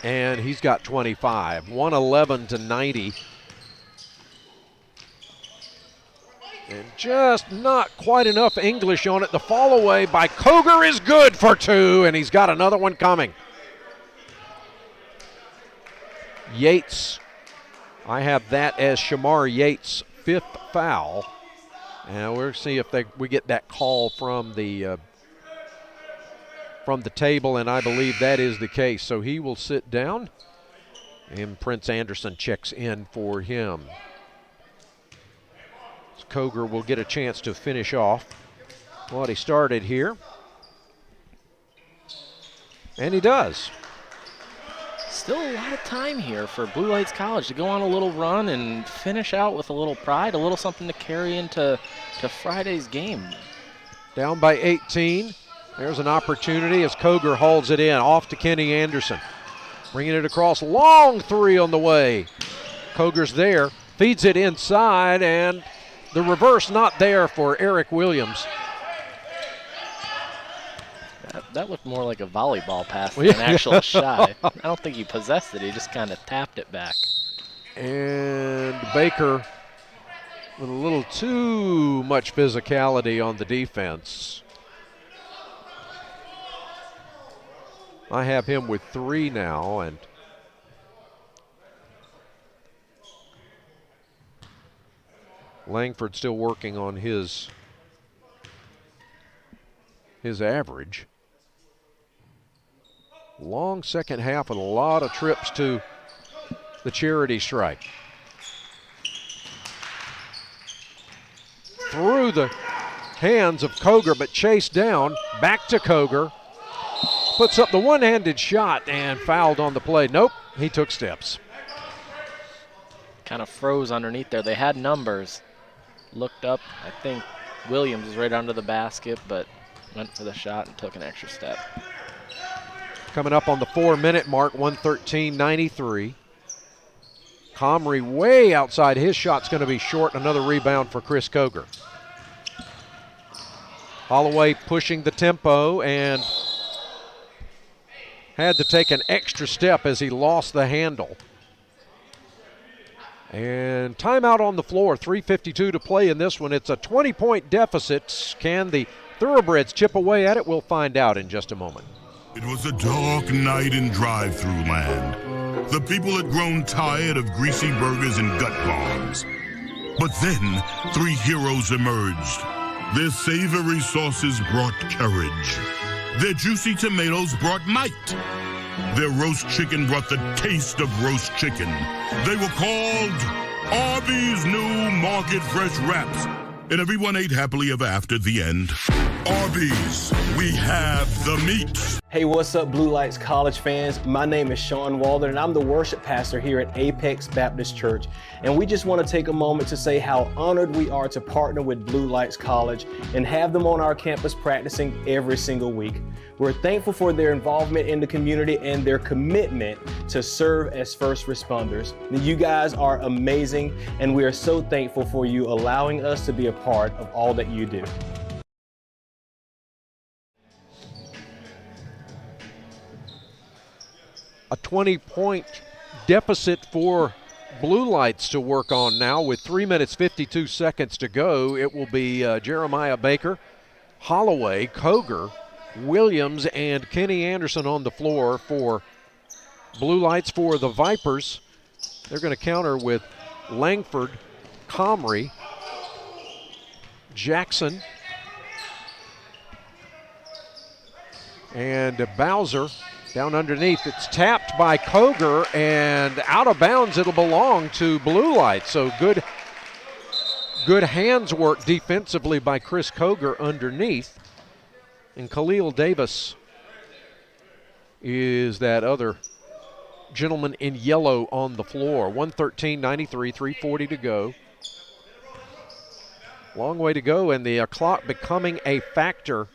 And he's got 25, 111 to 90. And just not quite enough English on it. The fall away by Koger is good for two, and he's got another one coming. Yates, I have that as Shamar Yates' fifth foul. And we'll see if we get that call from the table, and I believe that is the case. So he will sit down, and Prince Anderson checks in for him. Koger will get a chance to finish off what he started here. And he does. Still a lot of time here for Blue Lights College to go on a little run and finish out with a little pride, a little something to carry into Friday's game. Down by 18. There's an opportunity as Koger hauls it in. Off to Kenny Anderson. Bringing it across. Long three on the way. Koger's there. Feeds it inside, and the reverse not there for Eric Williams. That looked more like a volleyball pass than an actual shot. I don't think he possessed it. He just kind of tapped it back. And Baker with a little too much physicality on the defense. I have him with 3 now, and Langford still working on his average. Long second half and a lot of trips to the charity stripe. Through the hands of Koger, but chased down. Back to Koger. Puts up the one-handed shot and fouled on the play. Nope, he took steps. Kind of froze underneath there. They had numbers. Looked up. I think Williams was right under the basket, but went for the shot and took an extra step. Coming up on the 4-minute mark, 113-93. Comrie way outside. His shot's going to be short. Another rebound for Chris Koger. Holloway pushing the tempo and had to take an extra step as he lost the handle. And timeout on the floor, 3:52 to play in this one. It's a 20-point deficit. Can the Thoroughbreds chip away at it? We'll find out in just a moment. It was a dark night in drive-thru land. The people had grown tired of greasy burgers and gut bombs. But then, 3 heroes emerged. Their savory sauces brought courage. Their juicy tomatoes brought might. Their roast chicken brought the taste of roast chicken. They were called Arby's New Market Fresh Wraps. And everyone ate happily ever after the end. Arby's, we have the meat. Hey, what's up, Blue Lights College fans? My name is Sean Walder, and I'm the worship pastor here at Apex Baptist Church. And we just want to take a moment to say how honored we are to partner with Blue Lights College and have them on our campus practicing every single week. We're thankful for their involvement in the community and their commitment to serve as first responders. You guys are amazing, and we are so thankful for you allowing us to be a part of all that you do. A 20-point deficit for Blue Lights to work on now with 3 minutes 52 seconds to go. It will be Jeremiah Baker, Holloway, Koger, Williams, and Kenny Anderson on the floor for Blue Lights. For the Vipers, they're going to counter with Langford, Comrie, Jackson, and Bowser down underneath. It's tapped by Koger, and out of bounds. It'll belong to Blue Lights. So good hands work defensively by Chris Koger underneath. And Khalil Davis is that other gentleman in yellow on the floor. 113-93, 3:40 to go. Long way to go, and the clock becoming a factor.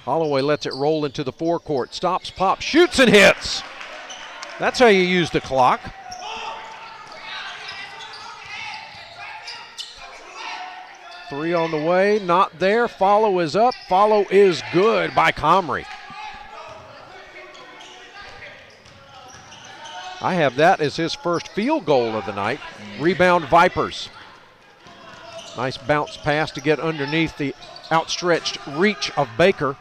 Holloway lets it roll into the forecourt. Stops, pops, shoots, and hits. That's how you use the clock. Three on the way, not there. Follow is up. Follow is good by Comrie. I have that as his first field goal of the night. Rebound Vipers. Nice bounce pass to get underneath the outstretched reach of Baker.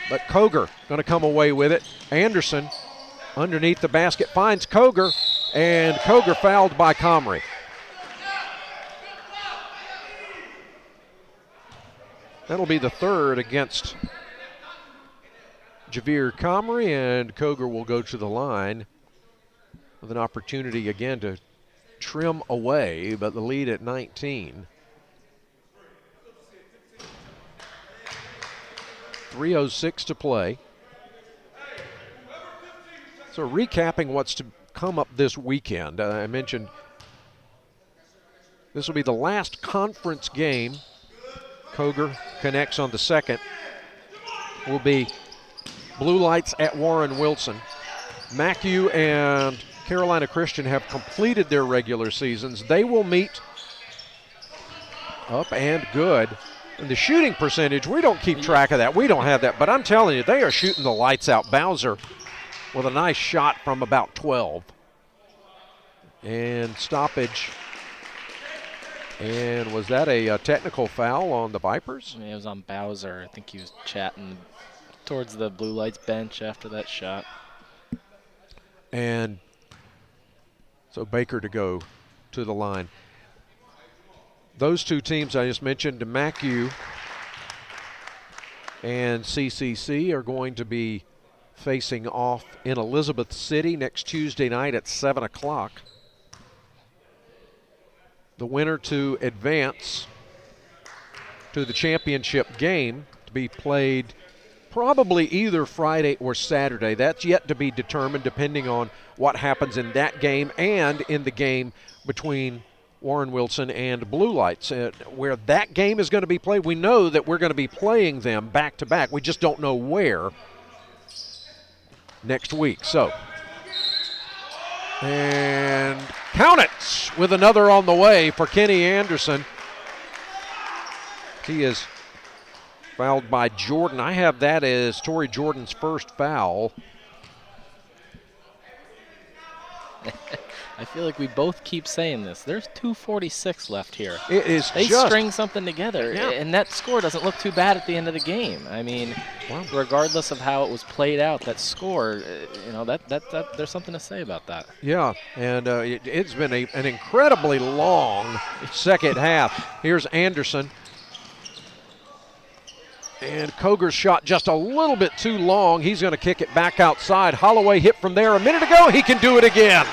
But Koger going to come away with it. Anderson underneath the basket finds Koger, and Koger fouled by Comrie. That'll be the third against Javier Comrie, and Koger will go to the line with an opportunity again to trim away, but the lead at 19. 3:06 to play. So recapping what's to come up this weekend, I mentioned this will be the last conference game. Koger connects on the second. Will be Blue Lights at Warren Wilson. Mackey and Carolina Christian have completed their regular seasons. They will meet up and good. And the shooting percentage, we don't keep track of that. We don't have that. But I'm telling you, they are shooting the lights out. Bowser with a nice shot from about 12. And stoppage. And was that a technical foul on the Vipers? It was on Bowser. I think he was chatting towards the Blue Lights bench after that shot. And so Baker to go to the line. Those two teams I just mentioned, Mackey and CCC, are going to be facing off in Elizabeth City next Tuesday night at 7 o'clock. The winner to advance to the championship game to be played probably either Friday or Saturday. That's yet to be determined depending on what happens in that game and in the game between Warren Wilson and Blue Lights. Where that game is going to be played, we know that we're going to be playing them back to back. We just don't know where next week. So, and count it with another on the way for Kenny Anderson. He is fouled by Jordan. I have that as Torrey Jordan's first foul. I feel like we both keep saying this. There's 2:46 left here. It is they just string something together, yeah. And that score doesn't look too bad at the end of the game. I mean, regardless of how it was played out, that score, that there's something to say about that. Yeah, and it's been an incredibly long second half. Here's Anderson. And Koger's shot just a little bit too long. He's going to kick it back outside. Holloway hit from there a minute ago. He can do it again.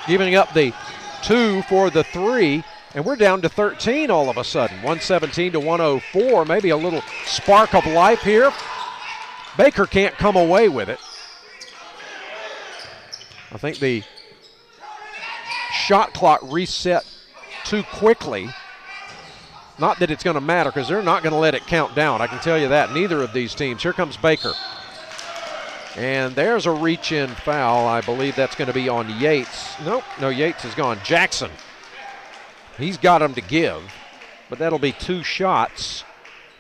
Giving up the 2 for the 3, and we're down to 13 all of a sudden. 117 to 104. Maybe a little spark of life here. Baker can't come away with it. I think the shot clock reset too quickly. Not that it's going to matter, because they're not going to let it count down. I can tell you that. Neither of these teams. Here comes Baker. And there's a reach-in foul. I believe that's going to be on Yates. Nope, no, Yates is gone. Jackson. He's got him to give. But that'll be 2 shots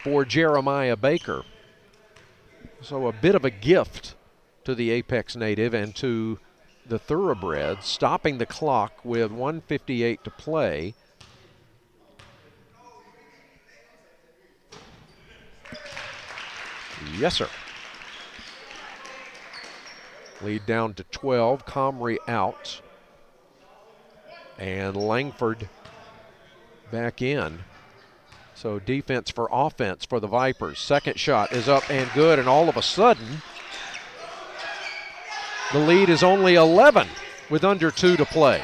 for Jeremiah Baker. So a bit of a gift to the Apex native and to the Thoroughbreds, stopping the clock with 1:58 to play. Yes, sir. Lead down to 12. Comrie out. And Langford back in. So defense for offense for the Vipers. Second shot is up and good, and all of a sudden, the lead is only 11 with under 2 to play.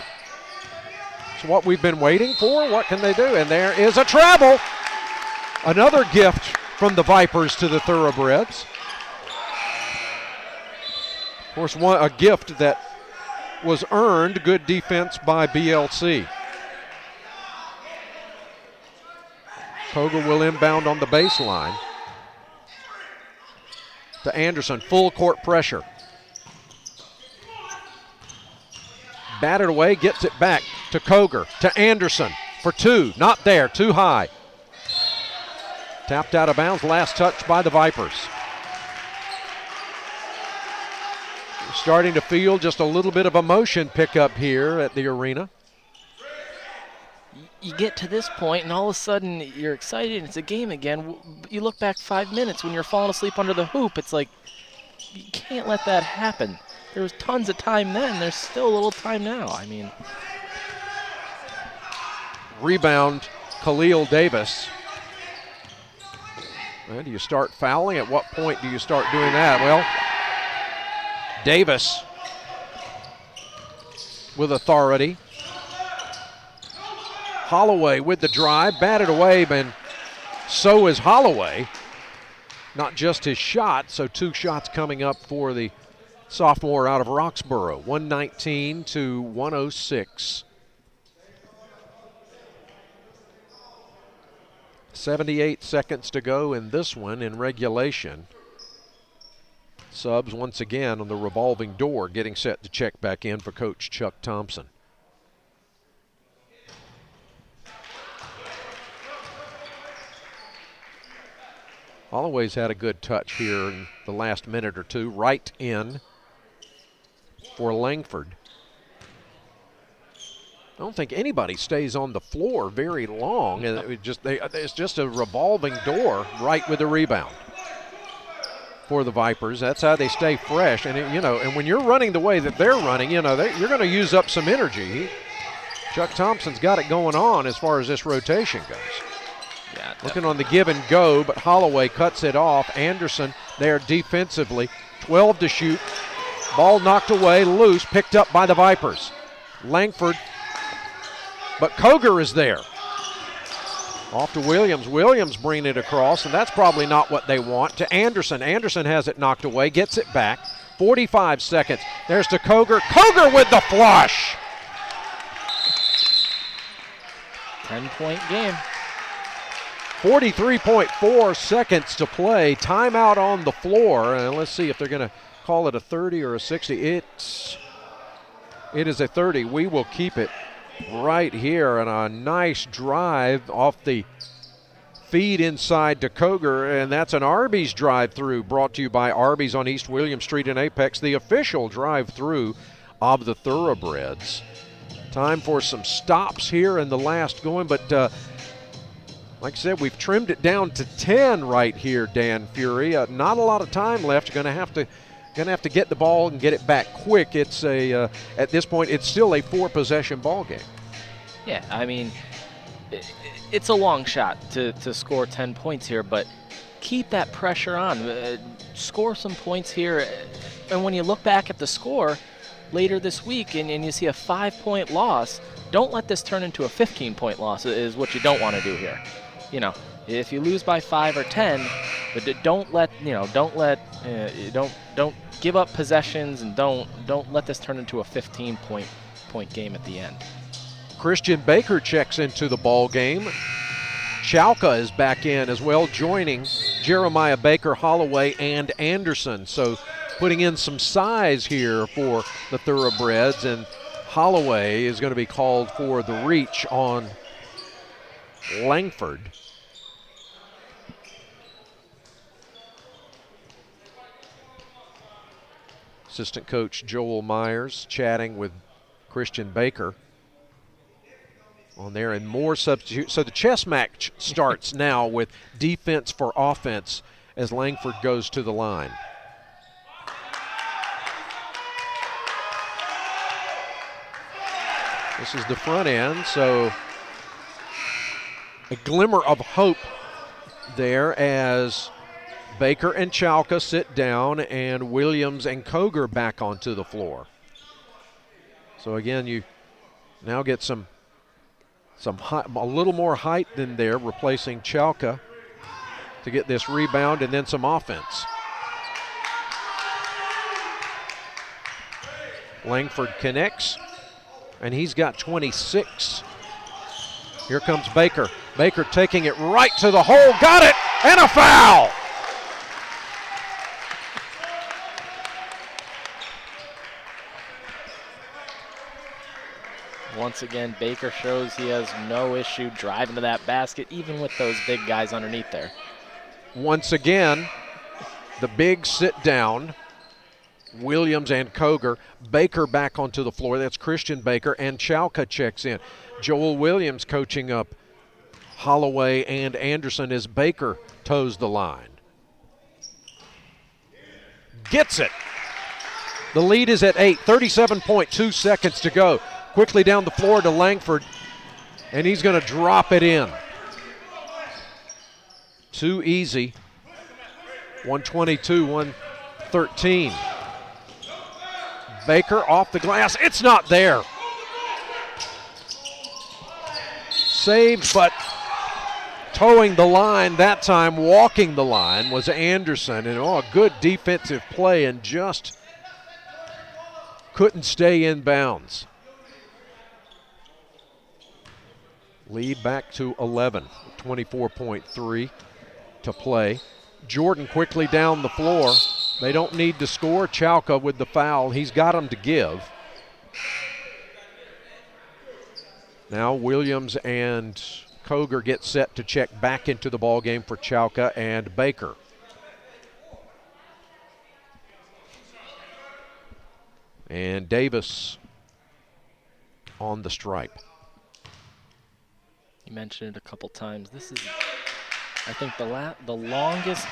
It's what we've been waiting for. What can they do? And there is a travel. Another gift from the Vipers to the Thoroughbreds. Of course, a gift that was earned. Good defense by BLC. Koger will inbound on the baseline to Anderson. Full court pressure. Batted away, gets it back to Koger, to Anderson for 2. Not there, too high. Tapped out of bounds, last touch by the Vipers. Starting to feel just a little bit of a motion pickup here at the arena. You get to this point and all of a sudden you're excited and it's a game again. You look back 5 minutes when you're falling asleep under the hoop. It's like, you can't let that happen. There was tons of time then. There's still a little time now. I mean. Rebound, Khalil Davis. Well, do you start fouling? At what point do you start doing that? Well, Davis with authority. Holloway with the drive, batted away, and so is Holloway. Not just his shot, so 2 shots coming up for the sophomore out of Roxborough. 119 to 106. 78 seconds to go in this one in regulation. Subs once again on the revolving door, getting set to check back in for Coach Chuck Thompson. Holloway's had a good touch here in the last minute or two. Right in for Langford. I don't think anybody stays on the floor very long. It's just a revolving door right with the rebound for the Vipers. That's how they stay fresh. And, and when you're running the way that they're running, you're going to use up some energy. Chuck Thompson's got it going on as far as this rotation goes. Yeah, looking on the give and go, but Holloway cuts it off. Anderson there defensively. 12 to shoot. Ball knocked away, loose, picked up by the Vipers. Langford, but Koger is there. Off to Williams. Williams bringing it across, and that's probably not what they want. To Anderson. Anderson has it knocked away, gets it back. 45 seconds. There's to Koger. Koger with the flush. 10-point game. 43.4 seconds to play. Timeout on the floor. And let's see if they're going to call it a 30 or a 60. It is a 30. We will keep it right here. And a nice drive off the feed inside to Koger. And that's an Arby's drive-through brought to you by Arby's on East William Street in Apex, the official drive-through of the Thoroughbreds. Time for some stops here in the last going, but like I said, we've trimmed it down to 10 right here, Dan Fury. Not a lot of time left. You're going to have to get the ball and get it back quick. It's at this point, it's still a 4-possession ball game. Yeah, I mean, it's a long shot to score 10 points here, but keep that pressure on. Score some points here. And when you look back at the score later this week and you see a 5-point loss, don't let this turn into a 15-point loss is what you don't want to do here. If you lose by 5 or 10, but don't give up possessions, and don't let this turn into a 15-point game at the end. Christian Baker checks into the ball game. Chalka is back in as well, joining Jeremiah Baker, Holloway, and Anderson. So putting in some size here for the Thoroughbreds, and Holloway is going to be called for the reach on Langford. Assistant coach Joel Myers chatting with Christian Baker on there, and more substitute. So the chess match starts now with defense for offense as Langford goes to the line. This is the front end, so a glimmer of hope there as Baker and Chalka sit down and Williams and Koger back onto the floor. So again, you now get a little more height than there, replacing Chalka to get this rebound and then some offense. Langford connects, and he's got 26. Here comes Baker. Baker taking it right to the hole, got it, and a foul! Once again, Baker shows he has no issue driving to that basket, even with those big guys underneath there. Once again, the bigs sit down. Williams and Koger. Baker back onto the floor. That's Christian Baker, and Chalka checks in. Joel Williams coaching up Holloway and Anderson as Baker toes the line. Gets it. The lead is at 8, 37.2 seconds to go. Quickly down the floor to Langford, and he's going to drop it in. Too easy. 122, 113. Baker off the glass. It's not there. Saved, but towing the line that time, walking the line, was Anderson. And a good defensive play, and just couldn't stay in bounds. Lead back to 11, 24.3 to play. Jordan quickly down the floor. They don't need to score. Chalka with the foul. He's got them to give. Now Williams and Koger get set to check back into the ball game for Chalka and Baker. And Davis on the stripe. You mentioned it a couple times. This is, I think, the longest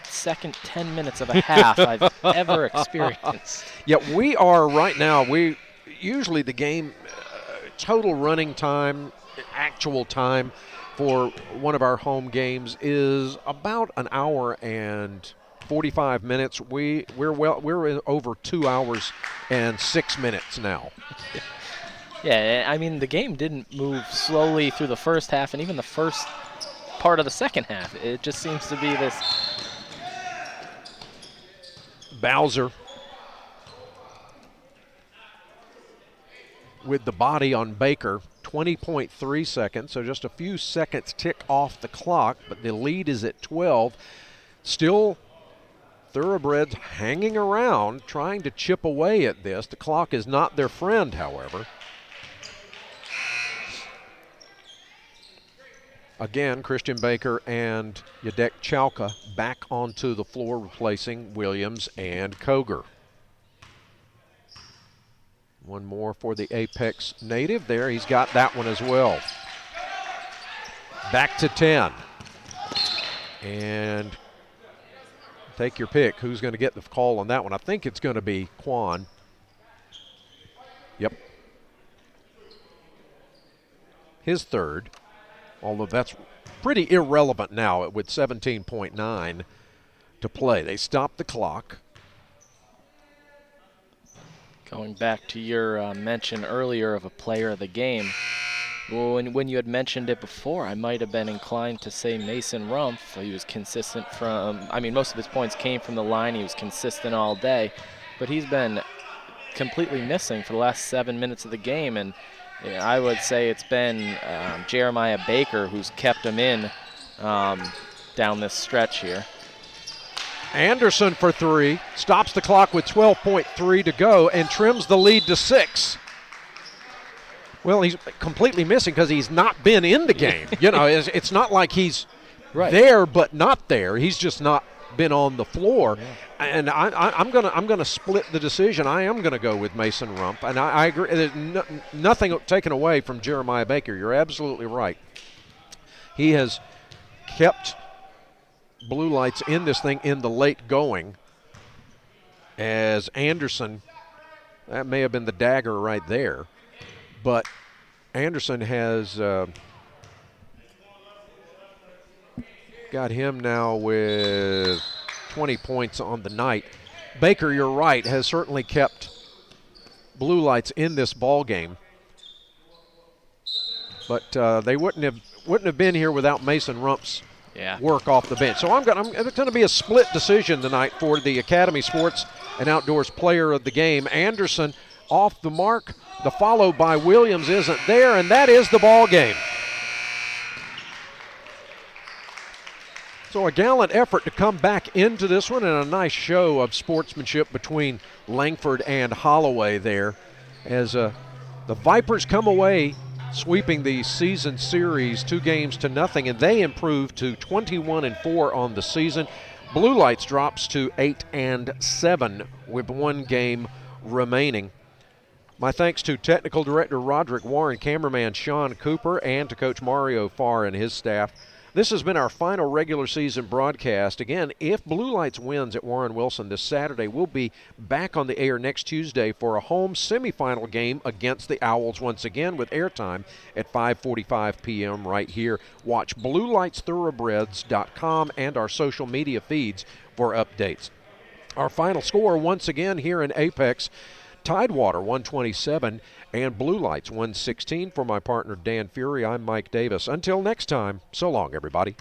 second 10 minutes of a half I've ever experienced. Yeah, we are right now. We usually the game total running time, actual time for one of our home games is about an hour and 45 minutes. We're over 2 hours and 6 minutes now. Yeah, I mean, the game didn't move slowly through the first half and even the first part of the second half. It just seems to be this. Bowser with the body on Baker, 20.3 seconds, so just a few seconds tick off the clock, but the lead is at 12. Still Thoroughbreds hanging around, trying to chip away at this. The clock is not their friend, however. Again, Christian Baker and Yadek Chalka back onto the floor, replacing Williams and Koger. One more for the Apex native there. He's got that one as well. Back to 10. And take your pick. Who's going to get the call on that one? I think it's going to be Quan. Yep. His third. Although that's pretty irrelevant now with 17.9 to play. They stopped the clock. Going back to your mention earlier of a player of the game, when you had mentioned it before, I might have been inclined to say Mason Rumpf. He was consistent most of his points came from the line. He was consistent all day, but he's been completely missing for the last 7 minutes of the game, and I would say it's been Jeremiah Baker who's kept him in down this stretch here. Anderson for three, stops the clock with 12.3 to go and trims the lead to 6. Well, he's completely missing because he's not been in the game. You know, it's not like he's there but not there. He's just not been on the floor. Yeah. And I'm gonna split the decision. I am gonna go with Mason Rumpf, and I agree. There's nothing taken away from Jeremiah Baker. You're absolutely right. He has kept Blue Lights in this thing in the late going as Anderson, that may have been the dagger right there, but Anderson has got him now with 20 points on the night. Baker, you're right, has certainly kept Blue Lights in this ball game, but they wouldn't have been here without Mason Rump's work off the bench. So it's going to be a split decision tonight for the Academy Sports and Outdoors Player of the Game. Anderson off the mark. The follow by Williams isn't there, and that is the ball game. So a gallant effort to come back into this one, and a nice show of sportsmanship between Langford and Holloway there as the Vipers come away sweeping the season series 2-0, and they improve to 21-4 on the season. Blue Lights drops to 8-7 with 1 game remaining. My thanks to Technical Director Roderick Warren, cameraman Sean Cooper, and to Coach Mario Farr and his staff. This has been our final regular season broadcast. Again, if Blue Lights wins at Warren Wilson this Saturday, we'll be back on the air next Tuesday for a home semifinal game against the Owls once again with airtime at 5:45 p.m. right here. Watch BlueLightsThoroughbreds.com and our social media feeds for updates. Our final score once again here in Apex, Tidewater 127 and Blue Lights 116. For my partner Dan Fury, I'm Mike Davis. Until next time, so long, everybody.